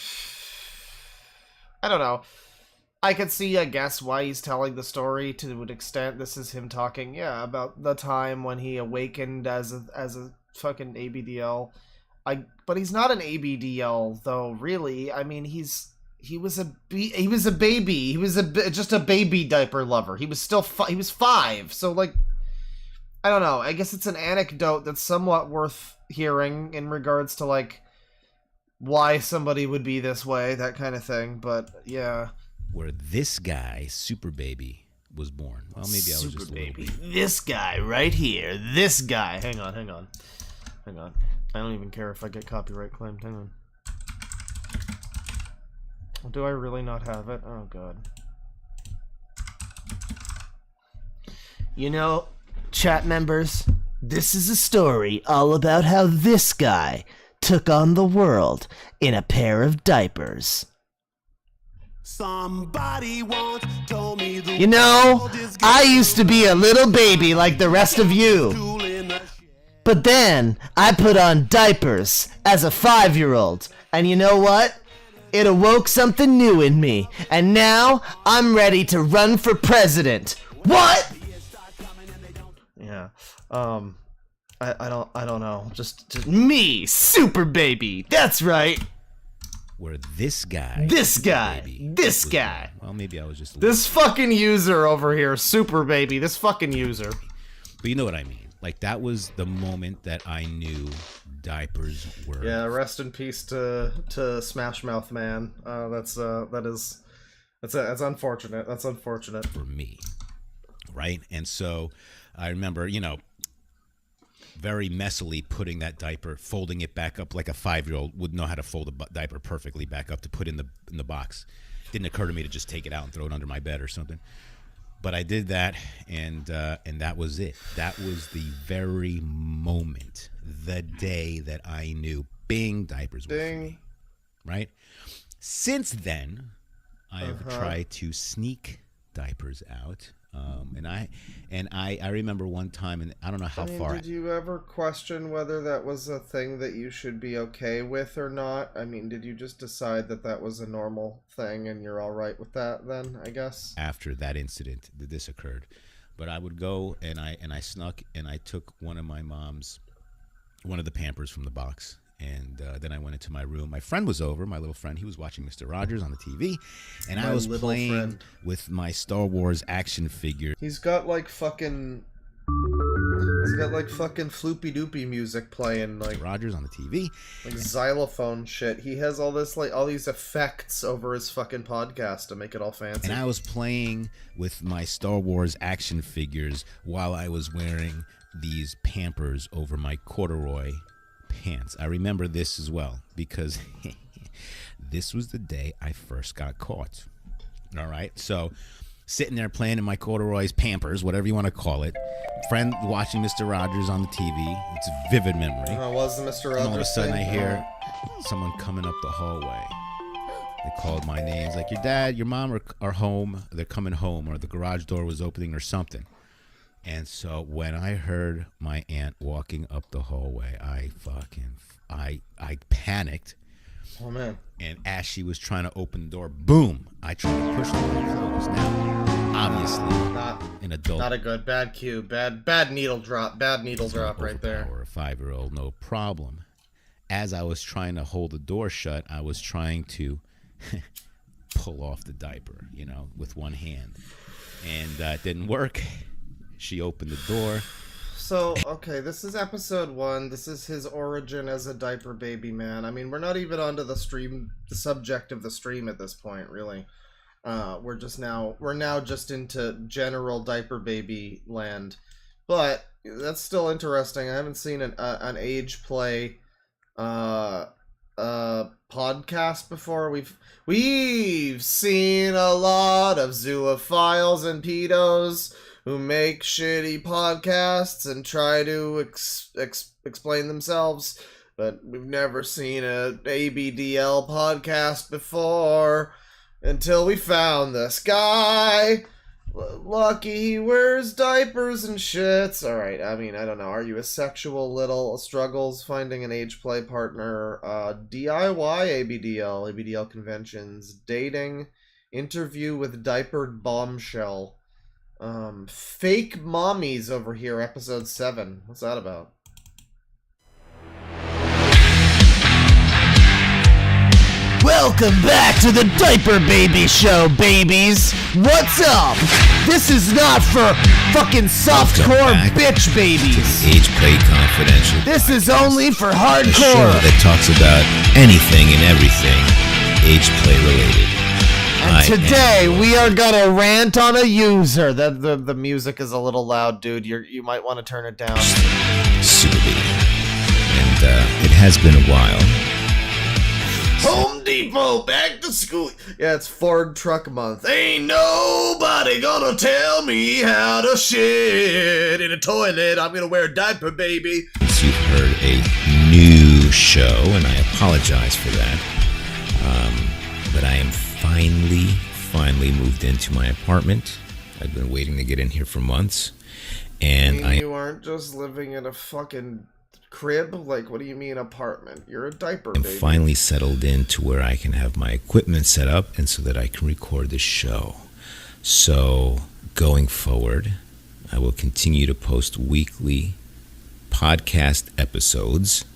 I don't know. I could see, I guess, why he's telling the story to an extent. This is him talking, yeah, about the time when he awakened as a fucking ABDL. But he's not an ABDL though, really. I mean, he was a baby. He was just a baby diaper lover. He was still he was 5. So like, I don't know. I guess it's an anecdote that's somewhat worth hearing in regards to like why somebody would be this way, that kind of thing. But yeah, where this guy, Super Baby, was born. Well, maybe I was just a little baby. This guy right here. This guy. Hang on. I don't even care if I get copyright claimed. Hang on. Do I really not have it? Oh god. You know, chat members, this is a story all about how this guy took on the world in a pair of diapers. Somebody once told me the You know, I used to be a little baby like the rest of you. But then I put on diapers as a 5-year-old, and you know what? It awoke something new in me, and now I'm ready to run for president. What? Yeah. I don't know. Just me, Super Baby. That's right. Where this guy. Well, maybe I was just. This fucking user over here, Super Baby. This fucking user. But you know what I mean. Like, that was the moment that I knew diapers were. Yeah, rest in peace to Smash Mouth Man. That's unfortunate. That's unfortunate for me, right? And so I remember, very messily putting that diaper, folding it back up like a 5-year-old would know how to fold a diaper perfectly back up to put in the box. Didn't occur to me to just take it out and throw it under my bed or something. But I did that, and that was it. That was the very moment, the day that I knew, bing, diapers were for me, right? Since then, I have tried to sneak diapers out, and I remember one time, and I don't know how far. Did you ever question whether that was a thing that you should be okay with or not? I mean, did you just decide that that was a normal thing and you're all right with that then, I guess? After that incident, this occurred. But I would go and I snuck and I took one of the Pampers from the box. And then I went into my room. My friend was over, my little friend. He was watching Mr. Rogers on the TV. And I was playing with my Star Wars action figure. He's got like fucking floopy doopy music playing, like Rogers on the TV. Like xylophone shit. He has all these effects over his fucking podcast to make it all fancy. And I was playing with my Star Wars action figures while I was wearing these Pampers over my corduroy pants. I remember this as well because this was the day I first got caught. All right, so sitting there playing in my corduroy's Pampers, whatever you want to call it, friend watching Mr. Rogers on the TV. It's a vivid memory. Was the Mr. Rogers? And all of a sudden I hear someone coming up the hallway. They called my name. It's like, your dad, your mom are home. They're coming home, or the garage door was opening or something. And so when I heard my aunt walking up the hallway, I panicked. Oh man! And as she was trying to open the door, boom! I tried to push the door closed. Now, obviously, not an adult. Not a good bad cue. Bad needle drop. Bad needle drop right there. Or a 5-year-old, no problem. As I was trying to hold the door shut, I was trying to pull off the diaper, with one hand, and it didn't work. She opened the door. So, okay, this is episode 1. This is his origin as a diaper baby man. I mean, we're not even onto the subject of the stream at this point, really. We're now just into general diaper baby land. But that's still interesting. I haven't seen an age play podcast before. We've seen a lot of zoophiles and pedos who make shitty podcasts and try to explain themselves, but we've never seen a ABDL podcast before until we found this guy. Lucky he wears diapers and shits. Alright, I mean, I don't know. Are you a sexual little struggles finding an age play partner? DIY ABDL conventions, dating Interview with diapered bombshell. Fake mommies over here, episode 7. What's that about? Welcome back to the Diaper Baby Show, babies! What's up? This is not for fucking softcore bitch babies. Age Play Confidential. This is only for A show hardcore. that talks about anything and everything age play related. And today we are gonna rant on a user. The music is a little loud, dude. You might want to turn it down. Super baby. And it has been a while. Home Depot, back to school. Yeah, it's Ford Truck Month. Ain't nobody gonna tell me how to shit in a toilet. I'm gonna wear a diaper, baby. You've heard a new show, and I apologize for that. But I am finally moved into my apartment. I've been waiting to get in here for months. And You aren't just living in a fucking crib? Like, what do you mean apartment? You're a diaper, I'm baby. finally settled into where I can have my equipment set up and so that I can record this show. So, going forward, I will continue to post weekly podcast episodes,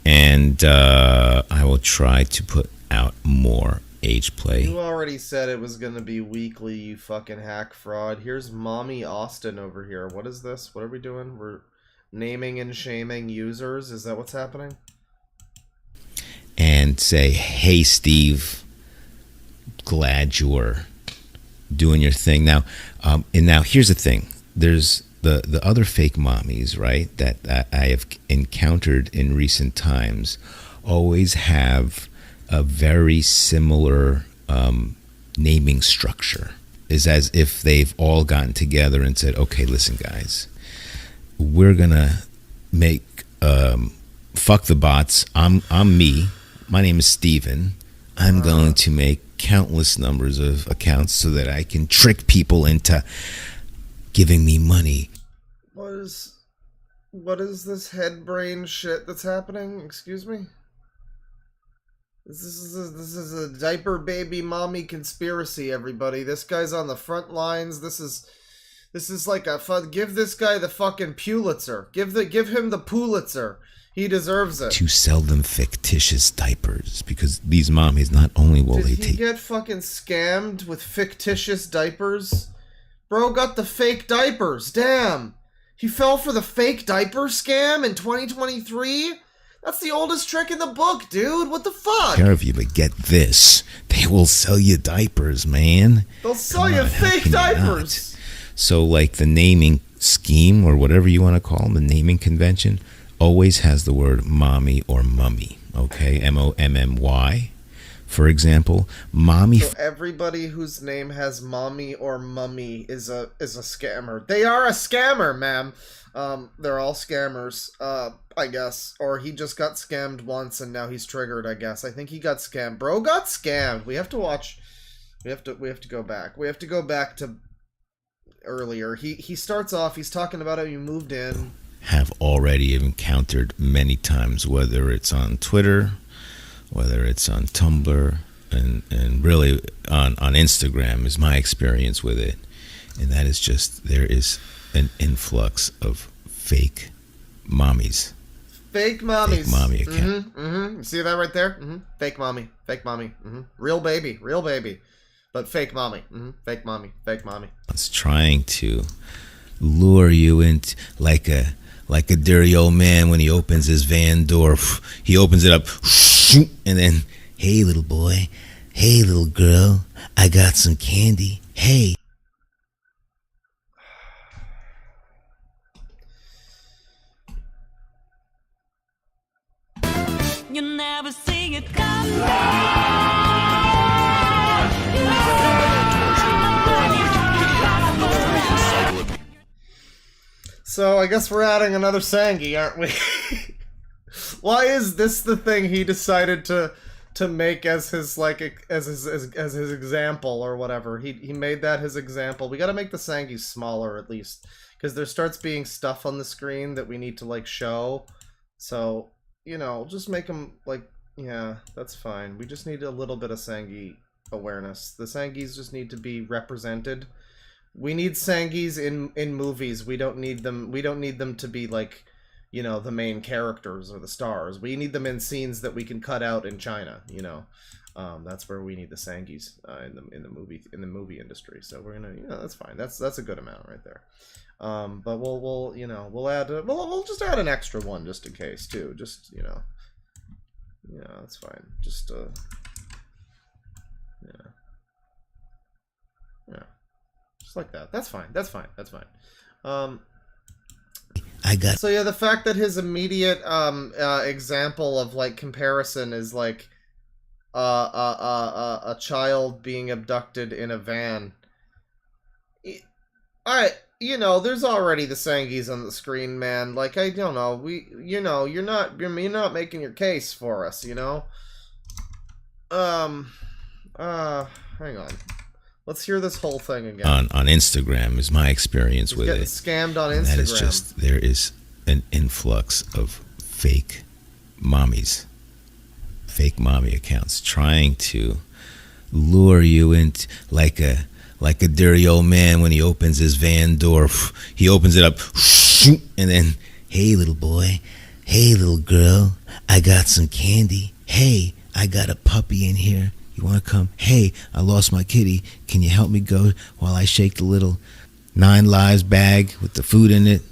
and I will try to put out more age play. You already said it was gonna be weekly, you fucking hack fraud. Here's Mommy Austin over here. What is this? What are we doing? We're naming and shaming users? Is that what's happening? And say, hey, Steve, glad you're doing your thing. Now, and now here's the thing. There's the other fake mommies, right, that I have encountered in recent times always have a very similar naming structure. Is as if they've all gotten together and said, okay, listen, guys, we're gonna make fuck the bots. I'm me. My name is Steven. I'm going to make countless numbers of accounts so that I can trick people into giving me money. What is this head brain shit that's happening? Excuse me? This is a diaper baby mommy conspiracy, everybody. This guy's on the front lines. This is like give this guy the fucking Pulitzer. Give him the Pulitzer. He deserves it. To sell them fictitious diapers, because these mommies not only will they Did he get fucking scammed with fictitious diapers? Bro got the fake diapers. Damn. He fell for the fake diaper scam in 2023? That's the oldest trick in the book, dude. What the fuck? care of you, but get this, they will sell you diapers, man. They'll sell you fake diapers. So like the naming scheme or whatever you want to call them, the naming convention always has the word mommy or mummy. Okay, MOMMY. For example, mommy. So everybody whose name has mommy or mummy is a scammer. They are a scammer, ma'am. They're all scammers, I guess. Or he just got scammed once and now he's triggered, I guess. I think he got scammed. Bro got scammed. We have to watch. We have to go back. We have to go back to earlier. He starts off, he's talking about how you moved in. Have already encountered many times, whether it's on Twitter, whether it's on Tumblr, and really on Instagram is my experience with it. And that is just, there is an influx of fake mommies. Fake mommies. Fake mommy account. You see that right there? Fake mommy. Fake mommy. Real baby. Real baby. But fake mommy. Fake mommy. Fake mommy. It's trying to lure you into like a dirty old man when he opens his van door. He opens it up, and then, hey, little boy. Hey, little girl. I got some candy. Hey. You never see it coming. So I guess we're adding another Sangi, aren't we? Why is this the thing he decided to make as his as his example or whatever? He made that his example. We got to make the Sangis smaller at least, because there starts being stuff on the screen that we need to show. So, you know, just make them yeah, that's fine. We just need a little bit of Sangi awareness. The Sangis just need to be represented. We need Sangis in movies. We don't need them to be like, you know, the main characters or the stars. We need them in scenes that we can cut out in China, you know. That's where we need the Sangis in the movie industry. So we're gonna, you know, that's fine. That's a good amount right there. But we'll you know, we'll just add an extra one just in case too. Just, you know, yeah, that's fine. Just yeah, just like that. That's fine. That's fine. That's fine. I got. So yeah, the fact that his immediate example of like comparison is like a child being abducted in a van. You know, there's already the Sangis on the screen, man. Like, I don't know, you know, you're not making your case for us, you know. Hang on. Let's hear this whole thing again. On Instagram is my experience with getting it. Scammed on Instagram. And that is just, there is an influx of fake mommies, fake mommy accounts trying to lure you into like a dirty old man when he opens his van door. He opens it up, and then, hey little boy, hey little girl, I got some candy. Hey, I got a puppy in here. You want to come? Hey, I lost my kitty. Can you help me go while I shake the little 9 Lives bag with the food in it?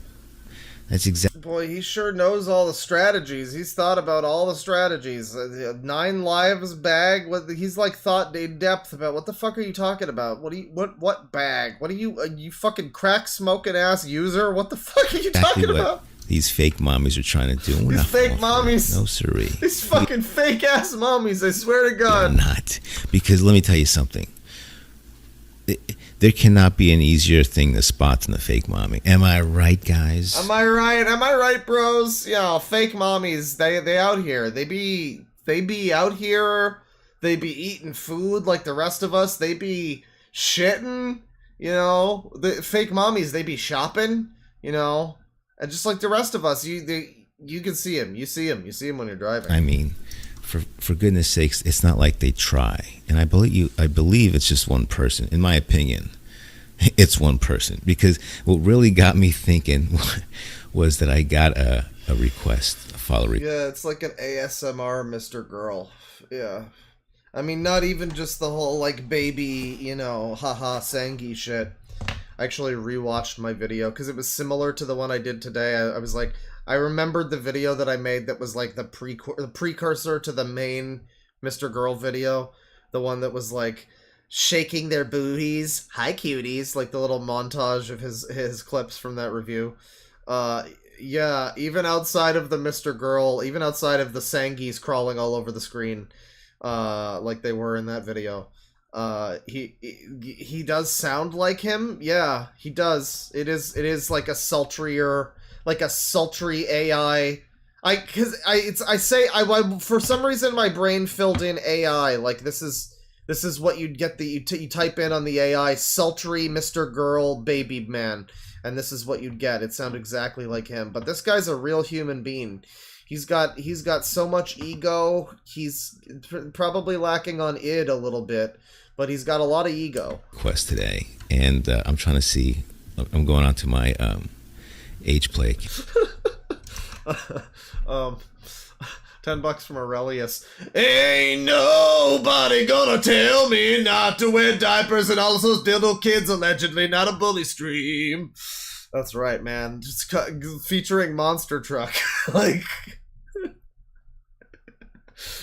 That's exactly. Boy, he sure knows all the strategies. He's thought about all the strategies. 9 Lives bag. He's like thought in depth about what the fuck are you talking about? What bag? What are you fucking crack smoking ass user? What the fuck are you talking about? These fake mommies are trying to do. We're These not fake falling for it. mommies. No siree. These fucking fake ass mommies. I swear to God. They're not, because let me tell you something. There cannot be an easier thing to spot than the fake mommy. Am I right, guys? Am I right? Am I right, bros? You know, fake mommies, they out here. They be out here. They be eating food like the rest of us. They be shitting, you know. The fake mommies, they be shopping, you know. And just like the rest of us, you can see them. You see them when you're driving. I mean, for goodness sakes, it's not like they try. And I believe it's just one person. In my opinion, it's one person. Because what really got me thinking was that I got a request, a follow request. Yeah, it's like an ASMR Mr. Girl. Yeah. I mean, not even just the whole, like, baby, you know, haha, Sangi shit. I actually rewatched my video because it was similar to the one I did today. I was like, I remembered the video that I made that was like the precursor to the main Mr. Girl video. The one that was like shaking their booties. Hi, cuties. Like the little montage of his clips from that review. Yeah, even outside of the Mr. Girl, even outside of the Sangis crawling all over the screen, like they were in that video. He does sound like him. Yeah, he does. It is like a sultry AI. For some reason my brain filled in AI. Like this is what you'd get. You type in on the AI sultry Mr. Girl baby man, and this is what you'd get. It sounded exactly like him. But this guy's a real human being. He's got so much ego. He's probably lacking on id a little bit, but he's got a lot of ego. Quest today, and I'm trying to see. I'm going on to my age play. $10 from Aurelius. Ain't nobody gonna tell me not to wear diapers, and all those dildo kids allegedly not a bully stream. That's right, man. Just featuring Monster Truck. Like,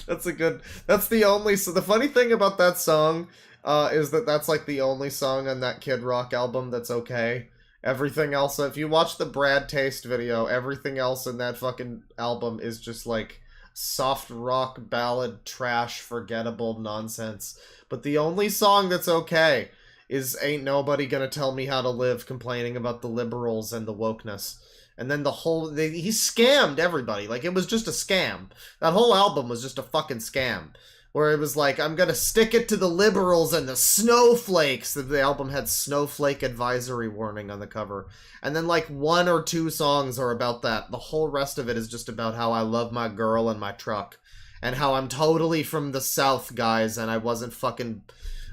that's the only. So the funny thing about that song is that that's like the only song on that Kid Rock album that's okay. Everything else, if you watch the Brad Taste video, everything else in that fucking album is just like soft rock ballad trash, forgettable nonsense. But the only song that's okay is Ain't Nobody Gonna Tell Me How to Live, complaining about the liberals and the wokeness. And then he scammed everybody. Like, it was just a scam. That whole album was just a fucking scam. Where it was like, I'm gonna stick it to the liberals and the snowflakes. The album had snowflake advisory warning on the cover. And then like 1 or 2 songs are about that. The whole rest of it is just about how I love my girl and my truck. and how I'm totally from the South, guys, and I wasn't fucking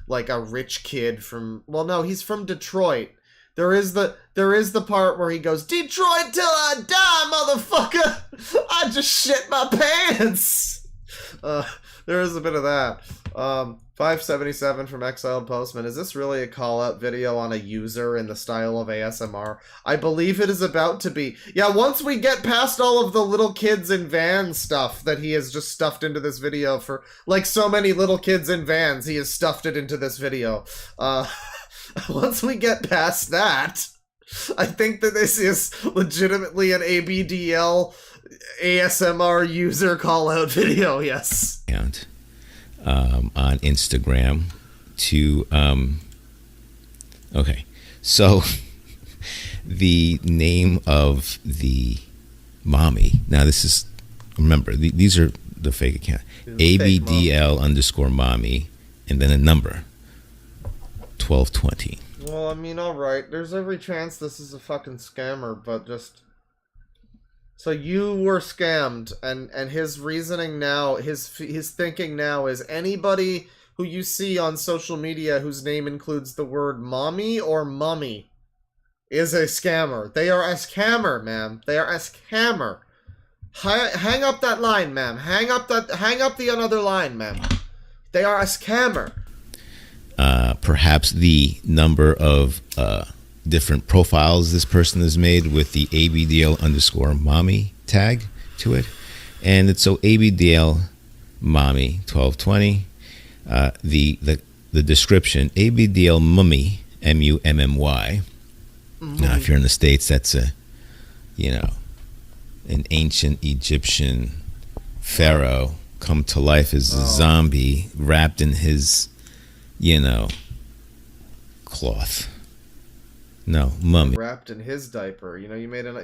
like a rich kid from, well, no, he's from Detroit. There is the part where he goes, Detroit till I die, motherfucker! I just shit my pants! There is a bit of that. 577 from Exiled Postman. Is this really a call-out video on a user in the style of ASMR? I believe it is about to be. Yeah, once we get past all of the little kids in vans stuff that he has just stuffed into this video for, like so many little kids in vans, he has stuffed it into this video. Once we get past that, I think that this is legitimately an ABDL ASMR user call-out video, yes. On Instagram to okay, so the name of the mommy, now this is, remember, these are the fake account, ABDL_mommy and then a number 1220. Well, I mean, alright, there's every chance this is a fucking scammer, but just... So you were scammed, and his reasoning now, his thinking now is anybody who you see on social media whose name includes the word mommy or mummy is a scammer. They are a scammer, ma'am. They are a scammer. Hang up that line, ma'am. Hang up the another line, ma'am. They are a scammer. Perhaps the number of different profiles this person has made with the ABDL_mommy tag to it, and it's so ABDL mommy 1220. The description, ABDL mummy, MUMMY. Now, if you're in the States, that's an ancient Egyptian pharaoh come to life as a zombie wrapped in his, cloth. No, mummy. Wrapped in his diaper. You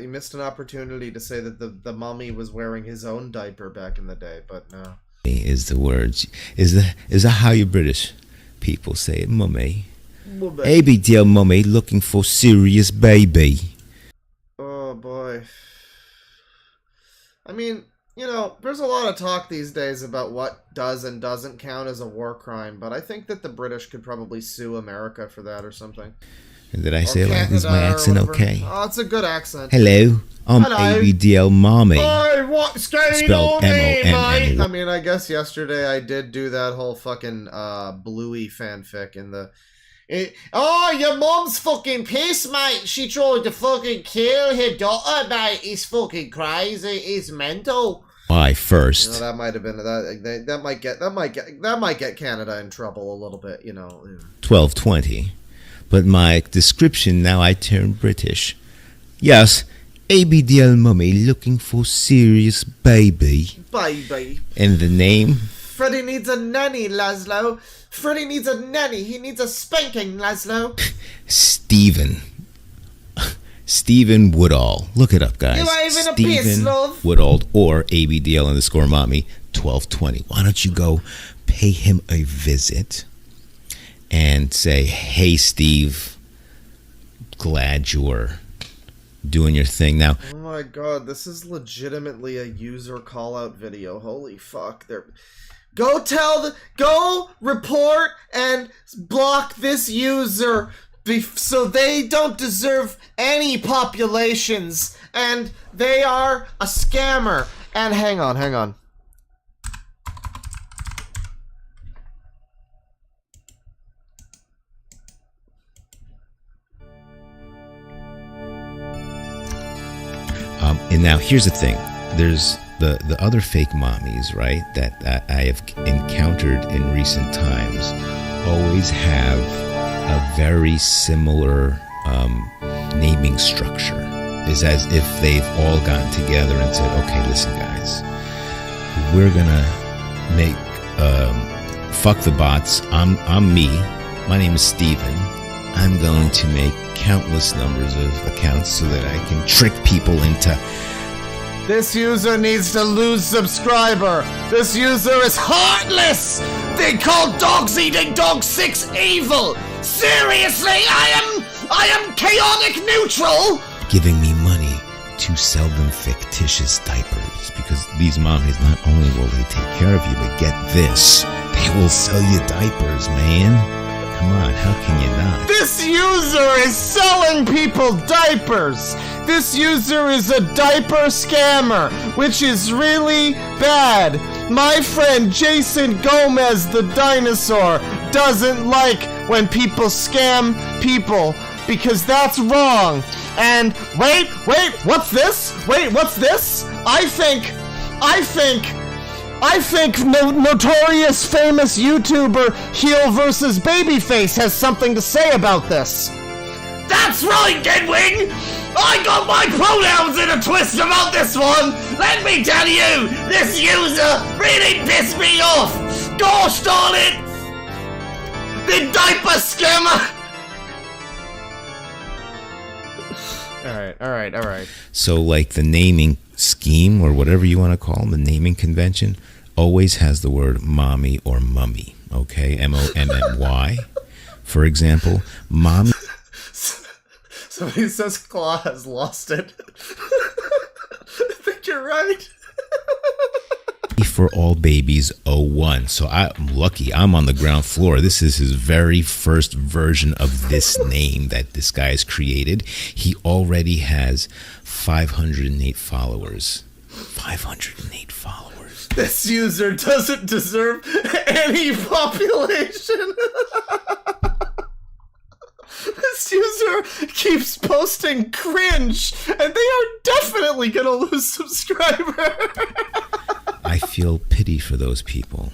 missed an opportunity to say that the mummy was wearing his own diaper back in the day, but no. Is the word. Is that how you British people say it? Mummy. ABDL mummy looking for serious baby. Oh boy. I mean, there's a lot of talk these days about what does and doesn't count as a war crime, but I think that the British could probably sue America for that or something. And did I say it like, is my accent okay? Oh, it's a good accent. Hello, I'm ABDL mommy. Hey, what's going Spelled on here, M-O-M-M-Y. mate? I mean, I guess yesterday I did do that whole fucking Bluey fanfic in the... Oh, your mom's fucking pissed, mate. She tried to fucking kill her daughter, mate. It's fucking crazy. It's mental. Why first? That might have been that might get Canada in trouble a little bit, 1220. But my description now I turn British. Yes, ABDL mummy looking for serious baby. Baby. And the name? Freddy needs a nanny, Laszlo. Freddy needs a nanny. He needs a spanking, Laszlo. Stephen Woodall. Look it up, guys. You ain't even a piss, love. Woodall or ABDL_mommy 1220. Why don't you go pay him a visit and say, hey, Steve, glad you're doing your thing now. Oh my god, this is legitimately a user call-out video. Holy fuck. Go report and block this user so they don't deserve any populations, and they are a scammer. And hang on. And now here's the thing. There's the other fake mommies, right, that I have encountered in recent times always have a very similar naming structure. It's as if they've all gotten together and said, okay, listen, guys, we're gonna make fuck the bots. I'm me. My name is Steven. I'm going to make countless numbers of accounts so that I can trick people into... This user needs to lose subscriber. This user is heartless. They call Dogs Eating Dog 6 evil. Seriously, I am chaotic neutral. Giving me money to sell them fictitious diapers because these mommies, not only will they take care of you, but get this, they will sell you diapers, man. Come on, how can you not? This user is selling people diapers! This user is a diaper scammer, which is really bad. My friend Jason Gomez the dinosaur doesn't like when people scam people, because that's wrong. And wait, what's this? Wait, what's this? I think notorious famous YouTuber Heel vs. Babyface has something to say about this. That's right, Deadwing! I got my pronouns in a twist about this one! Let me tell you, this user really pissed me off! Gosh darn it! The diaper scammer! Alright. So, like, the naming scheme, or whatever you want to call them, the naming convention, always has the word mommy or mummy, okay? M-O-M-M-Y. For example, mommy... Somebody says Claw has lost it. I think you're right. For All Babies 01. So I'm lucky. I'm on the ground floor. This is his very first version of this name that this guy has created. He already has 508 followers. 508 followers. This user doesn't deserve any population. This user keeps posting cringe, and they are definitely gonna lose subscribers. I feel pity for those people.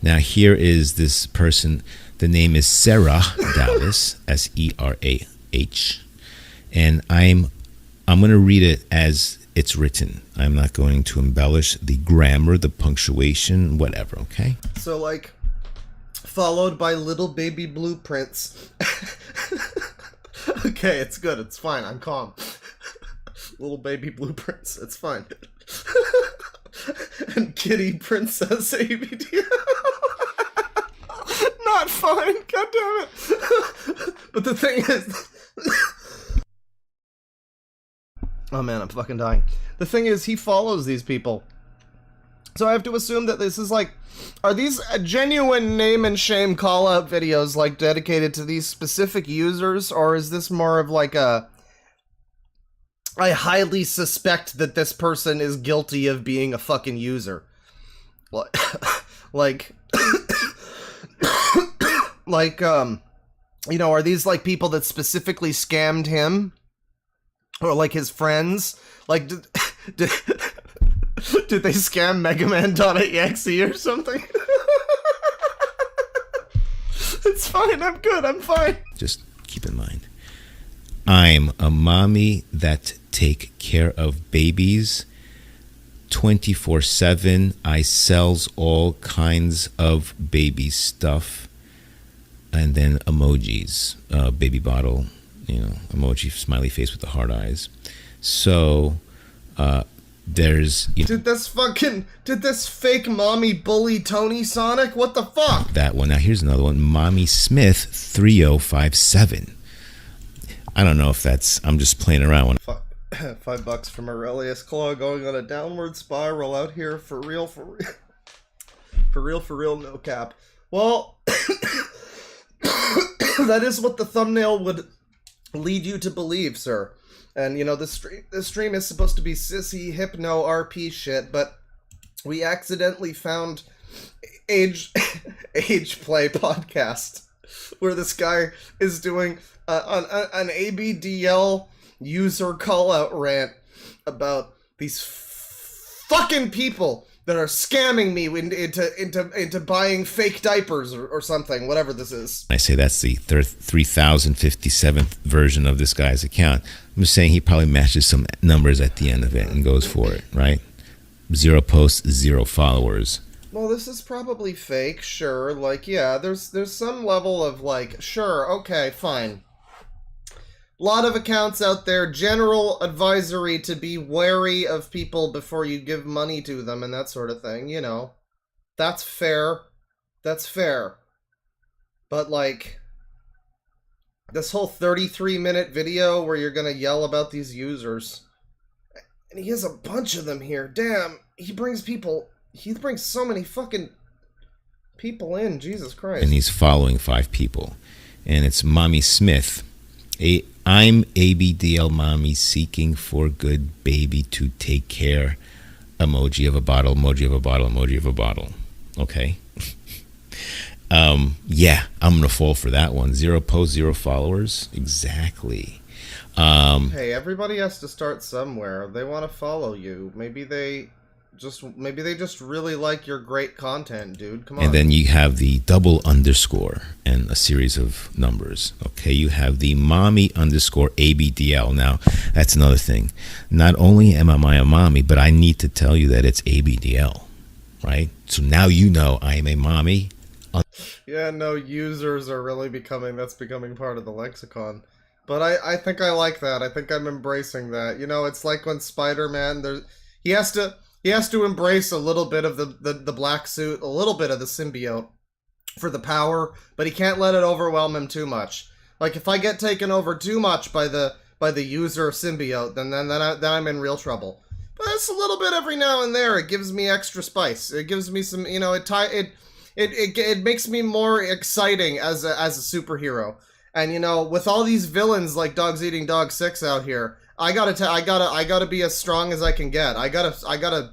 Now here is this person. The name is Sarah Dallas, S-E-R-A-H, and I'm going to read it as it's written. I'm not going to embellish the grammar, the punctuation, whatever. Okay. So like, followed by little baby blueprints. Okay, it's good. It's fine. I'm calm. Little baby blueprints. It's fine. And kitty princess ABD. Not fine. God damn it. But the thing is... Oh man, I'm fucking dying. The thing is, he follows these people. So I have to assume that this is like... Are these genuine name and shame call-out videos, like, dedicated to these specific users? Or is this more of like a... I highly suspect that this person is guilty of being a fucking user. Like... like, you know, are these like people that specifically scammed him? Or like his friends? Like, did they scam Megaman.exe or something? It's fine, I'm good, I'm fine. Just keep in mind, I'm a mommy that take care of babies 24/7. I sells all kinds of baby stuff. And then emojis, baby bottle, you know, emoji, smiley face with the hard eyes. So, there's... Did this fake mommy bully Tony Sonic? What the fuck? That one. Now here's another one. Mommy Smith 3057. I don't know if that's... I'm just playing around. $5 from Aurelius Claw going on a downward spiral out here for real. For real, no cap. Well... That is what the thumbnail would lead you to believe, sir. And, you know, this stream is supposed to be Sissy, Hypno, RP shit, but we accidentally found Age Play podcast, where this guy is doing an ABDL user call-out rant about these fucking people that are scamming me into buying fake diapers or something, whatever this is. I say that's the 3057th version of this guy's account. I'm just saying he probably matches some numbers at the end of it and goes for it, right? 0 posts, 0 followers. Well, this is probably fake, sure. Like, yeah, there's some level of like, sure, okay, fine. Lot of accounts out there, general advisory to be wary of people before you give money to them and that sort of thing, you know. That's fair. That's fair. But, like, this whole 33-minute video where you're gonna yell about these users. And he has a bunch of them here. Damn, he brings so many fucking people in. Jesus Christ. And he's following 5 people. And it's Mommy Smith. I'm ABDL Mommy seeking for good baby to take care. Emoji of a bottle, emoji of a bottle, emoji of a bottle. Okay. Yeah, I'm going to fall for that one. 0 posts, 0 followers. Exactly. Hey, everybody has to start somewhere. They want to follow you. Maybe they just really like your great content, dude. Come on. And then you have the double underscore and a series of numbers. Okay, you have the mommy underscore ABDL. Now, that's another thing. Not only am I a mommy, but I need to tell you that it's ABDL, right? So now you know I am a mommy. Yeah, no, users are really becoming part of the lexicon. But I think I like that. I think I'm embracing that. You know, it's like when Spider-Man, he has to embrace a little bit of the black suit, a little bit of the symbiote for the power, but he can't let it overwhelm him too much. Like, if I get taken over too much by the user symbiote, then I'm in real trouble. But it's a little bit every now and there. It gives me extra spice. It gives me some, you know, it makes me more exciting as a superhero. And, you know, with all these villains like Dogs Eating Dog 6 out here, I gotta be as strong as I can get. I gotta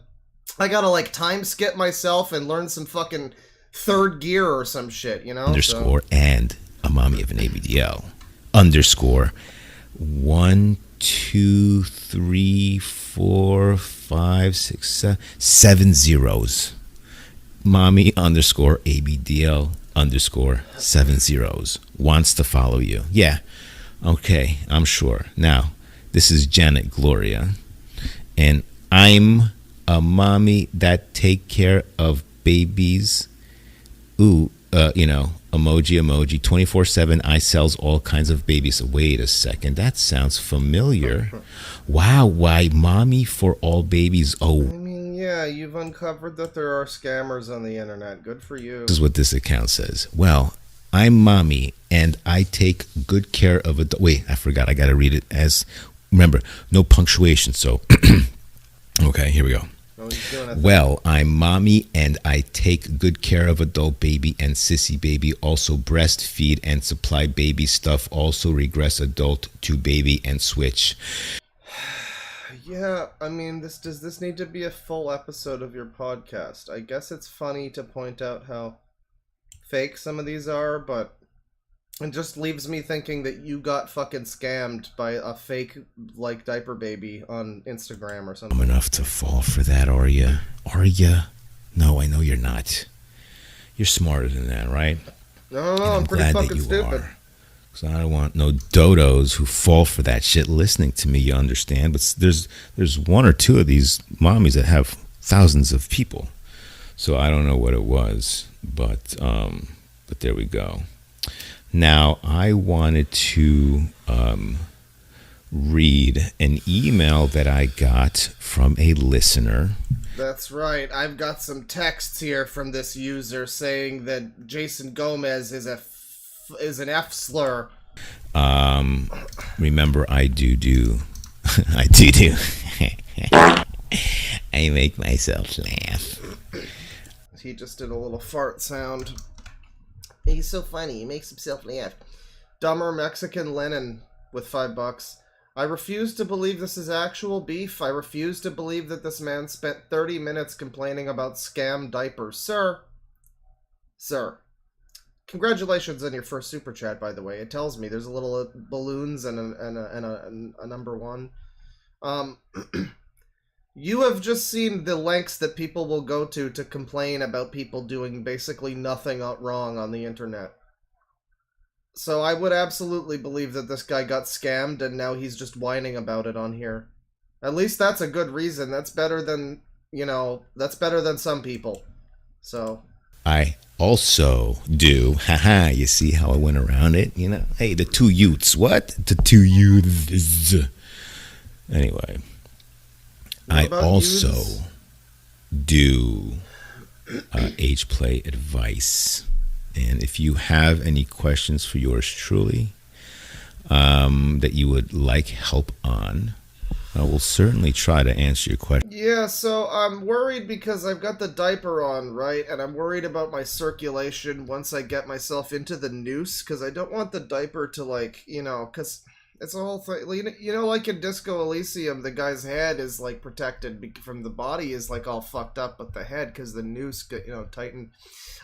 like time skip myself and learn some fucking third gear or some shit, you know? Underscore and a mommy of an ABDL. Underscore 1, 2, 3, 4, 5, 6, 7 zeros. Mommy underscore ABDL underscore 7 zeros wants to follow you. Yeah. Okay, I'm sure. Now, this is Janet Gloria, and I'm a mommy that take care of babies. Ooh, you know, emoji, 24/7. I sells all kinds of babies. Wait a second, that sounds familiar. Wow, why mommy for all babies? Oh, I mean, yeah, you've uncovered that there are scammers on the internet. Good for you. this is what this account says. Well, I'm mommy, and I take good care of a... Wait, I forgot. I got to read it as... Remember, no punctuation, so... Okay, here we go. Well, I'm mommy, and I take good care of adult baby and sissy baby. Also breastfeed and supply baby stuff. Also regress adult to baby and switch. Yeah, I mean, does this need to be a full episode of your podcast? I guess it's funny to point out how fake some of these are, but it just leaves me thinking that you got fucking scammed by a fake, like, diaper baby on Instagram or something. I'm enough to fall for that, are you? Are you? No, I know you're not. You're smarter than that, right? No, I'm pretty fucking stupid. So I don't want no dodos who fall for that shit listening to me, you understand? But there's 1 or 2 of these mommies that have thousands of people. So I don't know what it was, but there we go. Now, I wanted to read an email that I got from a listener. That's right. I've got some texts here from this user saying that Jason Gomez is an F slur. Remember, I do. I make myself laugh. He just did a little fart sound. He's so funny. He makes himself laugh. Dumber Mexican Lennon with $5. I refuse to believe this is actual beef. I refuse to believe that this man spent 30 minutes complaining about scam diapers. Sir. Congratulations on your first super chat, by the way. It tells me there's a little balloons and a number 1. You have just seen the lengths that people will go to complain about people doing basically nothing wrong on the internet. So I would absolutely believe that this guy got scammed and now he's just whining about it on here. At least that's a good reason. That's better than, that's better than some people. So... I also do. Haha, you see how I went around it? Hey, the 2 youths. What? The 2 youths. Anyway, I also do age play advice. And if you have any questions for yours truly that you would like help on, I will certainly try to answer your question. Yeah, so I'm worried because I've got the diaper on, right? And I'm worried about my circulation once I get myself into the noose, because I don't want the diaper to, like, you know, because it's a whole thing. You know, like in Disco Elysium, the guy's head is, like, protected from the body is, like, all fucked up, but the head, because the noose, you know, tightened.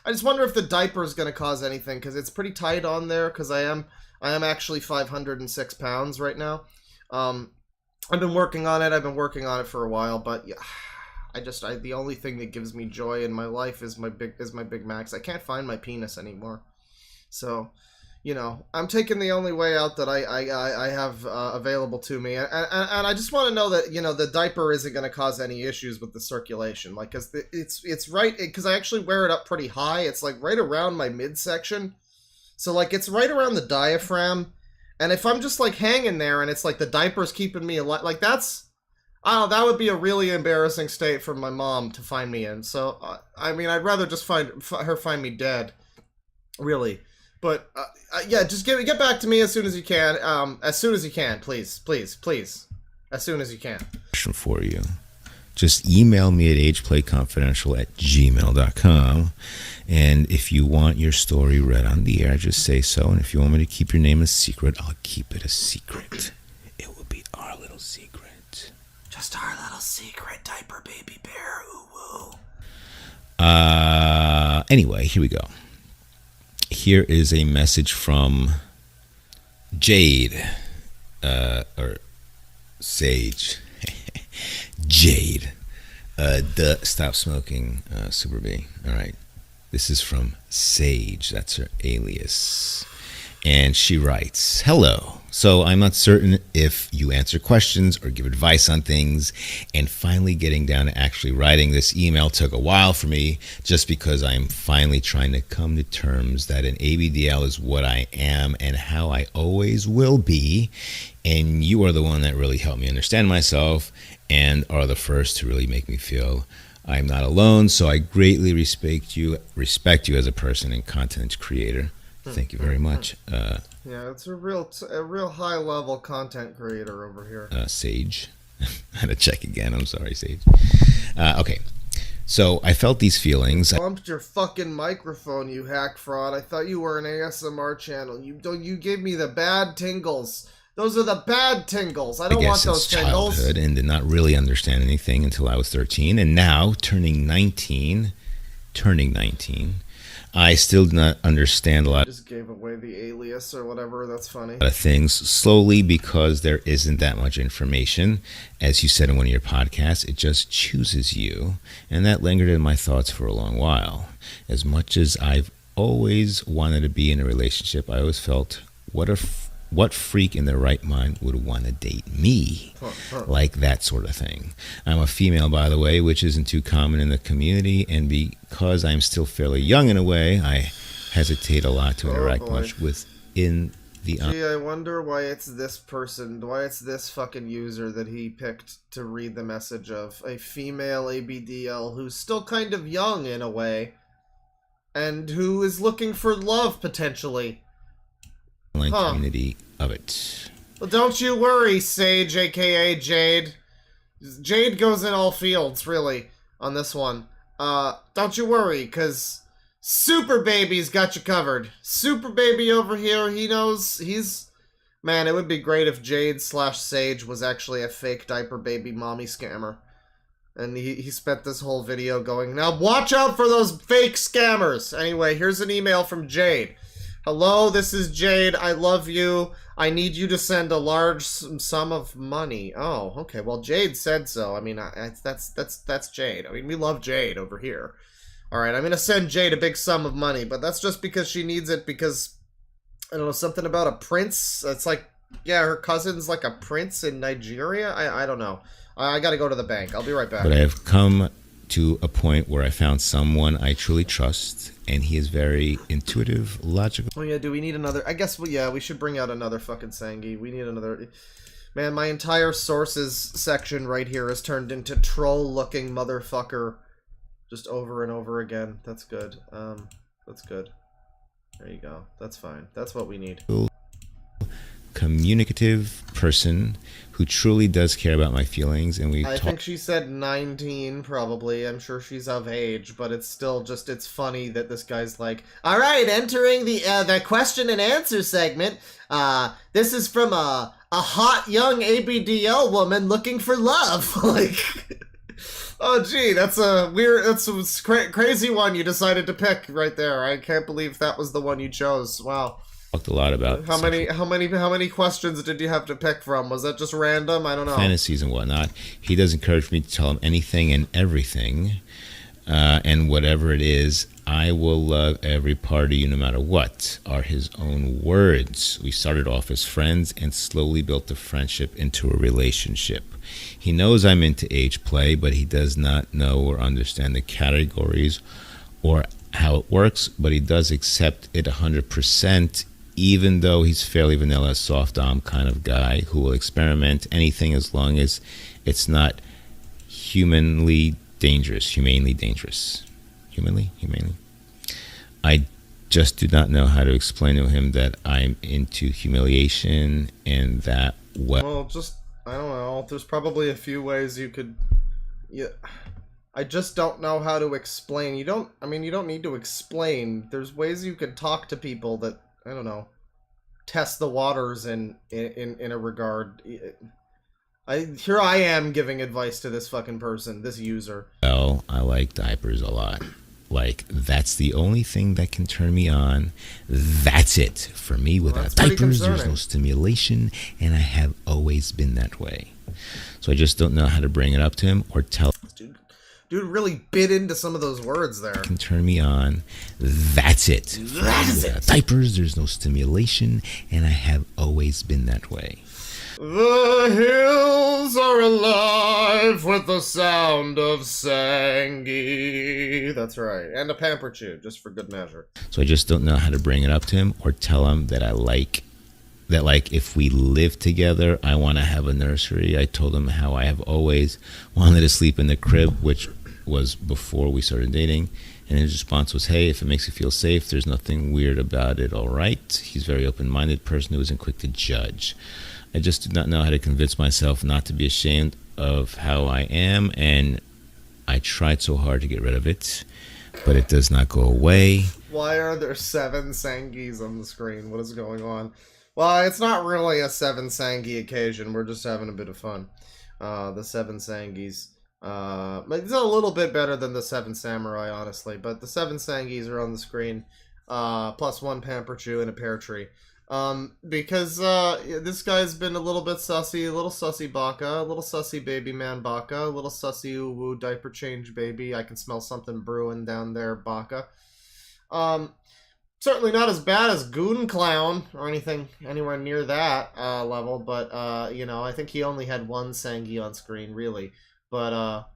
I just wonder if the diaper is going to cause anything, because it's pretty tight on there, because I am actually 506 pounds right now. I've been working on it. I've been working on it for a while, but yeah, the only thing that gives me joy in my life is my Big Macs. I can't find my penis anymore, so you know I'm taking the only way out that I have available to me, and I just want to know that, you know, the diaper isn't going to cause any issues with the circulation, like, cause it's right, because I actually wear it up pretty high. It's like right around my midsection, so like it's right around the diaphragm. And if I'm just, like, hanging there and it's, like, the diaper's keeping me alive, like, that's, I don't know, that would be a really embarrassing state for my mom to find me in. So, I mean, I'd rather just her find me dead, really. But, yeah, just get back to me as soon as you can. As soon as you can, please. As soon as you can. Question for you. Just email me at ageplayconfidential@gmail.com. And if you want your story read on the air, just say so. And if you want me to keep your name a secret, I'll keep it a secret. It will be our little secret. Just our little secret, diaper baby bear. Ooh woo. Anyway, here we go. Here is a message from Jade. Or Sage. Jade. Stop smoking, Super B. All right. This is from Sage. That's her alias. And she writes, "Hello. So I'm not certain if you answer questions or give advice on things, and finally getting down to actually writing this email took a while for me, just because I'm finally trying to come to terms that an ABDL is what I am and how I always will be, and you are the one that really helped me understand myself and are the first to really make me feel I'm not alone, so I greatly respect you as a person and content creator. Thank you very much." Yeah, it's a real high level content creator over here. Sage. I had to check again. I'm sorry, Sage. Okay. So I felt these feelings. Bumped your fucking microphone, you hack fraud. I thought you were an ASMR channel. You gave me the bad tingles. Those are the bad tingles. I don't want those tingles. Childhood, and did not really understand anything until I was 13, and now turning 19, I still do not understand a lot. Just gave away the alias or whatever. That's funny. Of things slowly, because there isn't that much information. As you said in one of your podcasts, it just chooses you, and that lingered in my thoughts for a long while. As much as I've always wanted to be in a relationship, I always felt, what freak in their right mind would want to date me? Like that sort of thing. I'm a female, by the way, which isn't too common in the community, and because I'm still fairly young in a way, I hesitate a lot to interact much within the... Gee, I wonder why it's this person, why it's this fucking user that he picked to read the message of. A female ABDL who's still kind of young in a way, and who is looking for love, potentially. Community of it. Well, don't you worry, Sage, aka Jade. Jade goes in all fields, really, on this one. Don't you worry, because Super Baby's got you covered. Super Baby over here, he knows, man, it would be great if Jade/Sage was actually a fake diaper baby mommy scammer. And he spent this whole video going, now watch out for those fake scammers! Anyway, here's an email from Jade. "Hello, this is Jade. I love you. I need you to send a large sum of money." Oh, okay. Well, Jade said so. I mean, that's Jade. I mean, we love Jade over here. All right, I'm gonna send Jade a big sum of money, but that's just because she needs it because, I don't know, something about a prince. It's like, yeah, her cousin's like a prince in Nigeria. I don't know. I gotta go to the bank. I'll be right back. But I have come to a point where I found someone I truly trust, and he is very intuitive, logical. Oh yeah, do we need another? I guess, yeah, we should bring out another fucking Sangi. We need another. Man, my entire sources section right here is turned into troll-looking motherfucker, just over and over again. That's good. That's good. There you go. That's fine. That's what we need. Communicative person who truly does care about my feelings, and we I talk. think she said 19, probably. I'm sure she's of age, but it's still just, it's funny that this guy's like, all right, entering the question and answer segment. This is from a hot young ABDL woman looking for love. Like, oh gee, that's a weird, that's a crazy one you decided to pick right there. I can't believe that was the one you chose. Wow. Talked a lot about how many questions did you have to pick from? Was that just random? I don't know. Fantasies and whatnot. He does encourage me to tell him anything and everything, and whatever it is, I will love every part of you no matter what, are his own words. We started off as friends and slowly built the friendship into a relationship. He knows I'm into age play, but he does not know or understand the categories or how it works, but he does accept it 100%, even though he's fairly vanilla, soft dom kind of guy who will experiment anything as long as it's not humanly dangerous. Humanely. I just do not know how to explain to him that I'm into humiliation and that Well, just, I don't know. There's probably a few ways you could... Yeah, I just don't know how to explain. You don't need to explain. There's ways you could talk to people that, I don't know, test the waters in a regard. Here I am giving advice to this fucking person, this user. Well, I like diapers a lot. Like, that's the only thing that can turn me on. That's it. For me, without diapers, there's no stimulation, and I have always been that way. So I just don't know how to bring it up to him or tell him. Dude really bit into some of those words there. Can turn me on. That's it. That's it. Diapers, there's no stimulation, and I have always been that way. The hills are alive with the sound of Sangi. That's right. And a pamper chew, just for good measure. So I just don't know how to bring it up to him or tell him that if we live together, I want to have a nursery. I told him how I have always wanted to sleep in the crib, which was before we started dating. And his response was, hey, if it makes you feel safe, there's nothing weird about it, all right? He's a very open-minded person who isn't quick to judge. I just do not know how to convince myself not to be ashamed of how I am, and I tried so hard to get rid of it, but it does not go away. Why are there 7 Sangis on the screen? What is going on? Well, it's not really a 7 Sangi occasion. We're just having a bit of fun. The 7 Sangis. It's a little bit better than the 7 Samurai, honestly, but the 7 Sangis are on the screen. Plus 1 Pamper Chew and a Pear Tree. Because this guy's been a little bit sussy, a little sussy baka, a little sussy baby man baka, a little sussy uwu diaper change baby. I can smell something brewing down there baka. Certainly not as bad as Goon Clown or anything anywhere near that level, but I think he only had 1 Sangi on screen, really. But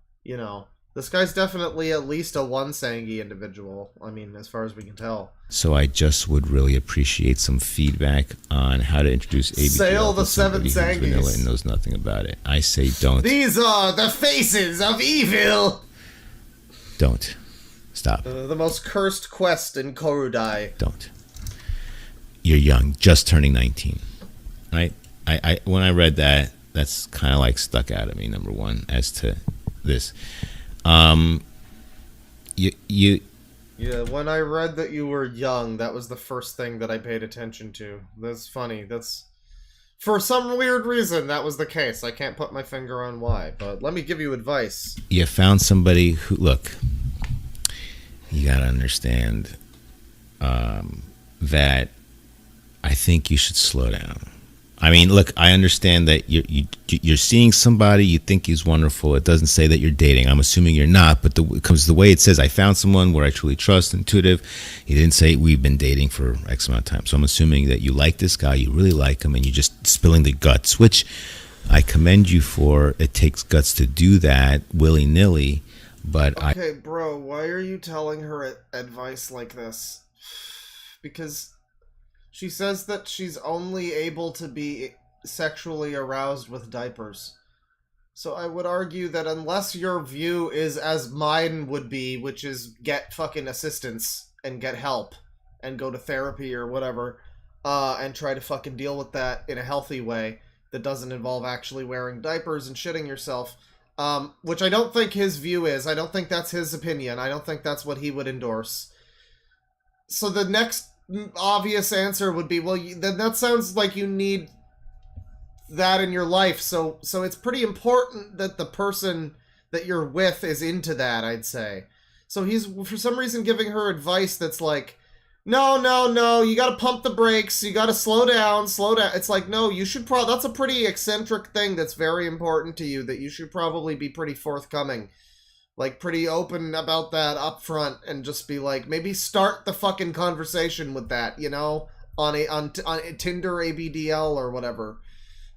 this guy's definitely at least a 1 Sangi individual. I mean, as far as we can tell. So I just would really appreciate some feedback on how to introduce ABDL Sail the to somebody 7 who's vanilla and knows nothing about it. I say don't. These are the faces of evil! Don't. Stop. The most cursed quest in Korudai. Don't. You're young, just turning 19. Right? I when I read that, that's kind of like stuck out at me, number one, as to this. Yeah, when I read that you were young, that was the first thing that I paid attention to. That's funny. That's... For some weird reason, that was the case. I can't put my finger on why, but let me give you advice. You found somebody who... Look, you gotta understand that I think you should slow down. I mean, look, I understand that you're seeing somebody, you think he's wonderful. It doesn't say that you're dating. I'm assuming you're not, but it comes the way it says, I found someone where I truly trust, intuitive. He didn't say we've been dating for X amount of time. So I'm assuming that you like this guy, you really like him, and you're just spilling the guts, which I commend you for. It takes guts to do that willy-nilly, but Okay, bro, why are you telling her advice like this? Because... she says that she's only able to be sexually aroused with diapers. So I would argue that unless your view is as mine would be, which is get fucking assistance and get help and go to therapy or whatever, and try to fucking deal with that in a healthy way, that doesn't involve actually wearing diapers and shitting yourself. Which I don't think his view is. I don't think that's his opinion. I don't think that's what he would endorse. So the next obvious answer would be, well, then that sounds like you need that in your life. So it's pretty important that the person that you're with is into that, I'd say. So he's, for some reason, giving her advice that's like, no, you gotta pump the brakes, you gotta slow down. It's like, no, you should that's a pretty eccentric thing that's very important to you, that you should probably be pretty forthcoming. Like, pretty open about that up front, and just be like, maybe start the fucking conversation with that, you know? On Tinder, ABDL, or whatever.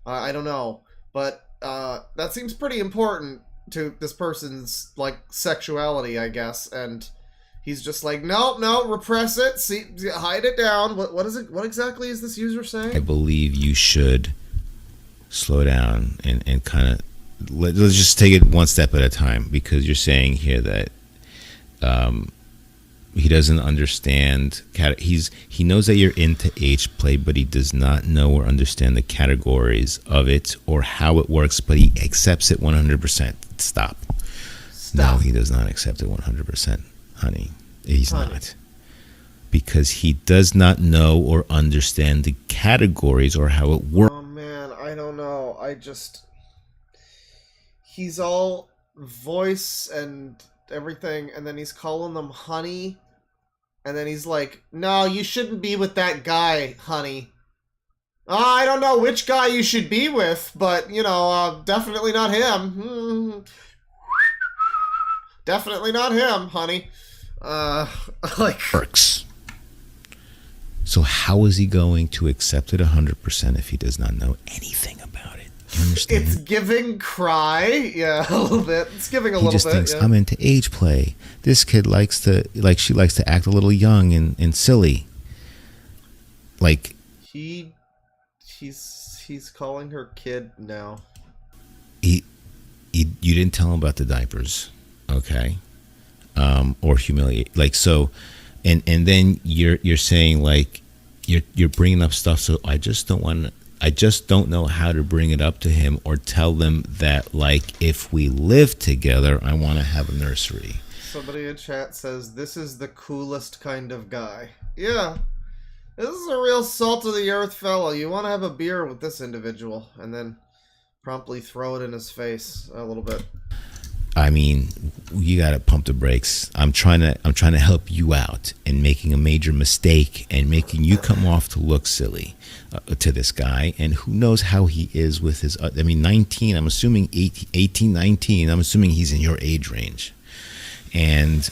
I don't know. But, that seems pretty important to this person's, like, sexuality, I guess, and he's just like, no, repress it, hide it down. What is it? What exactly is this user saying? I believe you should slow down and kind of, let's just take it one step at a time, because you're saying here that he doesn't understand, he knows that you're into age play, but he does not know or understand the categories of it or how it works, but he accepts it 100%. Stop. No, he does not accept it 100%, honey. He's not. Because he does not know or understand the categories or how it works. Oh man, I don't know. He's all voice and everything, and then he's calling them honey, and then he's like, no, you shouldn't be with that guy, honey. I don't know which guy you should be with, but, you know, definitely not him. Definitely not him, honey. Like... Works. So how is he going to accept it 100% if he does not know anything about it? You understand? It's giving cry. Yeah, a little bit. It's giving a little bit. He just thinks, yeah. I'm into age play. This kid likes to, she likes to act a little young and silly. Like... He's calling her kid now. You didn't tell him about the diapers, okay? Or humiliate, like, so, and then you're saying, like, you're bringing up stuff. So I just don't know how to bring it up to him or tell them that, like, if we live together, I want to have a nursery. Somebody in chat says this is the coolest kind of guy. Yeah. This is a real salt-of-the-earth fellow. You want to have a beer with this individual, and then promptly throw it in his face a little bit. I mean, you gotta pump the brakes. I'm trying to help you out in making a major mistake and making you come off to look silly to this guy. And who knows how he is with his... I mean, 19. I'm assuming 18, 19. I'm assuming he's in your age range, and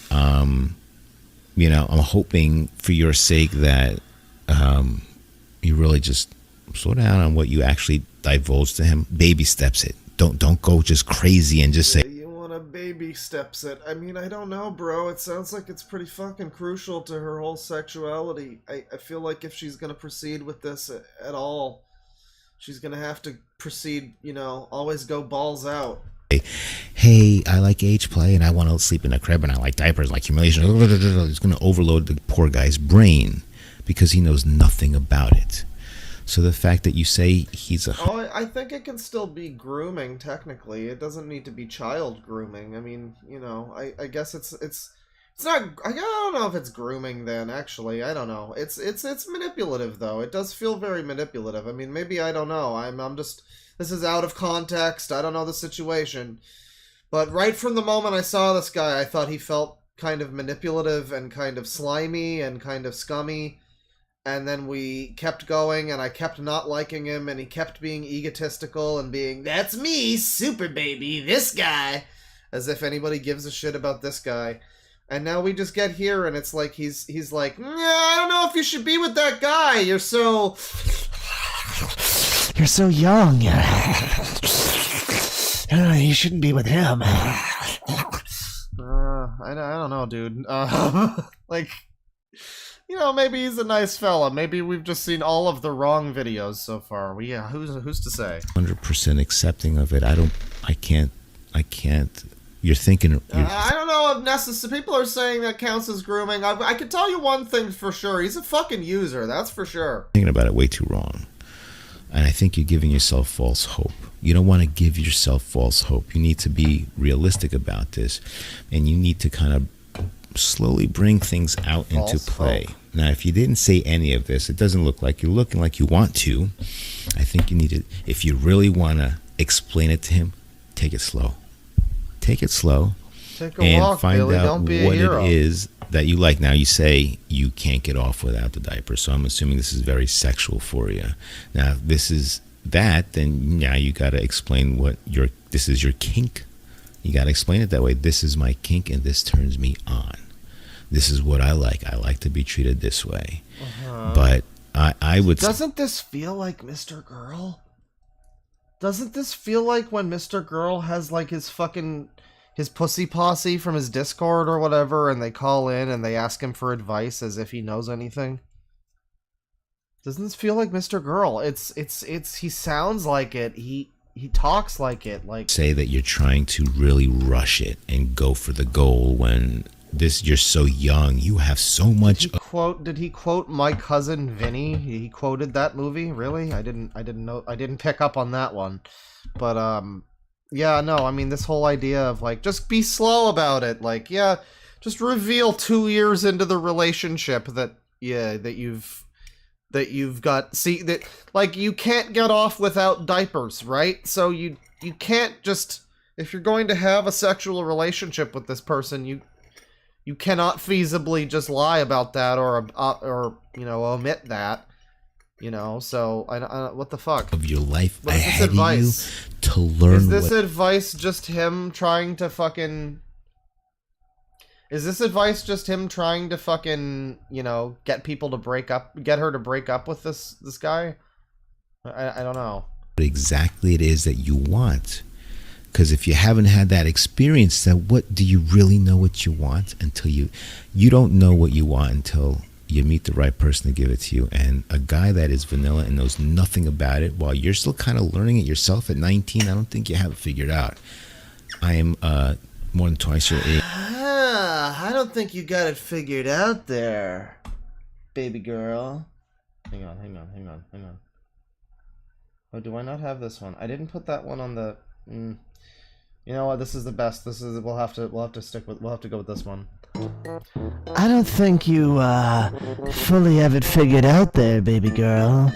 you know, I'm hoping for your sake that. You really just slow down on what you actually divulge to him. Baby steps it. Don't go just crazy and just say. You want to baby steps it. I mean, I don't know, bro. It sounds like it's pretty fucking crucial to her whole sexuality. I feel like if she's gonna proceed with this at all, she's gonna have to proceed, you know, always go balls out. Hey, I like age play and I want to sleep in a crib and I like diapers, like humiliation. It's gonna overload the poor guy's brain, because he knows nothing about it. So the fact that you say he's a... Oh, I think it can still be grooming, technically. It doesn't need to be child grooming. I mean, you know, I guess it's not... I don't know if it's grooming then, actually. I don't know. It's manipulative, though. It does feel very manipulative. I mean, maybe, I don't know. I'm just... This is out of context. I don't know the situation. But right from the moment I saw this guy, I thought he felt kind of manipulative and kind of slimy and kind of scummy. And then we kept going, and I kept not liking him, and he kept being egotistical and being, that's me, super baby, this guy. As if anybody gives a shit about this guy. And now we just get here, and it's like, he's like, yeah, I don't know if you should be with that guy. You're so young. You shouldn't be with him. I don't know, dude. Like... You know, maybe he's a nice fella. Maybe we've just seen all of the wrong videos so far. Well, yeah, who's to say? 100% accepting of it. I can't. You're thinking... I don't know if necessary. People are saying that counts as grooming. I can tell you one thing for sure. He's a fucking user, that's for sure. Thinking about it way too wrong. And I think you're giving yourself false hope. You don't want to give yourself false hope. You need to be realistic about this, and you need to kind of slowly bring things out into play. Now, if you didn't say any of this, it doesn't look like you're looking like you want to. I think you need to, if you really want to explain it to him, take it slow. Take it slow. Take a and walk, find Billy. out Don't be a what hero. it is that you like. Now, you say you can't get off without the diaper, so I'm assuming this is very sexual for you. Now, if this is that, then now you got to explain what this is your kink. You got to explain it that way. This is my kink, and this turns me on. This is what I like. I like to be treated this way. But I would. Doesn't this feel like Mr. Girl? Doesn't this feel like when Mr. Girl has like his pussy posse from his Discord or whatever, and they call in and they ask him for advice as if he knows anything? Doesn't this feel like Mr. Girl? It's he sounds like it. He talks like it. Like, say that you're trying to really rush it and go for the goal when you're so young. You have so much. Did he quote My Cousin Vinny? He quoted that movie? Really? I didn't know. I didn't pick up on that one. But yeah, no. I mean, this whole idea of like just be slow about it. Like, yeah, just reveal 2 years into the relationship that you've got, see, that like you can't get off without diapers, right? So you can't just, if you're going to have a sexual relationship with this person, you cannot feasibly just lie about that or omit that, so I what the fuck of your life what is ahead this advice? of you to learn. Is this advice just him trying to fucking get people to get her to break up with this guy? I don't know what exactly it is that you want. Because if you haven't had that experience, then what do you really know what you want until you don't know what you want until you meet the right person to give it to you. And a guy that is vanilla and knows nothing about it while you're still kind of learning it yourself at 19, I don't think you have it figured out. I am more than twice your age. I don't think you got it figured out there, baby girl. Hang on. Oh, do I not have this one? I didn't put that one on the. You know what? This is the best. We'll have to go with this one. I don't think you fully have it figured out there, baby girl.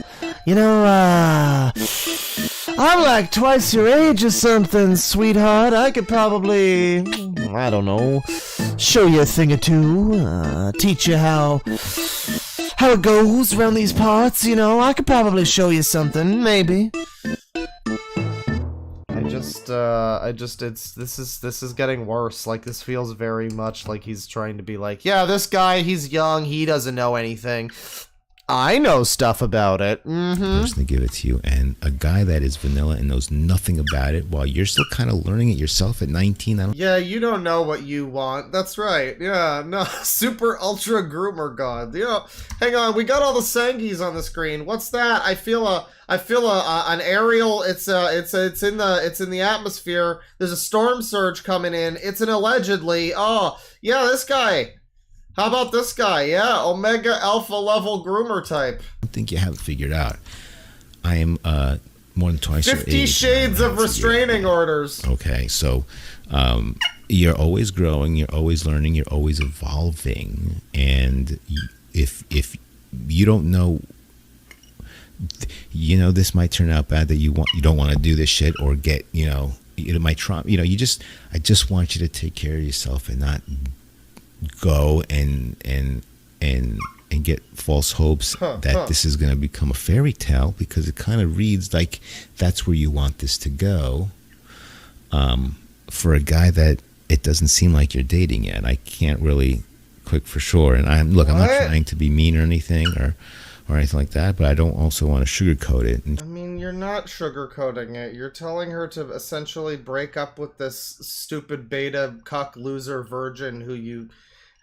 I'm like twice your age or something, sweetheart. I could probably, I don't know, show you a thing or two, teach you how it goes around these parts, I could probably show you something, maybe. This is getting worse. Like, this feels very much like he's trying to be like, yeah, this guy, he's young, he doesn't know anything. I know stuff about it. Person to give it to you, and a guy that is vanilla and knows nothing about it while you're still kind of learning it yourself at 19. Yeah, you don't know what you want. That's right. Yeah, no, super ultra groomer god. Hang on, we got all the Sangis on the screen. What's that? I feel an aerial. It's in the atmosphere. There's a storm surge coming in. It's an allegedly. Oh, yeah, this guy. How about this guy? Yeah, Omega Alpha level groomer type. I don't think you have it figured out. I am more than twice your age. 50 Shades of Restraining Orders. Okay, so you're always growing, you're always learning, you're always evolving, and if you don't know, this might turn out bad that you don't want to do this shit or get, it might trump. I just want you to take care of yourself and not go and get false hopes that this is going to become a fairy tale, because it kind of reads like that's where you want this to go. For a guy that it doesn't seem like you're dating yet, I can't really quick for sure. And I'm not trying to be mean or anything or anything like that, but I don't also want to sugarcoat it. I mean, you're not sugarcoating it. You're telling her to essentially break up with this stupid beta cuck loser virgin who you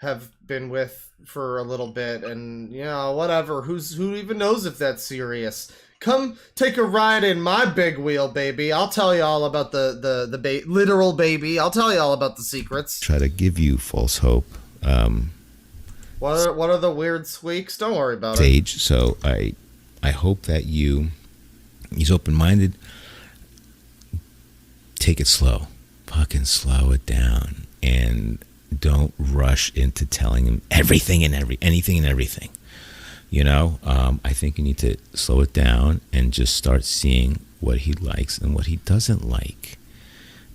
have been with for a little bit, and whatever. Who even knows if that's serious? Come take a ride in my big wheel, baby. I'll tell you all about the literal baby. I'll tell you all about the secrets. Try to give you false hope. What are the weird squeaks? Don't worry about it. So I hope that you he's open-minded, take it slow. Fucking slow it down. And don't rush into telling him anything and everything. You know, I think you need to slow it down and just start seeing what he likes and what he doesn't like.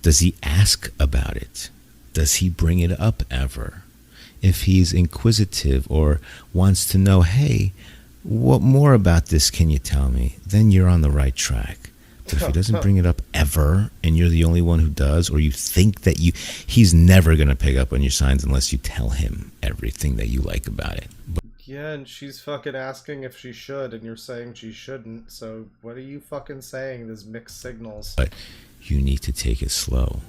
Does he ask about it? Does he bring it up ever? If he's inquisitive or wants to know, hey, what more about this can you tell me? Then you're on the right track. But if he doesn't bring it up ever, and you're the only one who does, or you think that he's never going to pick up on your signs unless you tell him everything that you like about it. Yeah, and she's fucking asking if she should, and you're saying she shouldn't, so what are you fucking saying? There's mixed signals. But you need to take it slow,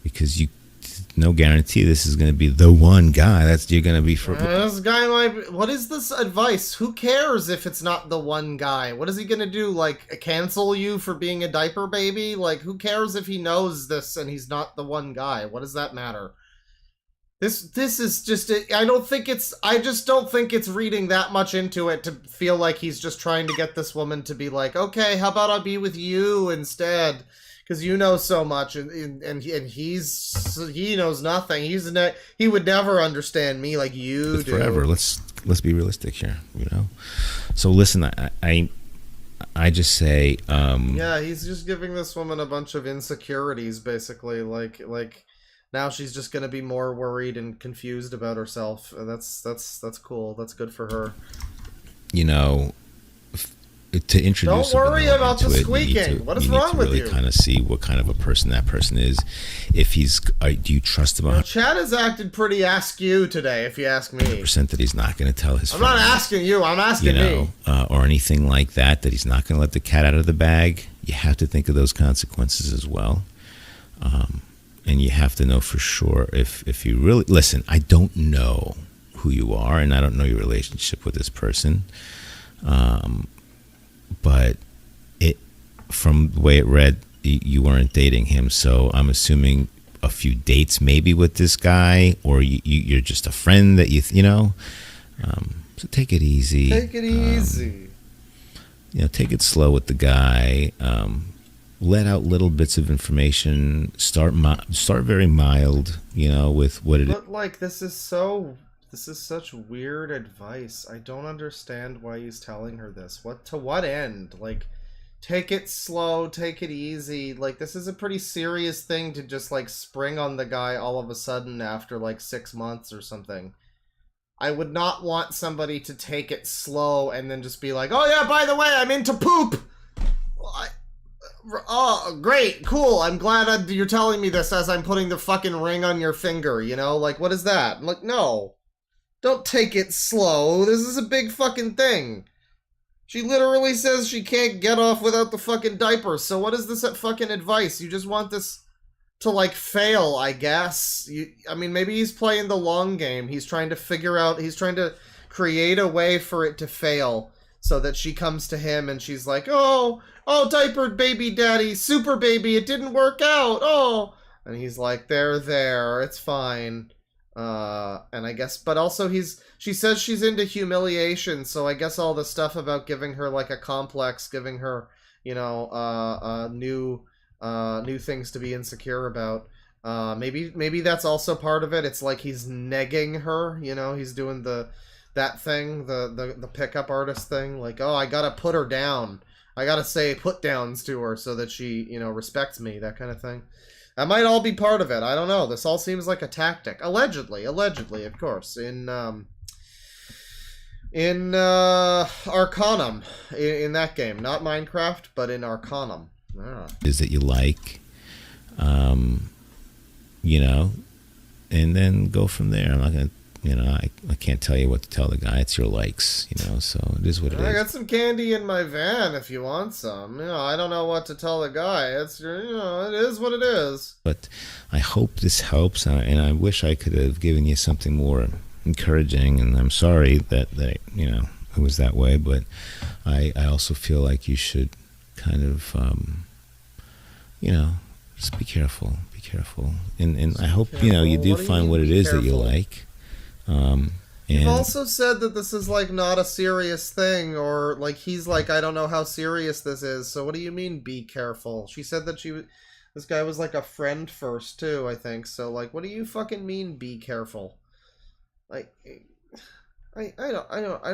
because no guarantee this is going to be the one guy you're going to be for. This guy might. What is this advice? Who cares if it's not the one guy? What is he going to do? Like, cancel you for being a diaper baby? Like, who cares if he knows this and he's not the one guy? What does that matter? This is just. I just don't think it's reading that much into it to feel like he's just trying to get this woman to be like, okay, how about I be with you instead? Because you know so much, and he knows nothing. He would never understand me like you do. Forever. Let's be realistic here, you know. So listen, I just say. Yeah, he's just giving this woman a bunch of insecurities, basically. Like now she's just gonna be more worried and confused about herself. And that's cool. That's good for her. You know. To introduce. Don't worry about the squeaking. What is wrong with you? You need to really kind of see what kind of a person that person is. If he's, do you trust him? Chad has acted pretty askew today, if you ask me. % that he's not going to tell his. I'm not asking you. I'm asking me. Or anything like that. That he's not going to let the cat out of the bag. You have to think of those consequences as well. And you have to know for sure if you really listen. I don't know who you are, and I don't know your relationship with this person. But from the way it read, you weren't dating him, so I'm assuming a few dates maybe with this guy, or you're just a friend that you know. So take it easy. Take it easy. Take it slow with the guy. Let out little bits of information. Start very mild. With what it is. But like this is such weird advice. I don't understand why he's telling her this. To what end? Like, take it slow, take it easy. Like, this is a pretty serious thing to just, like, spring on the guy all of a sudden after, like, 6 months or something. I would not want somebody to take it slow and then just be like, oh yeah, by the way, I'm into poop! Oh, great, cool, I'm glad you're telling me this as I'm putting the fucking ring on your finger, Like, what is that? I'm like, no. Don't take it slow. This is a big fucking thing. She literally says she can't get off without the fucking diaper. So what is this fucking advice? You just want this to, like, fail, I guess. I mean, maybe he's playing the long game. He's trying to create a way for it to fail so that she comes to him and she's like, oh, diapered baby daddy, super baby, it didn't work out. Oh. And he's like, there, it's fine. And I guess, but also she says she's into humiliation, so I guess all the stuff about giving her like a complex, giving her, new things to be insecure about. Maybe that's also part of it. It's like he's negging her, he's doing that thing, the pickup artist thing, like, oh, I gotta put her down. I gotta say put downs to her so that she, respects me, that kind of thing. That might all be part of it. I don't know. This all seems like a tactic. Allegedly, of course. In Arcanum, in that game. Not Minecraft, but in Arcanum. Yeah. Is that you like, and then go from there. I'm not going to, I can't tell you what to tell the guy. It's your likes, so it is what it is. I got some candy in my van if you want some. I don't know what to tell the guy. It's, it is what it is. But I hope this helps, and I wish I could have given you something more encouraging, and I'm sorry that it was that way, but I also feel like you should kind of, just be careful. And I hope, you do find what it is that you like. You've also said that this is, like, not a serious thing, or, like, he's like, I don't know how serious this is, so what do you mean, be careful? She said that this guy was, like, a friend first, too, I think, so, like, what do you fucking mean, be careful? Like, I don't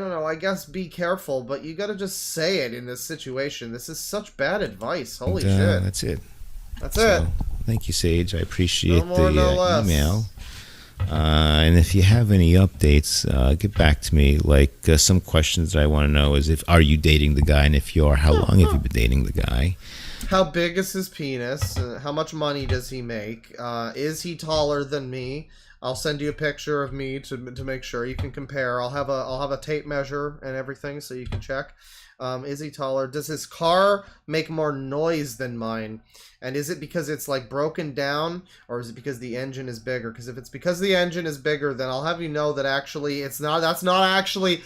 know, I guess be careful, but you gotta just say it in this situation. This is such bad advice, holy shit. That's it. That's it. Thank you, Sage, I appreciate No more, no less. email. And if you have any updates, get back to me. Like some questions that I want to know is are you dating the guy, and if you are, how long have you been dating the guy? How big is his penis? How much money does he make? Is he taller than me? I'll send you a picture of me to make sure you can compare. I'll have a tape measure and everything so you can check. Is he taller? Does his car make more noise than mine? And is it because it's like broken down, or is it because the engine is bigger? Because if it's because the engine is bigger, then I'll have you know that actually it's not. That's not actually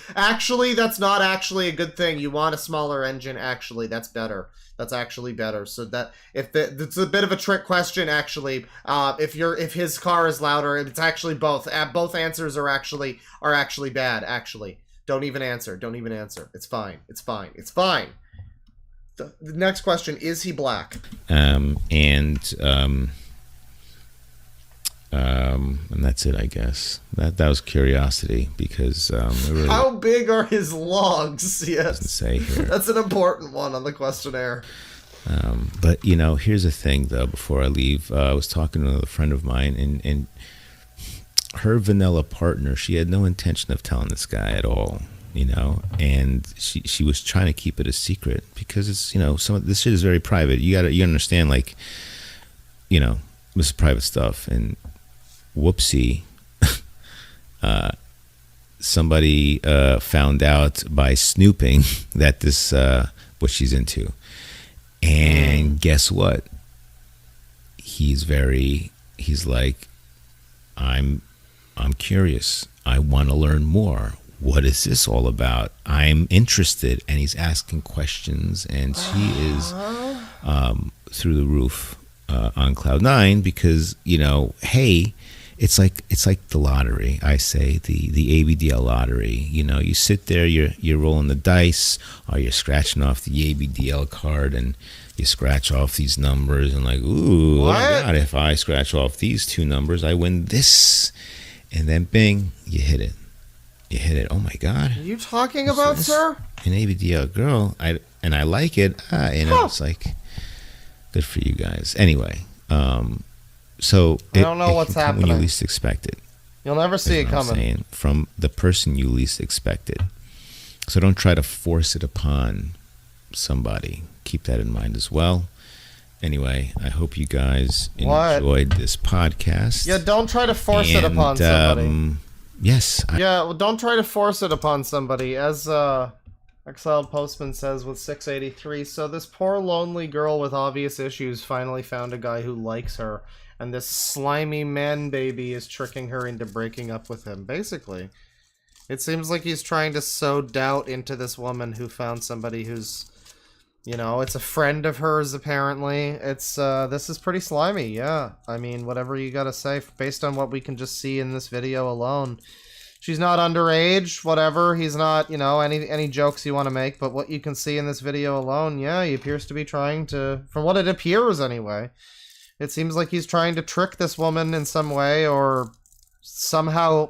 a good thing. You want a smaller engine. Actually, that's better. That's actually better. So that it's a bit of a trick question. Actually, if his car is louder, it's actually both. Both answers are actually bad. Actually. Don't even answer. Don't even answer. It's fine. It's fine. It's fine. The next question, is he black? And that's it, I guess. That was curiosity, because really how big are his logs? Yes. Doesn't say here. That's an important one on the questionnaire. But here's the thing, though. Before I leave, I was talking to a friend of mine, and her vanilla partner, she had no intention of telling this guy at all, and she was trying to keep it a secret because it's, some of this shit is very private. You understand, like, this is private stuff, and whoopsie, somebody found out by snooping that this what she's into, and guess what? He's like, I'm curious. I want to learn more. What is this all about? I'm interested. And he's asking questions, and she is through the roof on cloud nine because, hey, it's like the lottery. I say the ABDL lottery. You sit there, you're rolling the dice, or you're scratching off the ABDL card, and you scratch off these numbers, and like, ooh, oh my God, if I scratch off these two numbers, I win this. And then bing, you hit it. Oh my God. Are you talking about, sir? An ABDL girl. I like it. It's like, good for you guys. Anyway, so I don't know what's happening when you least expect it. You'll never see it coming. Saying, from the person you least expect it. So don't try to force it upon somebody. Keep that in mind as well. Anyway, I hope you guys enjoyed this podcast. Yeah, don't try to force it upon somebody. Yes. Don't try to force it upon somebody. As Exiled Postman says with 683, so this poor lonely girl with obvious issues finally found a guy who likes her, and this slimy man baby is tricking her into breaking up with him. Basically, it seems like he's trying to sow doubt into this woman who found somebody who's, it's a friend of hers, apparently. It's, this is pretty slimy, yeah. I mean, whatever you gotta say, based on what we can just see in this video alone. She's not underage, whatever, he's not, any jokes you want to make, but what you can see in this video alone, yeah, he appears to be trying to, from what it appears anyway, it seems like he's trying to trick this woman in some way, or somehow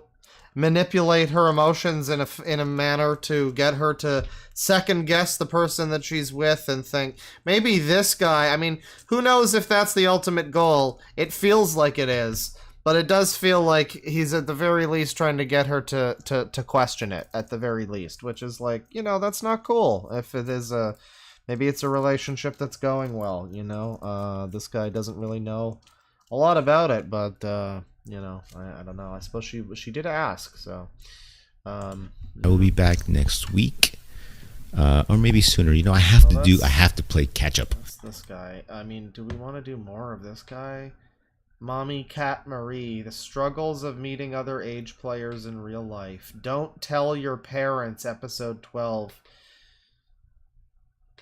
manipulate her emotions in a manner to get her to second guess the person that she's with and think, maybe this guy, I mean, who knows if that's the ultimate goal. It feels like it is, but it does feel like he's at the very least trying to get her to question it, at the very least, which is like, that's not cool. If it is maybe it's a relationship that's going well, this guy doesn't really know a lot about it, but I don't know. I suppose she did ask, so I will be back next week, or maybe sooner. I have to play catch up. This guy. I mean, do we want to do more of this guy? Mommy Cat Marie, the struggles of meeting other age players in real life. Don't tell your parents, episode 12.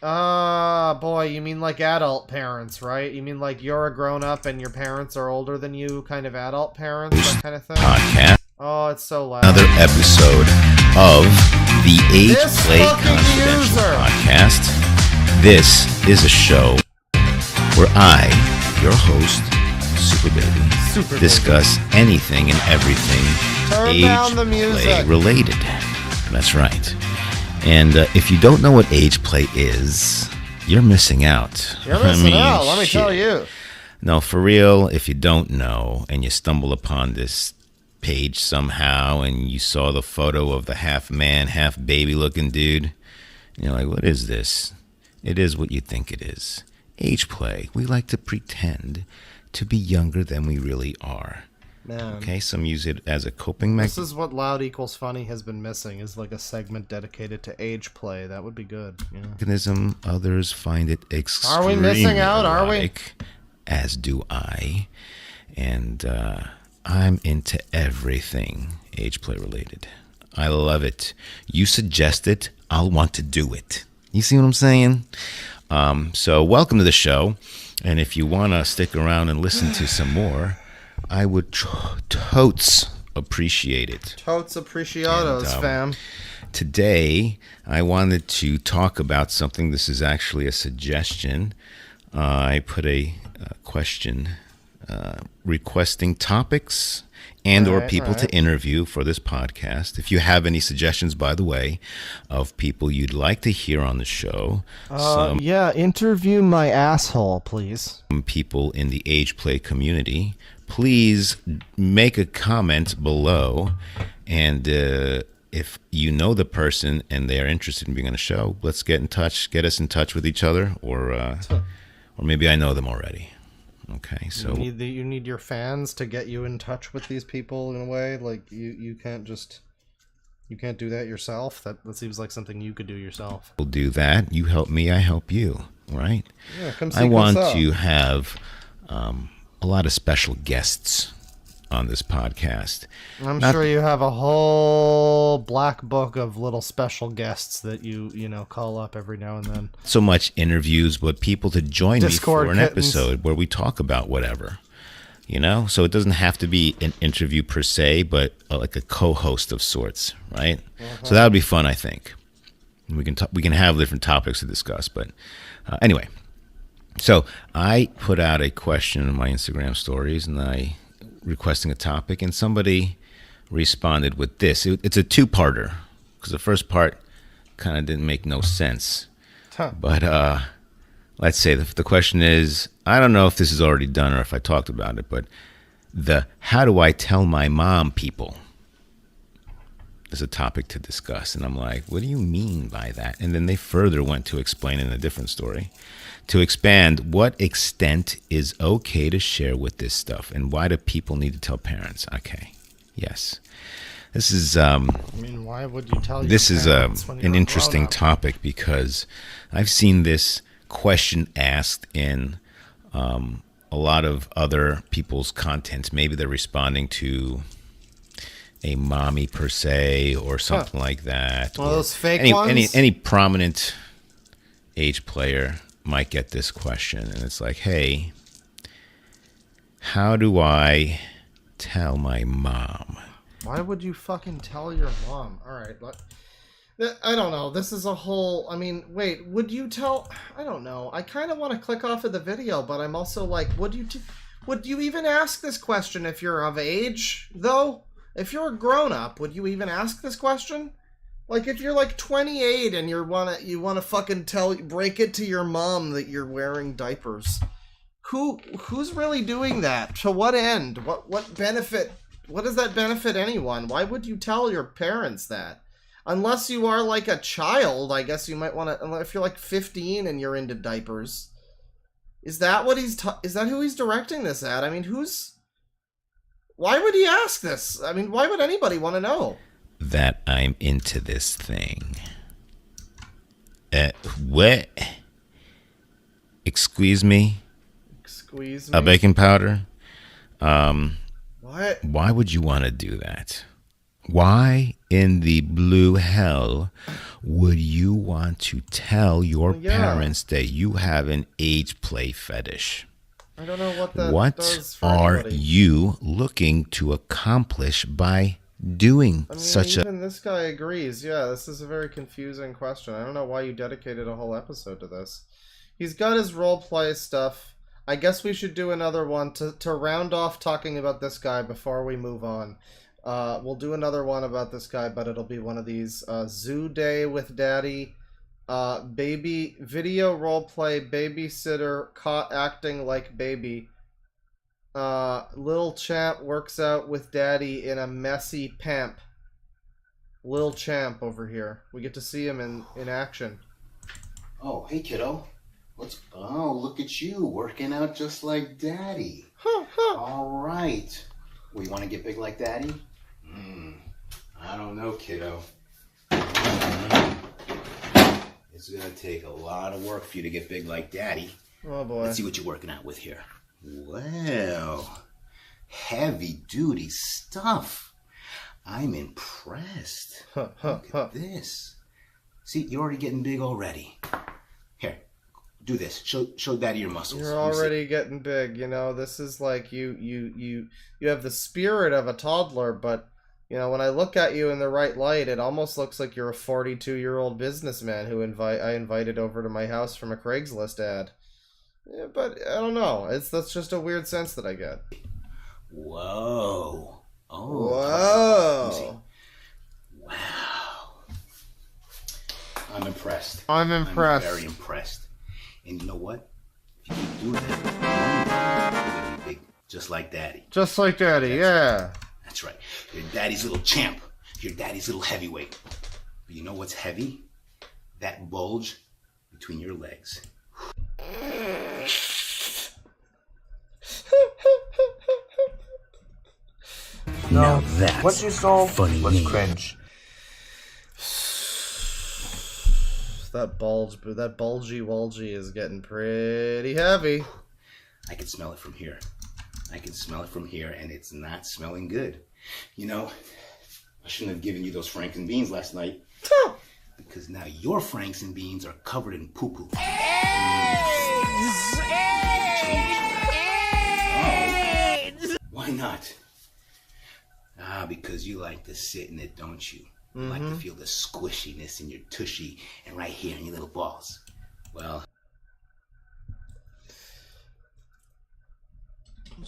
Boy, you mean like adult parents, right? You mean like you're a grown-up and your parents are older than you, kind of adult parents, that kind of thing? Oh, it's so loud. Another episode of the Age Play Confidential podcast. This is a show where I, your host, Super Baby, discuss anything and everything age play related. That's right. And if you don't know what age play is, you're missing out. You're missing out, let me tell you. No, for real, if you don't know and you stumble upon this page somehow and you saw the photo of the half man, half baby looking dude, and you're like, what is this? It is what you think it is. Age play. We like to pretend to be younger than we really are. Man. Okay, some use it as a coping mechanism. This is what Loud Equals Funny has been missing, is like a segment dedicated to age play. That would be good. Yeah. Others find it extremely Are we missing out? Are we? erotic, as do I. And I'm into everything age play related. I love it. You suggest it, I'll want to do it. You see what I'm saying? So welcome to the show. And if you want to stick around and listen to some more, I would totes appreciate it. Totes appreciados, fam. Today, I wanted to talk about something. This is actually a suggestion. I put a question requesting topics and or people to interview for this podcast. If you have any suggestions, by the way, of people you'd like to hear on the show. Yeah, interview my asshole, please. Some people in the age play community, please make a comment below. And if you know the person and they are interested in being on the show, let's get in touch, get us in touch with each other, or maybe I know them already. Okay, so you need your fans to get you in touch with these people in a way. Like you can't do that yourself. That seems like something you could do yourself. We'll do that. You help me, I help you. Right? Yeah, come see. I want to have a lot of special guests on this podcast. I'm sure you have a whole black book of little special guests that you call up every now and then. So much interviews, but people to join Discord me for an episode where we talk about whatever, so it doesn't have to be an interview per se, but like a co-host of sorts, right? So that would be fun, I think. We can have different topics to discuss, but anyway. So I put out a question in my Instagram stories, and I requesting a topic, and somebody responded with this. It's a two-parter, because the first part kind of didn't make no sense. But let's say the question is, I don't know if this is already done or if I talked about it, but the how do I tell my mom people is a topic to discuss. And I'm like, what do you mean by that? And then they further went to explain in a different story, to expand what extent is okay to share with this stuff, and why do people need to tell parents? Okay, yes. This is why would you tell this your is parents when an you're interesting grown-up? topic, because I've seen this question asked in a lot of other people's content. Maybe they're responding to a mommy per se or something like that. One of those fake ones? Any prominent age player might get this question, and it's like, hey, how do I tell my mom? Why would you fucking tell your mom? All right, I don't know. This is a whole. Wait. Would you tell? I don't know. I kind of want to click off of the video, but I'm also like, would you even ask this question if you're of age? Though, if you're a grown up, would you even ask this question? Like, if you're like 28 and you wanna fucking break it to your mom that you're wearing diapers, who's really doing that? To what end? What benefit? What does that benefit anyone? Why would you tell your parents that? Unless you are like a child, I guess you might want to. If you're like 15 and you're into diapers, is that what is that who he's directing this at? Why would he ask this? Why would anybody want to know? That I'm into this thing. What? Excuse me? Excuse me? A baking powder? What? Why would you want to do that? Why in the blue hell would you want to tell your parents that you have an age play fetish? I don't know what that What does for are anybody. you looking to accomplish by doing I mean, such a... even this guy agrees. Yeah, this is a very confusing question. I don't know why you dedicated a whole episode to this. He's got his roleplay stuff. I guess we should do another one to round off talking about this guy before we move on. We'll do another one about this guy, but it'll be one of these Zoo Day with Daddy, baby video roleplay, babysitter caught acting like baby. Lil Champ works out with Daddy in a messy pamp. Lil Champ over here. We get to see him in action. Oh, hey kiddo. Oh, look at you, working out just like Daddy. All right. Well, you want to get big like Daddy? I don't know, kiddo. It's going to take a lot of work for you to get big like Daddy. Oh, boy. Let's see what you're working out with here. Well, heavy-duty stuff. I'm impressed. Look at this. See, you're already getting big already. Here, do this. Show Daddy your muscles. You're already getting big, you know. This is like you have the spirit of a toddler, but you know, when I look at you in the right light, it almost looks like you're a 42-year-old businessman who I invited over to my house from a Craigslist ad. Yeah, but I don't know. That's just a weird sense that I get. Whoa. Oh. Whoa. Wow. I'm impressed. I'm impressed. I'm very impressed. And you know what? If you keep doing that, you're gonna be big, just like Daddy. Just like Daddy, yeah. That's right. You're Daddy's little champ. You're Daddy's little heavyweight. But you know what's heavy? That bulge between your legs. No, that's what you saw funny was me. cringe. That bulgy walgy is getting pretty heavy. I can smell it from here. I can smell it from here, and it's not smelling good. You know, I shouldn't have given you those Franks and beans last night. Because now your Franks and beans are covered in poo-poo. Why not? Because you like to sit in it, don't you? You like to feel the squishiness in your tushy and right here in your little balls. Well... I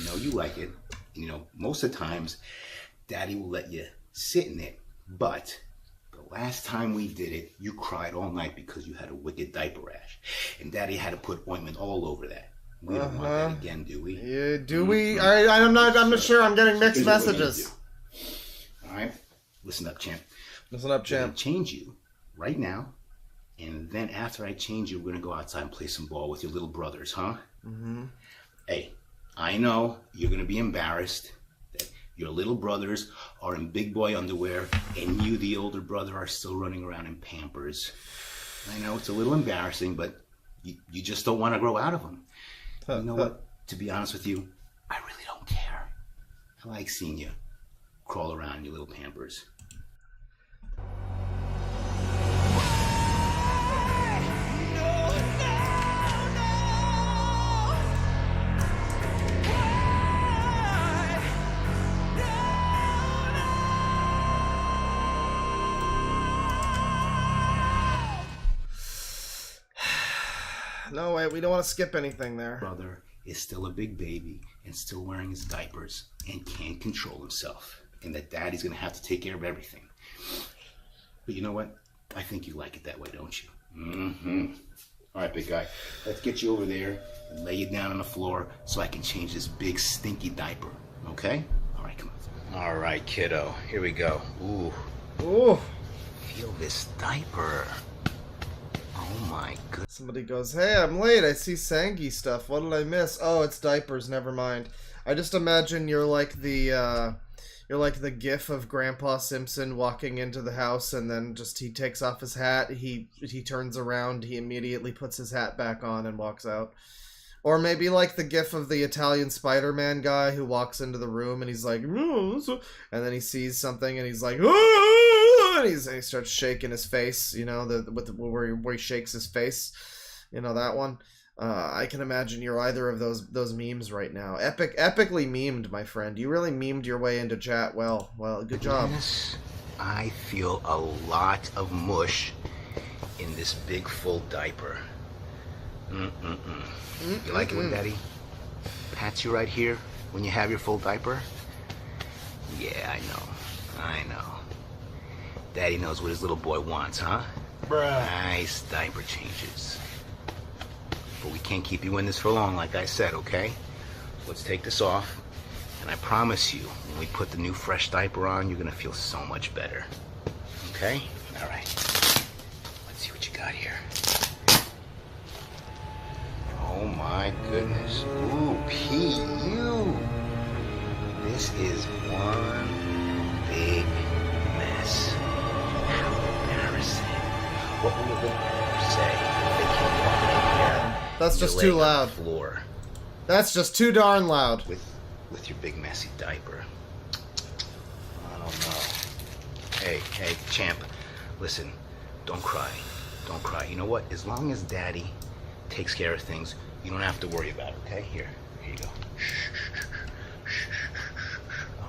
know you like it. You know, most of the times, Daddy will let you sit in it, but the last time we did it, you cried all night because you had a wicked diaper rash, and Daddy had to put ointment all over that. We don't want that again, do we? Yeah, do we? I'm not sure. I'm getting mixed messages. All right, listen up, champ. Listen up, champ. I'm gonna change you right now, and then after I change you, we're gonna go outside and play some ball with your little brothers, huh? Hey, I know you're gonna be embarrassed that your little brothers are in big boy underwear, and you, the older brother, are still running around in Pampers. I know it's a little embarrassing, but you just don't want to grow out of them. You know what? To be honest with you, I really don't care. I like seeing you crawl around in your little Pampers. No, wait, we don't want to skip anything there. Brother is still a big baby and still wearing his diapers and can't control himself. And that Daddy's going to have to take care of everything. But you know what? I think you like it that way, don't you? All right, big guy. Let's get you over there and lay you down on the floor so I can change this big stinky diaper. Okay? All right, come on. All right, kiddo. Here we go. Ooh. Ooh. Feel this diaper. Oh my goodness. Somebody goes, hey, I'm late. I see Sangy stuff. What did I miss? Oh, it's diapers. Never mind. I just imagine you're like the gif of Grandpa Simpson walking into the house and then just he takes off his hat. He turns around. He immediately puts his hat back on and walks out. Or maybe like the gif of the Italian Spider-Man guy who walks into the room and he's like, and then he sees something and he's like, And he starts shaking his face, you know, where he shakes his face, you know, that one. I can imagine you're either of those memes right now. Epically memed, my friend. You really memed your way into chat. Well, good job. Yes, I feel a lot of mush in this big full diaper. You like it when Daddy pats you right here when you have your full diaper? Yeah, I know. Daddy knows what his little boy wants, huh? Nice diaper changes. But we can't keep you in this for long, like I said, okay? Let's take this off, and I promise you, when we put the new fresh diaper on, you're gonna feel so much better. Okay? All right. Let's see what you got here. Oh my goodness. Ooh, P.U. This is one big mess. How embarrassing. What will your little say if they can't walk in here? That's just too loud. Floor. That's just too darn loud. With your big messy diaper. I don't know. Hey, champ. Listen, don't cry. Don't cry. You know what? As long as Daddy takes care of things, you don't have to worry about it, okay? Here you go.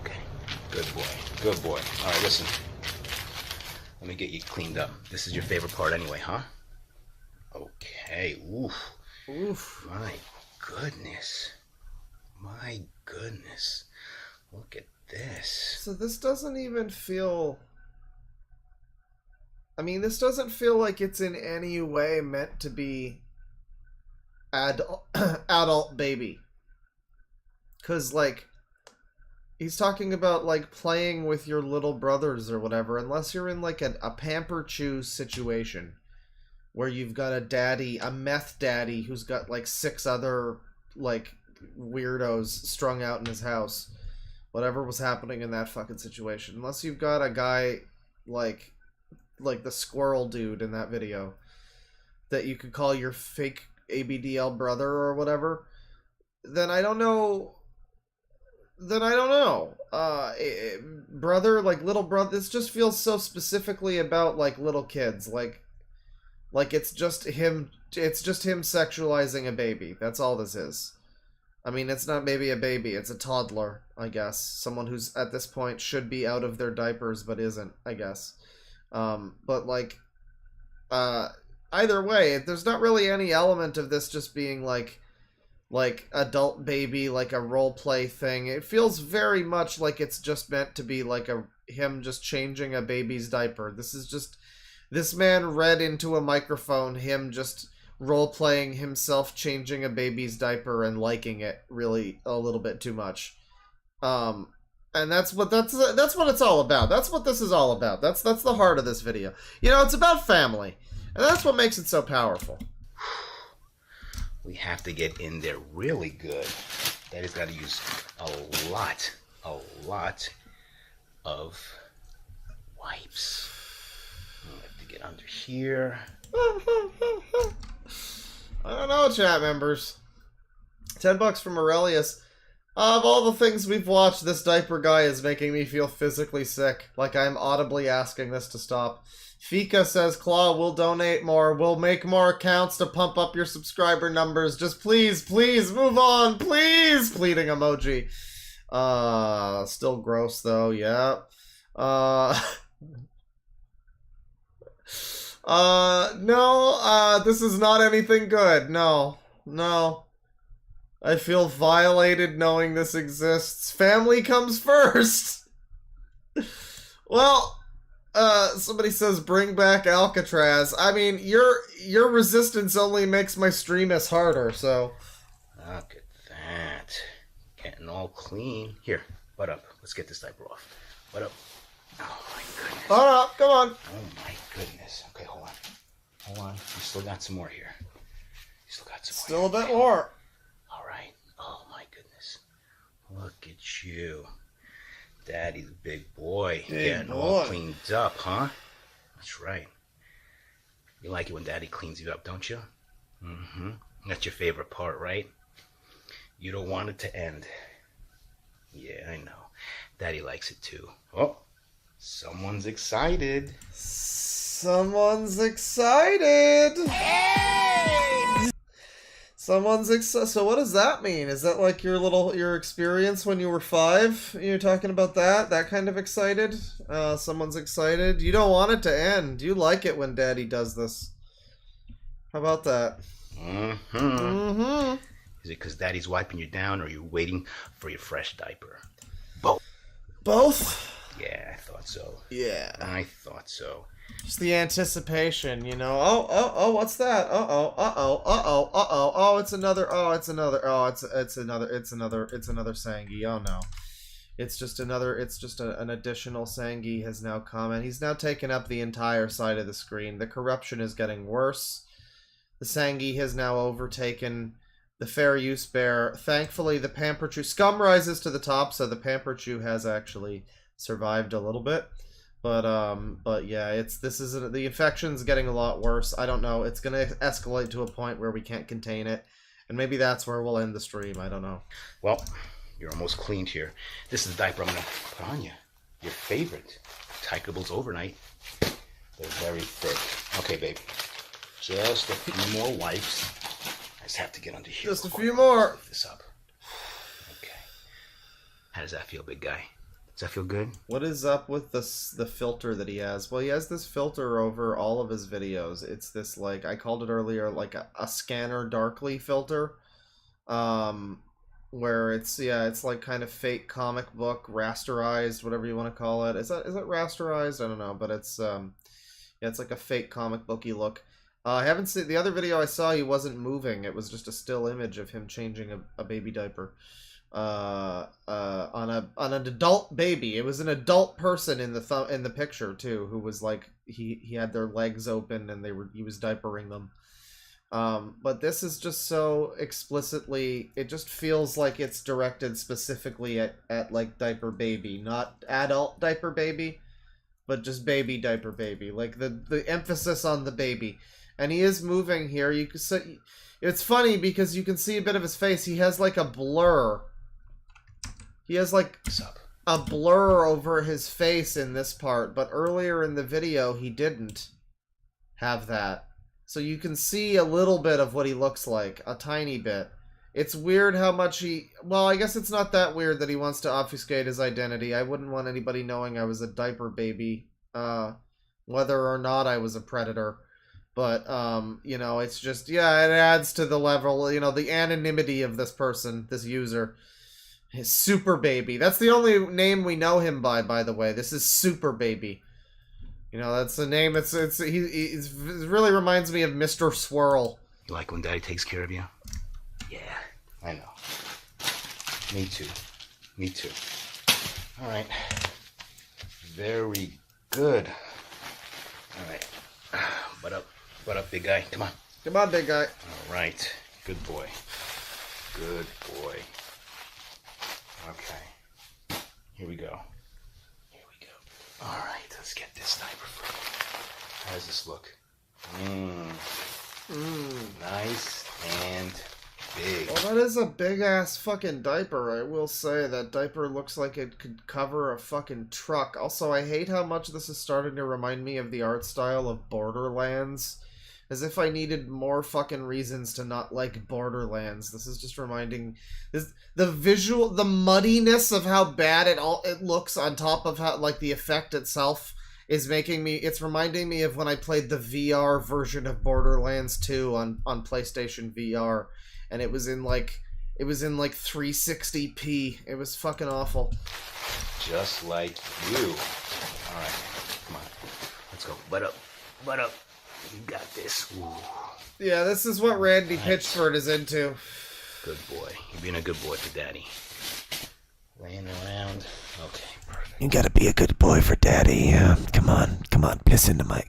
Okay. Good boy. All right, listen. Let me get you cleaned up. This is your favorite part anyway, huh? Okay. Oof. My goodness. Look at this. So this doesn't even feel... I mean, this doesn't feel like it's in any way meant to be adult baby. Because, like, he's talking about, like, playing with your little brothers or whatever, unless you're in, like, a pamper chew situation where you've got a meth daddy who's got, like, 6 other, like, weirdos strung out in his house. Whatever was happening in that fucking situation. Unless you've got a guy, like the squirrel dude in that video that you could call your fake ABDL brother or whatever, then I don't know. Brother, like little brother, this just feels so specifically about like little kids, like it's just him sexualizing a baby. That's all this is. I mean, it's not maybe a baby, it's a toddler, I guess. Someone who's at this point should be out of their diapers but isn't, I guess. But like either way, there's not really any element of this just being like adult baby, like a role play thing. It feels very much like it's just meant to be like him just changing a baby's diaper. This is just this man read into a microphone him just role-playing himself changing a baby's diaper and liking it really a little bit too much. And that's what it's all about. That's what this is all about. That's the heart of this video. You know, it's about family. And that's what makes it so powerful. We have to get in there really good. Daddy's got to use a lot of wipes. We have to get under here. I don't know, chat members. $10 from Aurelius. Of all the things we've watched, this diaper guy is making me feel physically sick. Like I'm audibly asking this to stop. Fika says, Claw, we'll donate more. We'll make more accounts to pump up your subscriber numbers. Just please, please, move on. Please! Pleading emoji. Still gross, though. Yeah. No, this is not anything good. No. I feel violated knowing this exists. Family comes first! Well, somebody says bring back Alcatraz. I mean, your resistance only makes my streamus harder, so... Look at that. Getting all clean. Here, butt up. Let's get this diaper off. Butt up. Oh my goodness. Butt up, come on. Oh my goodness. Okay, hold on. You still got some more here. Still a bit more. All right. Oh my goodness. Look at you. Daddy's big boy. Getting all cleaned up, huh? That's right. You like it when Daddy cleans you up, don't you? Mm-hmm. That's your favorite part, right? You don't want it to end. Yeah, I know. Daddy likes it too. Oh, Someone's excited. Someone's excited! Someone's excited. So what does that mean? Is that like your experience when you were 5? You're talking about that? That kind of excited? Someone's excited? You don't want it to end. You like it when Daddy does this. How about that? Mm-hmm. Mm-hmm. Is it because Daddy's wiping you down, or are you waiting for your fresh diaper? Both. Both? Yeah, I thought so. Yeah. I thought so. Just the anticipation, you know. Oh, what's that? It's another Sangi. Oh no. An additional Sangi has now come, and he's now taken up the entire side of the screen. The corruption is getting worse. The Sangi has now overtaken the Fair Use Bear. Thankfully, the Pamperchew scum rises to the top, so the Pamperchew has actually survived a little bit. But yeah, the infection's getting a lot worse. I don't know. It's gonna escalate to a point where we can't contain it, and maybe that's where we'll end the stream. I don't know. Well, you're almost cleaned here. This is the diaper I'm gonna put on you. Your favorite. Tykables overnight. They're very thick. Okay, babe. Just a few more wipes. I just have to get under here. Just a few more. Lift this up. Okay. How does that feel, big guy? Does that feel good? What is up with the filter that he has? Well, he has this filter over all of his videos. It's this, like, I called it earlier, like a scanner darkly filter. Where it's like kind of fake comic book, rasterized, whatever you want to call it. Is it rasterized? I don't know, but it's it's like a fake comic booky look. I haven't seen the other video I saw. He wasn't moving. It was just a still image of him changing a baby diaper. On an adult baby. It was an adult person in the picture too, who was like he had their legs open and he was diapering them. But this is just so explicitly, it just feels like it's directed specifically at like diaper baby, not adult diaper baby, but just baby diaper baby. Like the emphasis on the baby. And he is moving here. You can see, it's funny because you can see a bit of his face. He has like a blur. He has like a blur over his face in this part, but earlier in the video he didn't have that. So you can see a little bit of what he looks like, a tiny bit. It's weird how much well, I guess it's not that weird that he wants to obfuscate his identity. I wouldn't want anybody knowing I was a diaper baby, whether or not I was a predator. But, you know, it's just, yeah, it adds to the level, you know, the anonymity of this person, this user. His Super Baby. That's the only name we know him by the way. This is Super Baby. You know, that's the name. It really reminds me of Mr. Swirl. You like when Daddy takes care of you? Yeah, I know. Me too. Me too. All right. Very good. All right. Butt up. Butt up, big guy. Come on. Come on, big guy. All right. Good boy. Good boy. Okay. Here we go. Here we go. All right. Let's get this diaper free. How does this look? Nice and big. Well, that is a big-ass fucking diaper. I will say that diaper looks like it could cover a fucking truck. Also, I hate how much this is starting to remind me of the art style of Borderlands. As if I needed more fucking reasons to not like Borderlands. This is just reminding... the muddiness of how bad it looks on top of how, like, the effect itself is making me... It's reminding me of when I played the VR version of Borderlands 2 on PlayStation VR. And it was in like 360p. It was fucking awful. Just like you. Alright, come on. Let's go. Butt up. Butt up. You got this. Ooh. Yeah, this is what Randy Pitchford is into. Good boy. You're being a good boy for Daddy. Laying around. Okay, perfect. You gotta be a good boy for Daddy. Come on, piss into my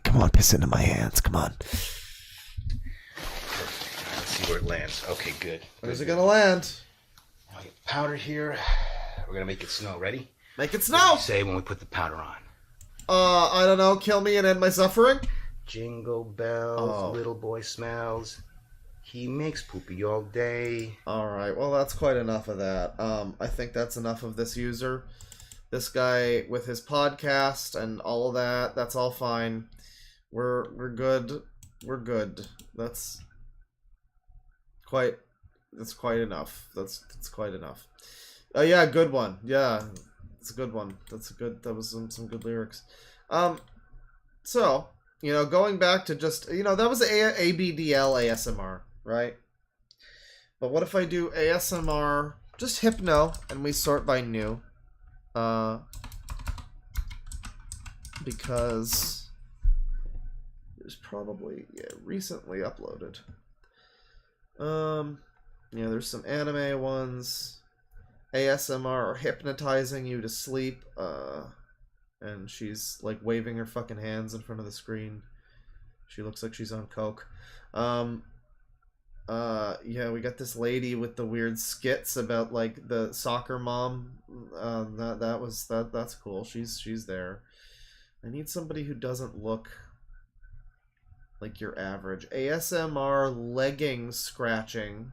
hands. Come on. Let's see where it lands. Okay, good. Where's it gonna land? I'll get powder here. We're gonna make it snow. Ready? Make it snow! Say when we put the powder on. I don't know. Kill me and end my suffering? Jingle bells, little boy smells. He makes poopy all day. Alright, well that's quite enough of that. I think that's enough of this user. this guy with his podcast and all of that. That's all fine. We're good. We're good. That's quite enough. That's quite enough. Yeah, good one. Yeah, it's a good one. That was some good lyrics. So, you know, going back to just, you know, that was ABDL ASMR, right? But what if I do ASMR, just Hypno, and we sort by new? Because there's probably, recently uploaded. Yeah, there's some anime ones. ASMR, hypnotizing you to sleep, and she's like waving her fucking hands in front of the screen. She looks like she's on coke. Yeah, we got this lady with the weird skits about like the soccer mom. That's cool. She's there. I need somebody who doesn't look like your average. ASMR legging scratching.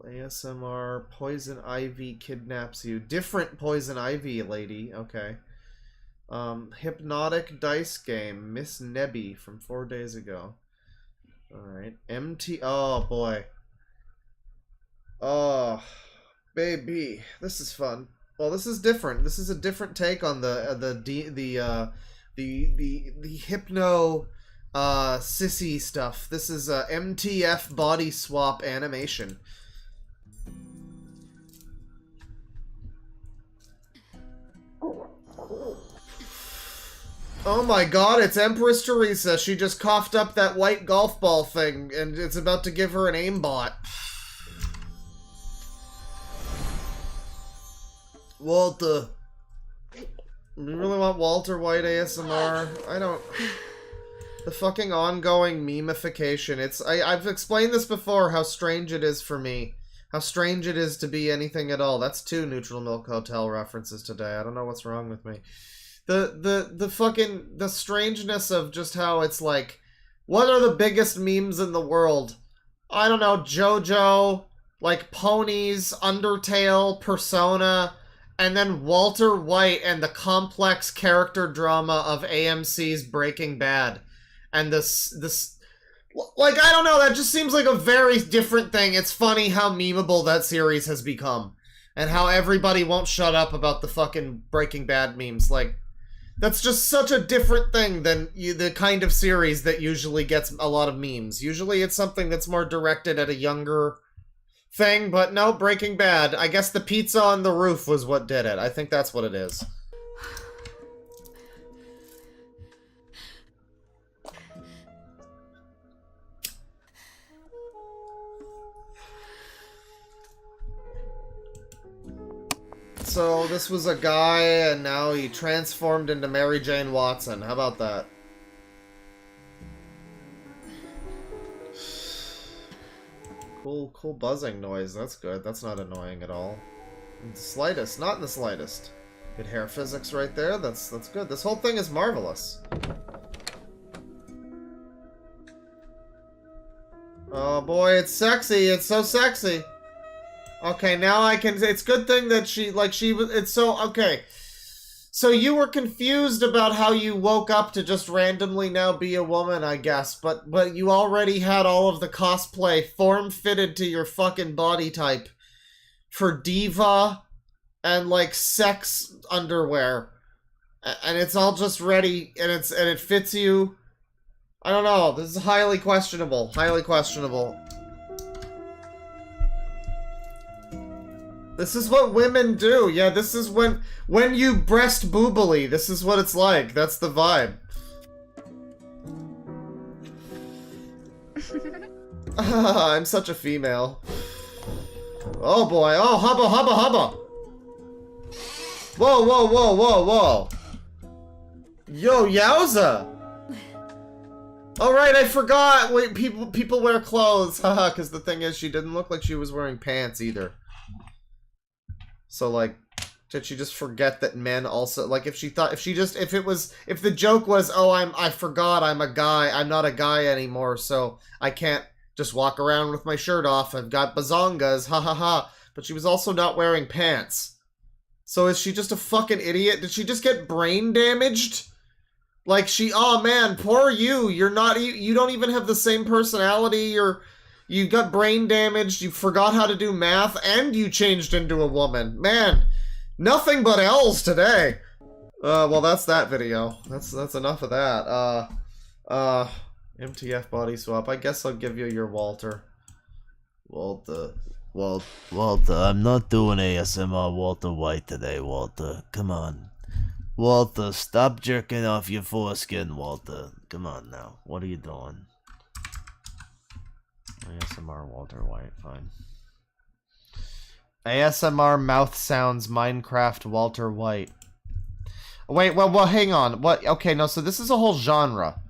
ASMR poison ivy kidnaps you. Different poison ivy lady. Okay. Hypnotic dice game. Miss Nebby from 4 days ago. Alright. Oh boy. Oh baby. This is fun. Well, this is different. This is a different take on the Hypno Sissy stuff. This is MTF body swap animation. Oh my god, it's Empress Teresa. She just coughed up that white golf ball thing, and it's about to give her an aimbot. Walter. You really want Walter White ASMR? I don't... The fucking ongoing memification. I've explained this before, how strange it is for me. How strange it is to be anything at all. That's 2 Neutral Milk Hotel references today. I don't know what's wrong with me. The strangeness of just how it's like, what are the biggest memes in the world? I don't know, JoJo, like ponies, Undertale, Persona, and then Walter White and the complex character drama of AMC's Breaking Bad. And this, like, I don't know, that just seems like a very different thing. It's funny how memeable that series has become. And how everybody won't shut up about the fucking Breaking Bad memes. Like, that's just such a different thing than the kind of series that usually gets a lot of memes. Usually it's something that's more directed at a younger thing, but no, Breaking Bad. I guess the pizza on the roof was what did it. I think that's what it is. So this was a guy, and now he transformed into Mary Jane Watson. How about that? Cool buzzing noise. That's good. That's not annoying at all. In the slightest. Not in the slightest. Good hair physics right there. That's good. This whole thing is marvelous. Oh boy, it's sexy. It's so sexy. Okay, now I can... It's good thing that she was... It's so... Okay. So you were confused about how you woke up to just randomly now be a woman, I guess. But you already had all of the cosplay form-fitted to your fucking body type. For diva and, like, sex underwear. And it's all just ready, and it fits you. I don't know. This is highly questionable. Highly questionable. This is what women do. Yeah, this is when you breast boobily. This is what it's like. That's the vibe. I'm such a female. Oh boy. Oh, hubba, hubba, hubba. Whoa, whoa, whoa, whoa, whoa. Yo, yowza. Alright, I forgot. Wait, people wear clothes. Haha, because the thing is, she didn't look like she was wearing pants either. So, like, did she just forget that men also, like, if the joke was, oh, I forgot I'm a guy, I'm not a guy anymore, so I can't just walk around with my shirt off, I've got bazongas, ha ha ha. but she was also not wearing pants. So is she just a fucking idiot? Did she just get brain damaged? Like oh man, poor you. You don't even have the same personality. You got brain damaged, you forgot how to do math, and you changed into a woman. Man, nothing but L's today. Well, that's that video. That's enough of that. MTF body swap. I guess I'll give you your Walter. Walter, I'm not doing ASMR Walter White today, Walter. Come on. Walter, stop jerking off your foreskin, Walter. Come on now. What are you doing? ASMR Walter White, fine. ASMR mouth sounds Minecraft Walter White. Wait, well, hang on. What? Okay, no, so this is a whole genre.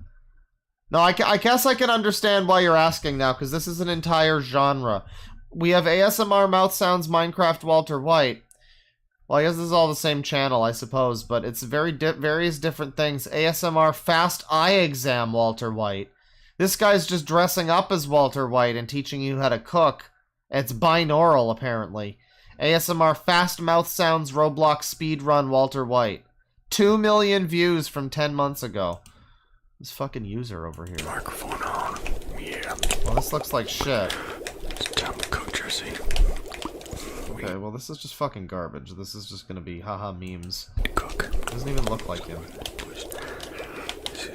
No, I guess I can understand why you're asking now, because this is an entire genre. We have ASMR mouth sounds Minecraft Walter White. Well, I guess this is all the same channel, I suppose, but it's various different things. ASMR fast eye exam Walter White. This guy's just dressing up as Walter White and teaching you how to cook. It's binaural, apparently. ASMR fast mouth sounds Roblox speedrun Walter White. 2 million views from 10 months ago. This fucking user over here. Microphone on. Yeah. Well, this looks like shit. It's time to cook, Jesse. Okay, well, this is just fucking garbage. This is just gonna be haha memes. Cook. Doesn't even look like him.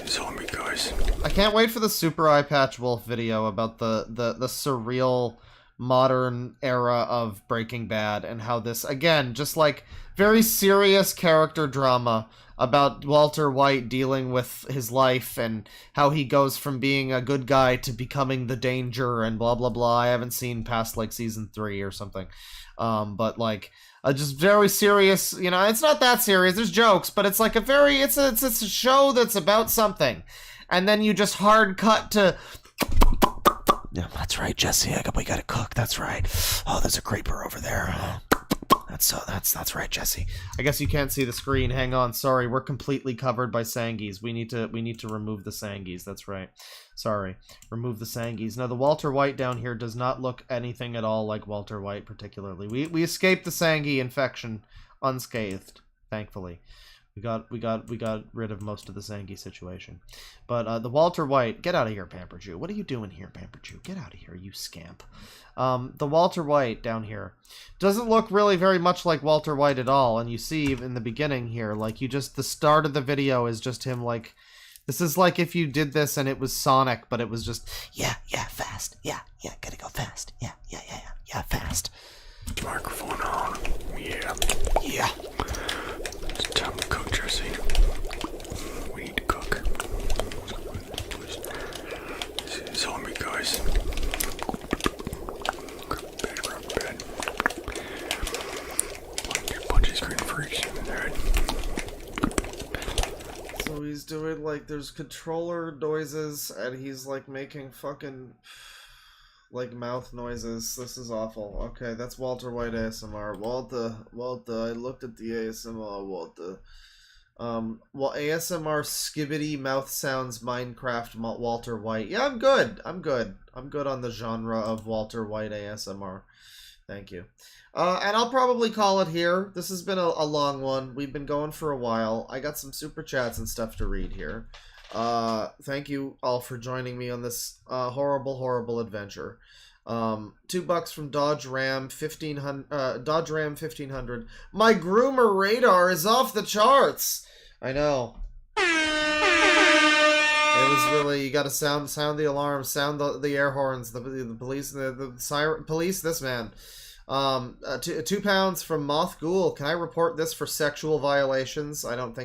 Zombie guys. I can't wait for the Super Eye Patch Wolf video about the surreal modern era of Breaking Bad and how this, again, just like very serious character drama about Walter White dealing with his life and how he goes from being a good guy to becoming the danger and blah blah blah. I haven't seen past like season 3 or something. But like just very serious, you know, it's not that serious, there's jokes, but it's like it's a show that's about something. And then you just hard cut to, yeah, that's right, Jesse, we gotta cook, that's right. Oh, there's a creeper over there. That's right, Jesse. I guess you can't see the screen. Hang on. Sorry, we're completely covered by Sangies. We need to remove the Sangies. That's right. Sorry. Remove the Sangies. Now, the Walter White down here does not look anything at all like Walter White particularly. We escaped the Sangie infection unscathed, thankfully. We got rid of most of the Sangie situation. But the Walter White, get out of here, Pamper Jew. What are you doing here, Pamper Jew? Get out of here, you scamp. The Walter White down here doesn't look really very much like Walter White at all. And you see in the beginning here, like the start of the video is just him like, this is like if you did this and it was Sonic, but it was just, yeah, fast. Yeah, gotta go fast. Yeah, fast. Microphone on. Yeah. It's time to cook, Jesse. We need to cook. Zombie guys. Bed. Get bunch of screen freaks in there. So he's doing like, there's controller noises and he's like making fucking like mouth noises. This is awful. Okay, that's Walter White ASMR. Walter, I looked at the ASMR, Walter. Well, ASMR skibbity mouth sounds Minecraft Walter White. Yeah, I'm good on the genre of Walter White ASMR. Thank you. And I'll probably call it here. This has been a long one. We've been going for a while. I got some super chats and stuff to read here. Thank you all for joining me on this horrible adventure. $2 from Dodge Ram 1500. My groomer radar is off the charts. I know. It was really, you gotta sound the alarm, sound the air horns, the police, the siren, police. This man. £2 from Moth Ghoul. Can I report this for sexual violations? I don't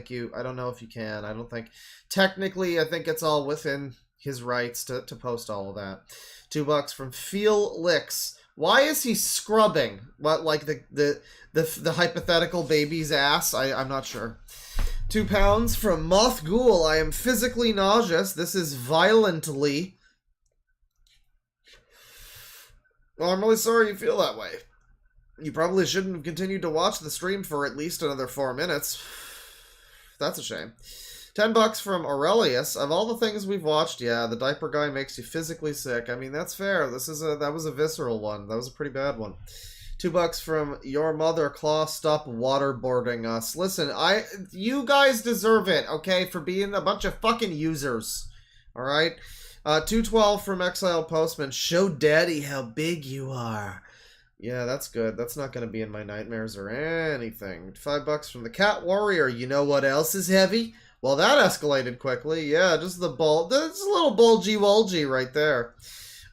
know if you can. I don't think, technically, I think it's all within his rights to post all of that. $2 from Feel Licks. Why is he scrubbing? What, like the hypothetical baby's ass? I'm not sure. £2 from Moth Ghoul. I am physically nauseous. This is violently. Well, I'm really sorry you feel that way. You probably shouldn't have continued to watch the stream for at least another 4 minutes. That's a shame. $10 from Aurelius. Of all the things we've watched, yeah, the diaper guy makes you physically sick. I mean, that's fair. That was a visceral one. That was a pretty bad one. $2 from your mother, Claw. Stop waterboarding us. Listen, you guys deserve it, okay, for being a bunch of fucking users. All right. 212 from Exile Postman. Show Daddy how big you are. Yeah, that's good. That's not going to be in my nightmares or anything. $5 from the Cat Warrior. You know what else is heavy? Well, that escalated quickly. Yeah, just the that's a little bulgy right there.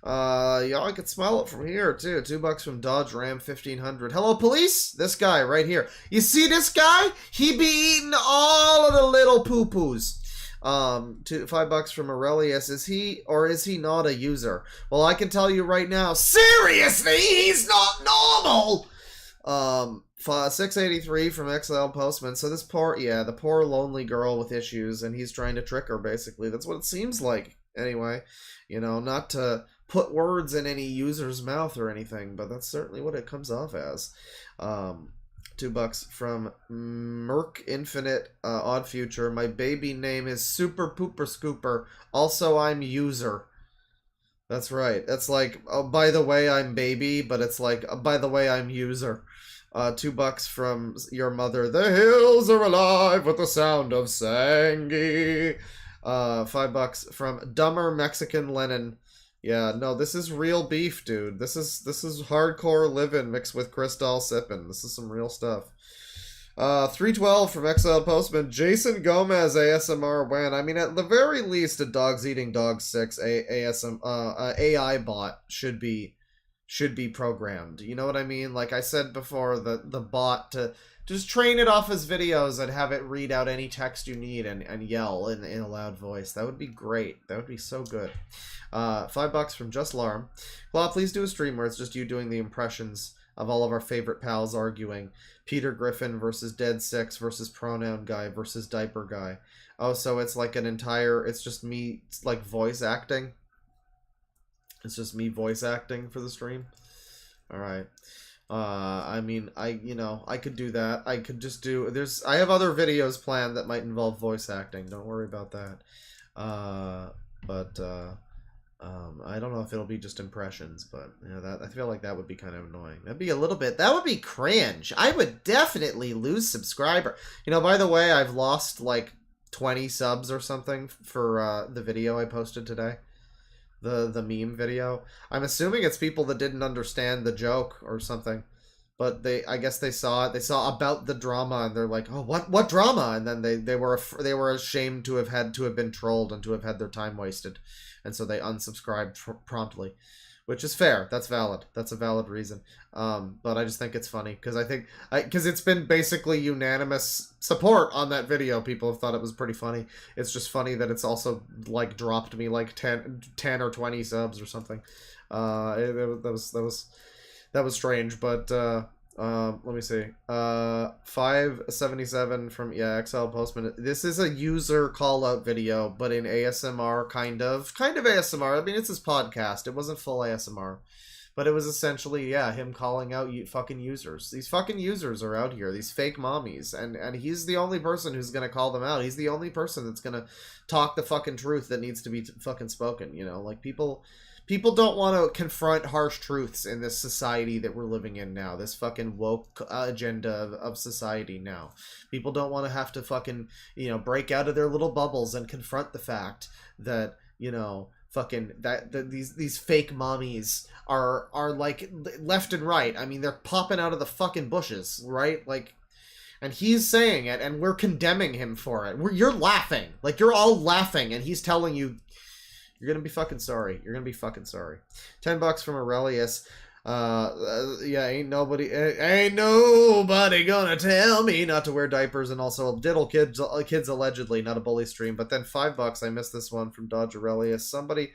Yeah, I could smell it from here, too. $2 from Dodge Ram 1500. Hello, police? This guy right here. You see this guy? He be eating all of the little poo-poos. $5 from Aurelius. Is he or is he not a user? Well, I can tell you right now. Seriously, he's not normal. 683 from Exile Postman. So this the poor lonely girl with issues, and he's trying to trick her. Basically, that's what it seems like. Anyway, you know, not to put words in any user's mouth or anything, but that's certainly what it comes off as. $2 from Merc Infinite Odd Future. My baby name is Super Pooper Scooper. Also, I'm user. That's right. That's like, oh, by the way, I'm baby, but it's like, by the way, I'm user. $2 from your mother. The hills are alive with the sound of Sangi. $5 from Dumber Mexican Lennon. Yeah, no, this is real beef, dude. This is hardcore living mixed with Cristal sipping. This is some real stuff. 312 from Exiled Postman. Jason Gomez ASMR when? I mean, at the very least, a Dogs Eating Dogs 6 AI bot should be programmed. You know what I mean? Like I said before, the bot to just train it off his videos and have it read out any text you need and yell in a loud voice. That would be great. That would be so good. $5 from Just Larm. Claw, please do a stream where it's just you doing the impressions of all of our favorite pals arguing. Peter Griffin versus Dead Six versus Pronoun Guy versus Diaper Guy. Oh, so it's like it's just me, like, voice acting? It's just me voice acting for the stream? Alright. I mean, I could do that. I could just do, I have other videos planned that might involve voice acting. Don't worry about that. I don't know if it'll be just impressions, but you know, that I feel like that would be kind of annoying. That would be cringe. I would definitely lose subscriber. You know, by the way, I've lost like 20 subs or something for the video I posted today. The meme video. I'm assuming it's people that didn't understand the joke or something. But I guess they saw it. They saw about the drama, and they're like, "Oh, what drama?" And then they were ashamed to have been trolled and to have had their time wasted, and so they unsubscribed promptly, which is fair. That's valid. That's a valid reason. But I just think it's funny because it's been basically unanimous support on that video. People have thought it was pretty funny. It's just funny that it's also like dropped me like 10 or 20 subs or something. That was strange, but let me see. 577 from Exile Postman. This is a user call out video, but in ASMR kind of ASMR. I mean, it's his podcast. It wasn't full ASMR, but it was essentially him calling out fucking users. These fucking users are out here. These fake mommies, and he's the only person who's gonna call them out. He's the only person that's gonna talk the fucking truth that needs to be fucking spoken. You know, like people don't want to confront harsh truths in this society that we're living in now. This fucking woke agenda of society now. People don't want to have to fucking, break out of their little bubbles and confront the fact that, fucking that these fake mommies are like left and right. I mean, they're popping out of the fucking bushes, right? Like, and he's saying it, and we're condemning him for it. You're laughing. Like, you're all laughing, and he's telling you, you're gonna be fucking sorry. You're gonna be fucking sorry. $10 from Aurelius. Ain't nobody gonna tell me not to wear diapers, and also diddle kids allegedly, not a bully stream. But then $5, I missed this one from Dodge Aurelius. Somebody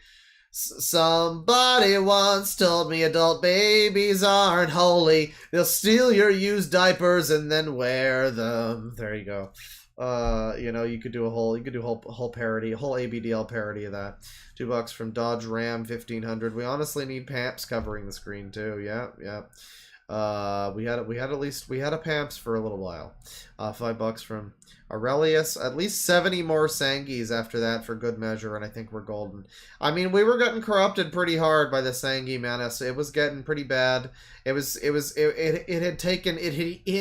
once told me adult babies aren't holy. They'll steal your used diapers and then wear them. There you go. You could do a whole parody, a whole ABDL parody of that. $2 from Dodge Ram 1500. We honestly need Pamps covering the screen too. Yeah. We had a Pamps for a little while. $5 from Aurelius. At least 70 more Sangis after that for good measure, and I think we're golden. I mean, we were getting corrupted pretty hard by the Sangi menace. It was getting pretty bad. It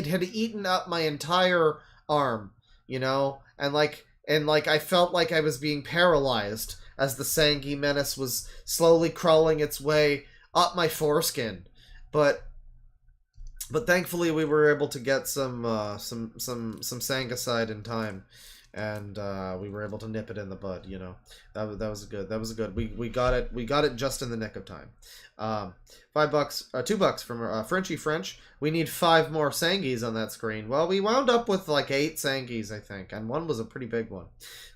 had eaten up my entire arm, you know, and I felt like I was being paralyzed as the Sangi menace was slowly crawling its way up my foreskin, but thankfully we were able to get some Sangicide in time, and we were able to nip it in the bud. You know, that was good. We got it just in the nick of time. $5, $2 from Frenchy French. We need 5 more Sangis on that screen. Well, we wound up with like 8 Sangis, I think, and one was a pretty big one.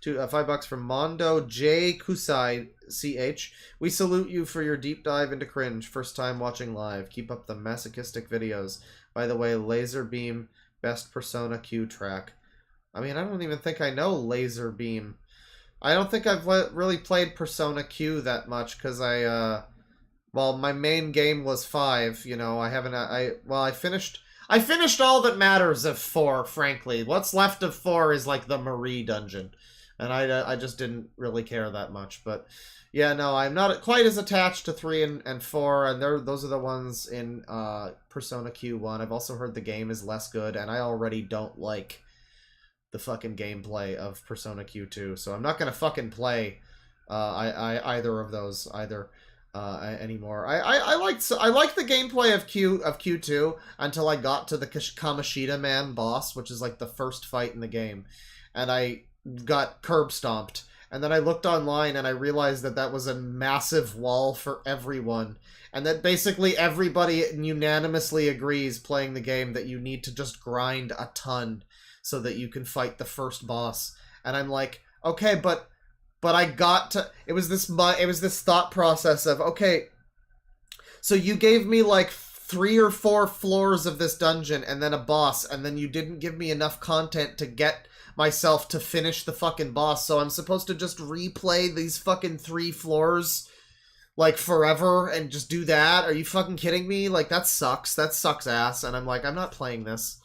$5 from Mondo J Kusai CH. We salute you for your deep dive into cringe. First time watching live. Keep up the masochistic videos. By the way, Laser Beam, best Persona Q track. I mean, I don't even think I know Laser Beam. I don't think I've really played Persona Q that much because well, my main game was 5. You know, I finished all that matters of 4. Frankly, what's left of 4 is like the Marie dungeon, and I just didn't really care that much. But yeah, no, I'm not quite as attached to 3 and 4, and those are the ones in Persona Q1. I've also heard the game is less good, and I already don't like the fucking gameplay of Persona Q2, so I'm not gonna fucking play either of those anymore. I liked the gameplay of Q2 until I got to the Kamoshida Man boss, which is like the first fight in the game, and I got curb stomped. And then I looked online and I realized that was a massive wall for everyone, and that basically everybody unanimously agrees playing the game that you need to just grind a ton so that you can fight the first boss. And I'm like, okay, but I got to... It was this thought process of, okay, so you gave me like 3 or 4 floors of this dungeon and then a boss, and then you didn't give me enough content to get myself to finish the fucking boss, so I'm supposed to just replay these fucking 3 floors like forever and just do that? Are you fucking kidding me? Like, that sucks ass. And I'm like, I'm not playing this.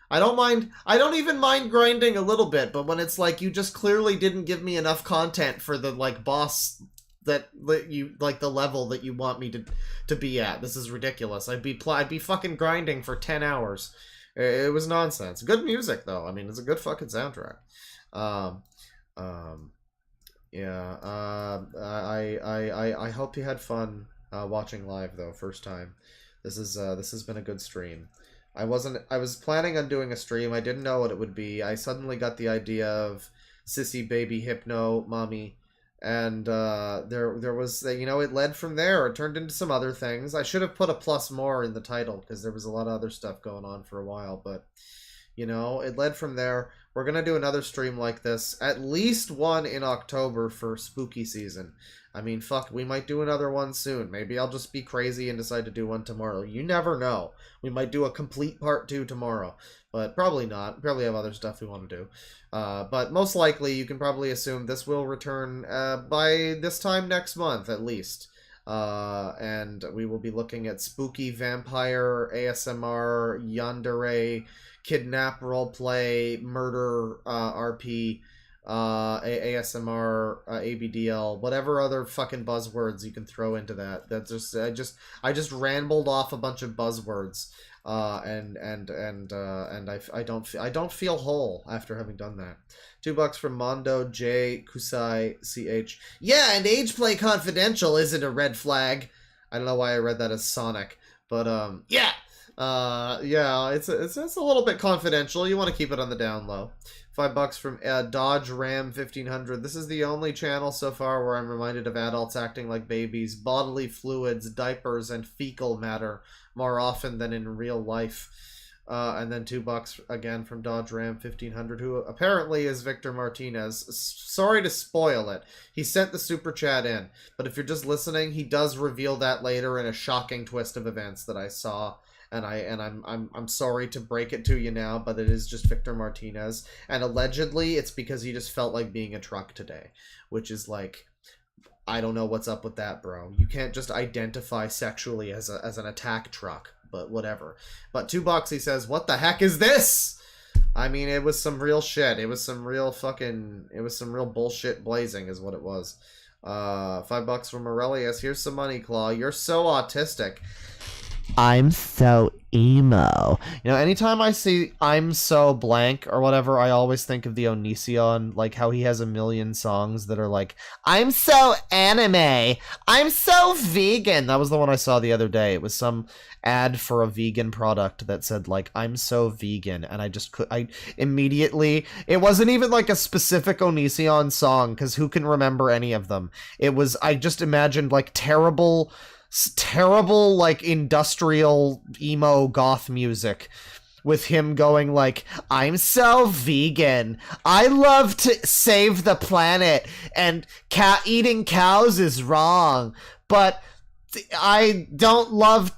I don't even mind grinding a little bit, but when it's like you just clearly didn't give me enough content for the like boss that you like, the level that you want me to be at, this is ridiculous. I'd be fucking grinding for 10 hours. It was nonsense. Good music though. I mean, it's a good fucking soundtrack. Yeah. I hope you had fun watching live though. First time. This has been a good stream. I was planning on doing a stream. I didn't know what it would be. I suddenly got the idea of Sissy Baby Hypno Mommy, and there was, you know, it led from there. It turned into some other things. I should have put a plus more in the title because there was a lot of other stuff going on for a while, but you know, it led from there. We're gonna do another stream like this, at least one in October for spooky season. I mean, fuck, we might do another one soon. Maybe I'll just be crazy and decide to do one tomorrow. You never know. We might do a complete part 2 tomorrow, but probably not. Probably have other stuff we want to do. But most likely, you can probably assume this will return by this time next month, at least. And we will be looking at spooky vampire, ASMR, yandere, kidnap roleplay, murder, RP, ASMR, ABDL, whatever other fucking buzzwords you can throw into that. That's just I just rambled off a bunch of buzzwords, and I don't feel whole after having done that. $2 from Mondo J Kusai CH. Yeah, and Age Play Confidential isn't a red flag. I don't know why I read that as Sonic, but yeah. Yeah, it's a little bit confidential. You want to keep it on the down low. $5 from Dodge Ram 1500. This is the only channel so far where I'm reminded of adults acting like babies, bodily fluids, diapers, and fecal matter more often than in real life. And then $2 again from Dodge Ram 1500, who apparently is Victor Martinez. Sorry to spoil it. He sent the super chat in, but if you're just listening, he does reveal that later in a shocking twist of events that I saw. And I'm sorry to break it to you now, but it is just Victor Martinez, and allegedly it's because he just felt like being a truck today, which is like, I don't know what's up with that, bro. You can't just identify sexually as an attack truck. but whatever. But $2, he says, what the heck is this? I mean, it was some real shit. It was some real bullshit blazing is what it was. $5 from Aurelius. Here's some money, Claw. You're so autistic. I'm so emo. You know, anytime I see I'm so blank or whatever, I always think of the Onision, like how he has a million songs that are like, I'm so anime, I'm so vegan. That was the one I saw the other day. It was some ad for a vegan product that said like, I'm so vegan, and I immediately, it wasn't even like a specific Onision song, because who can remember any of them? It was, I just imagined like terrible like industrial emo goth music with him going like, I'm so vegan, I love to save the planet, and eating cows is wrong, but I don't love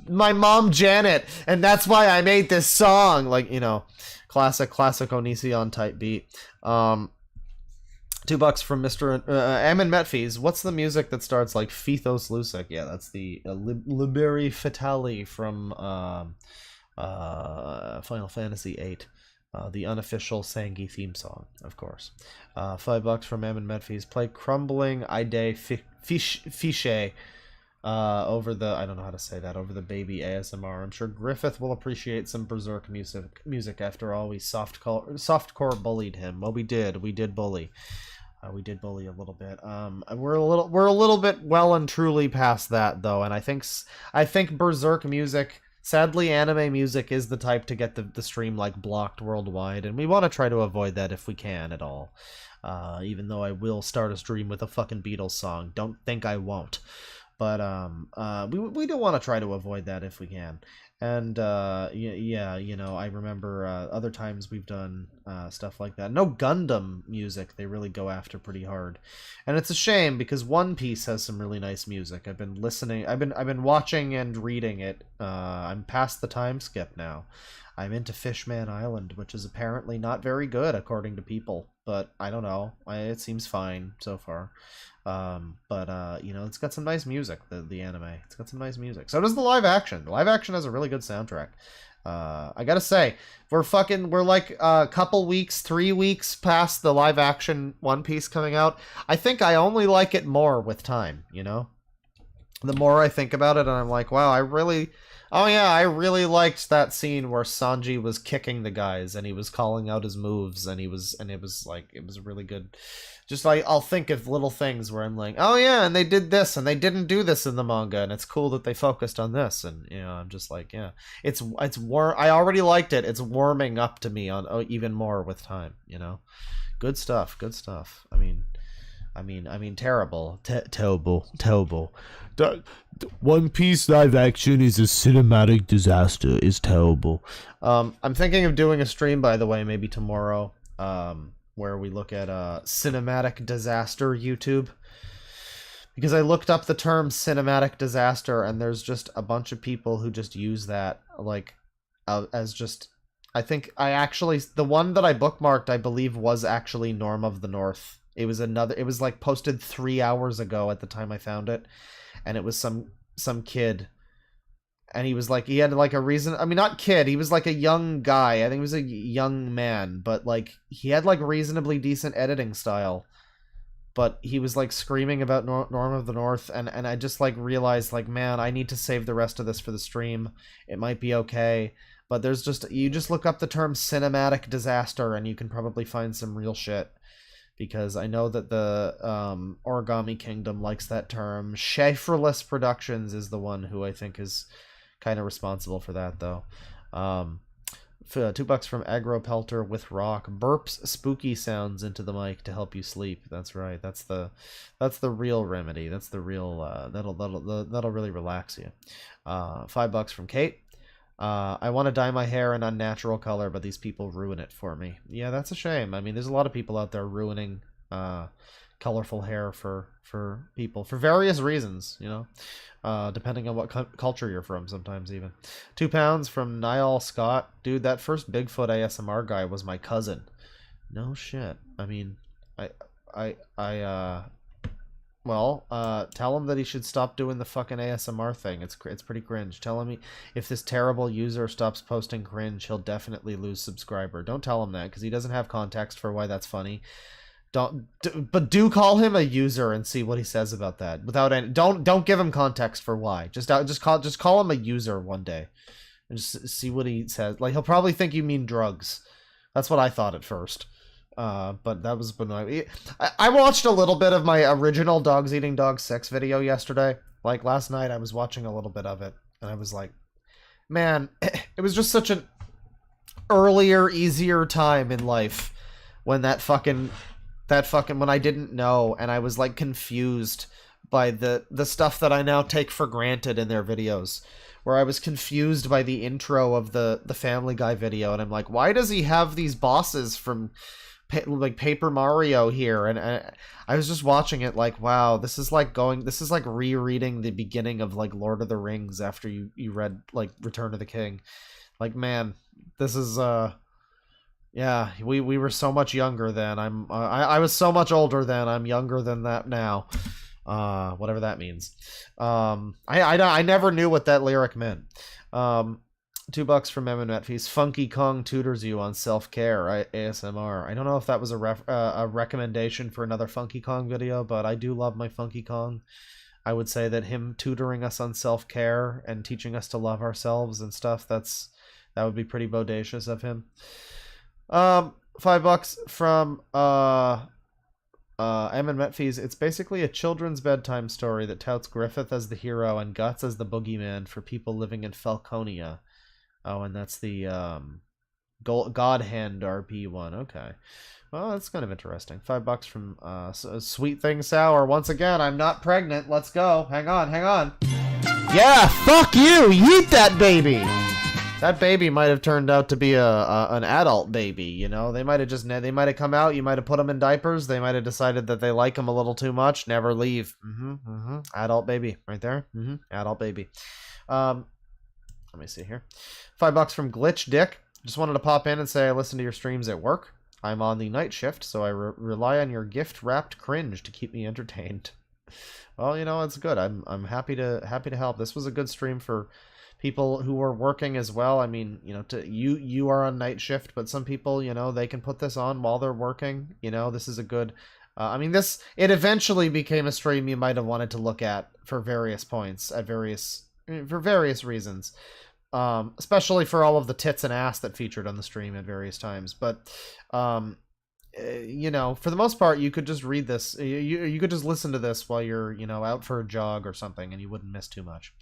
my mom Janet, and that's why I made this song. Like, you know, classic Onision type beat. $2 from Mr. Ammon Metfees. What's the music that starts like Fethos Lusic? Yeah, that's the Liberi Fatali from Final Fantasy VIII. The unofficial Sangi theme song, of course. $5 from Ammon Metfees. Play Crumbling Ide Fiche over the, I don't know how to say that, over the baby ASMR. I'm sure Griffith will appreciate some Berserk music. After all, we softcore bullied him. Well, we did bully. We did bully a little bit. We're a little bit well and truly past that though, and I think Berserk music, sadly anime music, is the type to get the stream like blocked worldwide, and we want to try to avoid that if we can at all. Even though I will start a stream with a fucking Beatles song. Don't think I won't. But we do want to try to avoid that if we can. And yeah, you know, I remember other times we've done stuff like that. No Gundam music, they really go after pretty hard, and it's a shame because One Piece has some really nice music. I've been listening, I've been watching and reading it. I'm past the time skip now. I'm into Fishman Island, which is apparently not very good according to people, but I don't know. It seems fine so far. You know, it's got some nice music, the anime. It's got some nice music. So does the live action. The live action has a really good soundtrack. I gotta say, we're like a couple weeks, 3 weeks past the live action One Piece coming out. I think I only like it more with time, you know? The more I think about it, and I'm like, wow, I really liked that scene where Sanji was kicking the guys and he was calling out his moves, and it was really good. Just like, I'll think of little things where I'm like, oh yeah, and they did this, and they didn't do this in the manga, and it's cool that they focused on this, and you know, I'm just like, yeah, it's I already liked it. It's warming up to me on even more with time, you know. Good stuff. I mean, terrible. Terrible. One Piece live action is a cinematic disaster. Is terrible. I'm thinking of doing a stream, by the way, maybe tomorrow, where we look at cinematic disaster YouTube. Because I looked up the term cinematic disaster, and there's just a bunch of people who just use that, like, as just... I think the one that I bookmarked, I believe, was actually Norm of the North. It was like posted 3 hours ago at the time I found it, and it was some kid, and he was like, he had like a reason, I mean, not kid, he was like a young guy, I think he was a young man, but like, he had like reasonably decent editing style, but he was like screaming about Norm of the North, and I just like realized like, man, I need to save the rest of this for the stream. It might be okay, but you just look up the term cinematic disaster and you can probably find some real shit. Because I know that the Origami Kingdom likes that term. Schaeferless Productions is the one who I think is kind of responsible for that, though. $2 from Agro Pelter with Rock. Burps spooky sounds into the mic to help you sleep. That's right. That's the real remedy. That's the real that'll really relax you. $5 from Kate. I want to dye my hair an unnatural color, but these people ruin it for me. Yeah, that's a shame. I mean, there's a lot of people out there ruining colorful hair for people for various reasons, you know, depending on what culture you're from, sometimes even. £2 from Niall Scott. Dude, that first Bigfoot ASMR guy was my cousin. No shit. I mean, Well, tell him that he should stop doing the fucking ASMR thing. It's pretty cringe. Tell him if this terrible user stops posting cringe, he'll definitely lose subscriber. Don't tell him that, because he doesn't have context for why that's funny. But do call him a user and see what he says about that. Without any, don't give him context for why. Just call him a user one day, and just see what he says. Like, he'll probably think you mean drugs. That's what I thought at first. But that was benign. I watched a little bit of my original Dogs Eating Dogs 6 video yesterday. Like, last night I was watching a little bit of it, and I was like, man, it was just such an earlier, easier time in life when that fucking when I didn't know, and I was like confused by the stuff that I now take for granted in their videos. Where I was confused by the intro of the Family Guy video, and I'm like, why does he have these bosses from like Paper Mario here? And I was just watching it like, wow, this is like rereading the beginning of like Lord of the Rings after you read like Return of the King. Like, man, this is yeah, we were so much younger then. I was so much older then. I'm younger than that now. Whatever that means. I never knew what that lyric meant. $2 from M&M Fees. Funky Kong tutors you on self-care, ASMR. I don't know if that was a recommendation for another Funky Kong video, but I do love my Funky Kong. I would say that him tutoring us on self-care and teaching us to love ourselves and stuff, that would be pretty bodacious of him. $5 from M&M Fees. It's basically a children's bedtime story that touts Griffith as the hero and Guts as the boogeyman for people living in Falconia. Oh, and that's the God Hand RP one. Okay. Well, that's kind of interesting. $5 from Sweet Thing Sour. Once again, I'm not pregnant. Let's go. Hang on. Yeah, fuck you! Yeet that baby! That baby might have turned out to be an adult baby, you know? They might have come out, you might have put them in diapers, they might have decided that they like them a little too much, never leave. Adult baby, right there. Adult baby. Let me see here. $5 from Glitch Dick. Just wanted to pop in and say I listen to your streams at work. I'm on the night shift, so I rely on your gift-wrapped cringe to keep me entertained. Well, you know, it's good. I'm happy to help. This was a good stream for people who are working as well. I mean, you know, you are on night shift, but some people, you know, they can put this on while they're working. You know, this is a good. I mean, it eventually became a stream you might have wanted to look at for various points for various reasons. Especially for all of the tits and ass that featured on the stream at various times. But, you know, for the most part, you could just read this. You could just listen to this while you're, you know, out for a jog or something, and you wouldn't miss too much.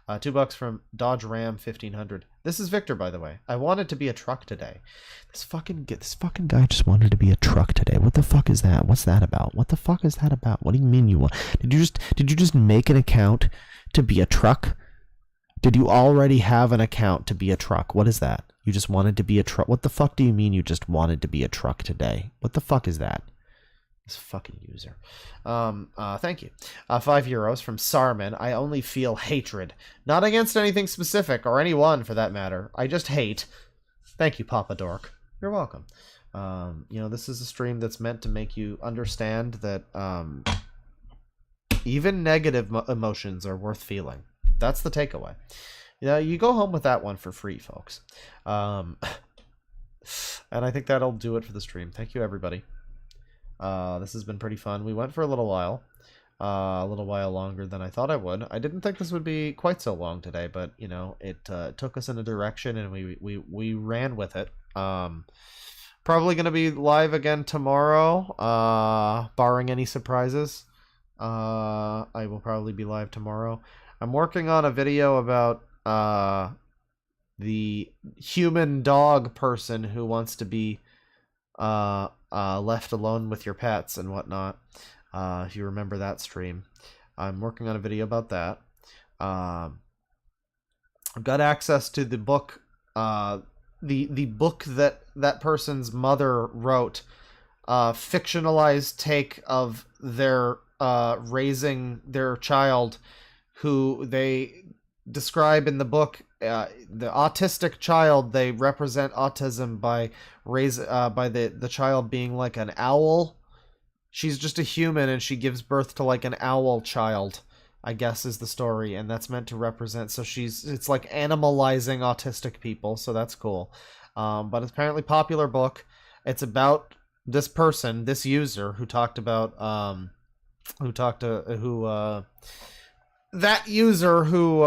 $2 from Dodge Ram 1500. This is Victor, by the way. I wanted to be a truck today. This fucking guy just wanted to be a truck today. What the fuck is that? What's that about? What the fuck is that about? What do you mean you want? Did you just make an account to be a truck? Did you already have an account to be a truck? What is that? You just wanted to be a truck? What the fuck do you mean you just wanted to be a truck today? What the fuck is that? This fucking user. Thank you. €5 from Sarman. I only feel hatred. Not against anything specific, or anyone for that matter. I just hate. Thank you, Papa Dork. You're welcome. You know, this is a stream that's meant to make you understand that even negative emotions are worth feeling. That's the takeaway. Yeah, you go home with that one for free, folks. And I think that'll do it for the stream. Thank you, everybody. This has been pretty fun. We went for a little while longer than I thought I would. I didn't think this would be quite so long today, but you know, it took us in a direction, and we ran with it. Probably going to be live again tomorrow, barring any surprises. I will probably be live tomorrow. I'm working on a video about the human dog person who wants to be left alone with your pets and whatnot. If you remember that stream, I'm working on a video about that. I've got access to the book, the book that person's mother wrote, fictionalized take of their raising their child, who they describe in the book, the autistic child. They represent autism by the child being like an owl. she's just a human and she gives birth to like an owl child, I guess is the story, and that's meant to represent, so it's like animalizing autistic people, so that's cool. But it's apparently a popular book. It's about this person, this user who talked about that user who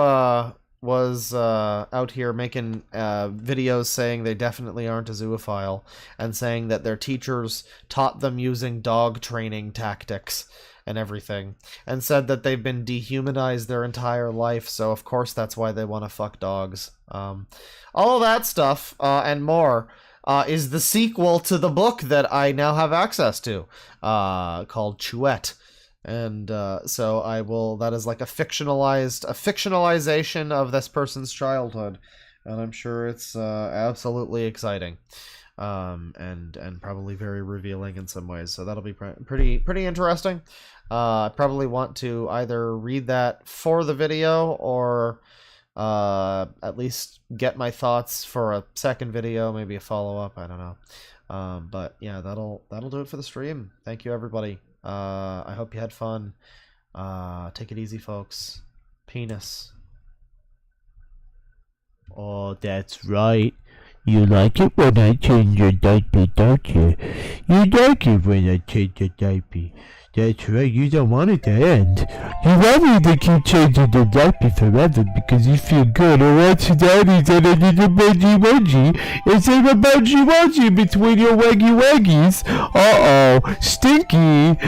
was out here making videos saying they definitely aren't a zoophile, and saying that their teachers taught them using dog training tactics and everything, and said that they've been dehumanized their entire life, so of course that's why they want to fuck dogs. All of that stuff and more is the sequel to the book that I now have access to, called Chouette. And so I will, that is like a fictionalization of this person's childhood, and I'm sure it's absolutely exciting, and probably very revealing in some ways, so that'll be pretty interesting. I probably want to either read that for the video, or at least get my thoughts for a second video, maybe a follow-up, I don't know. But yeah, that'll do it for the stream. Thank you, everybody. I hope you had fun. Take it easy, folks. Penis. Oh, that's right. You like it when I change your diaper, don't you? You like it when I change your diaper. That's right, you don't want it to end. You want me to keep changing the diaper forever because you feel good. Or watch daddies and I did a emoji. It's like a emoji between your waggy waggies. Uh-oh, stinky.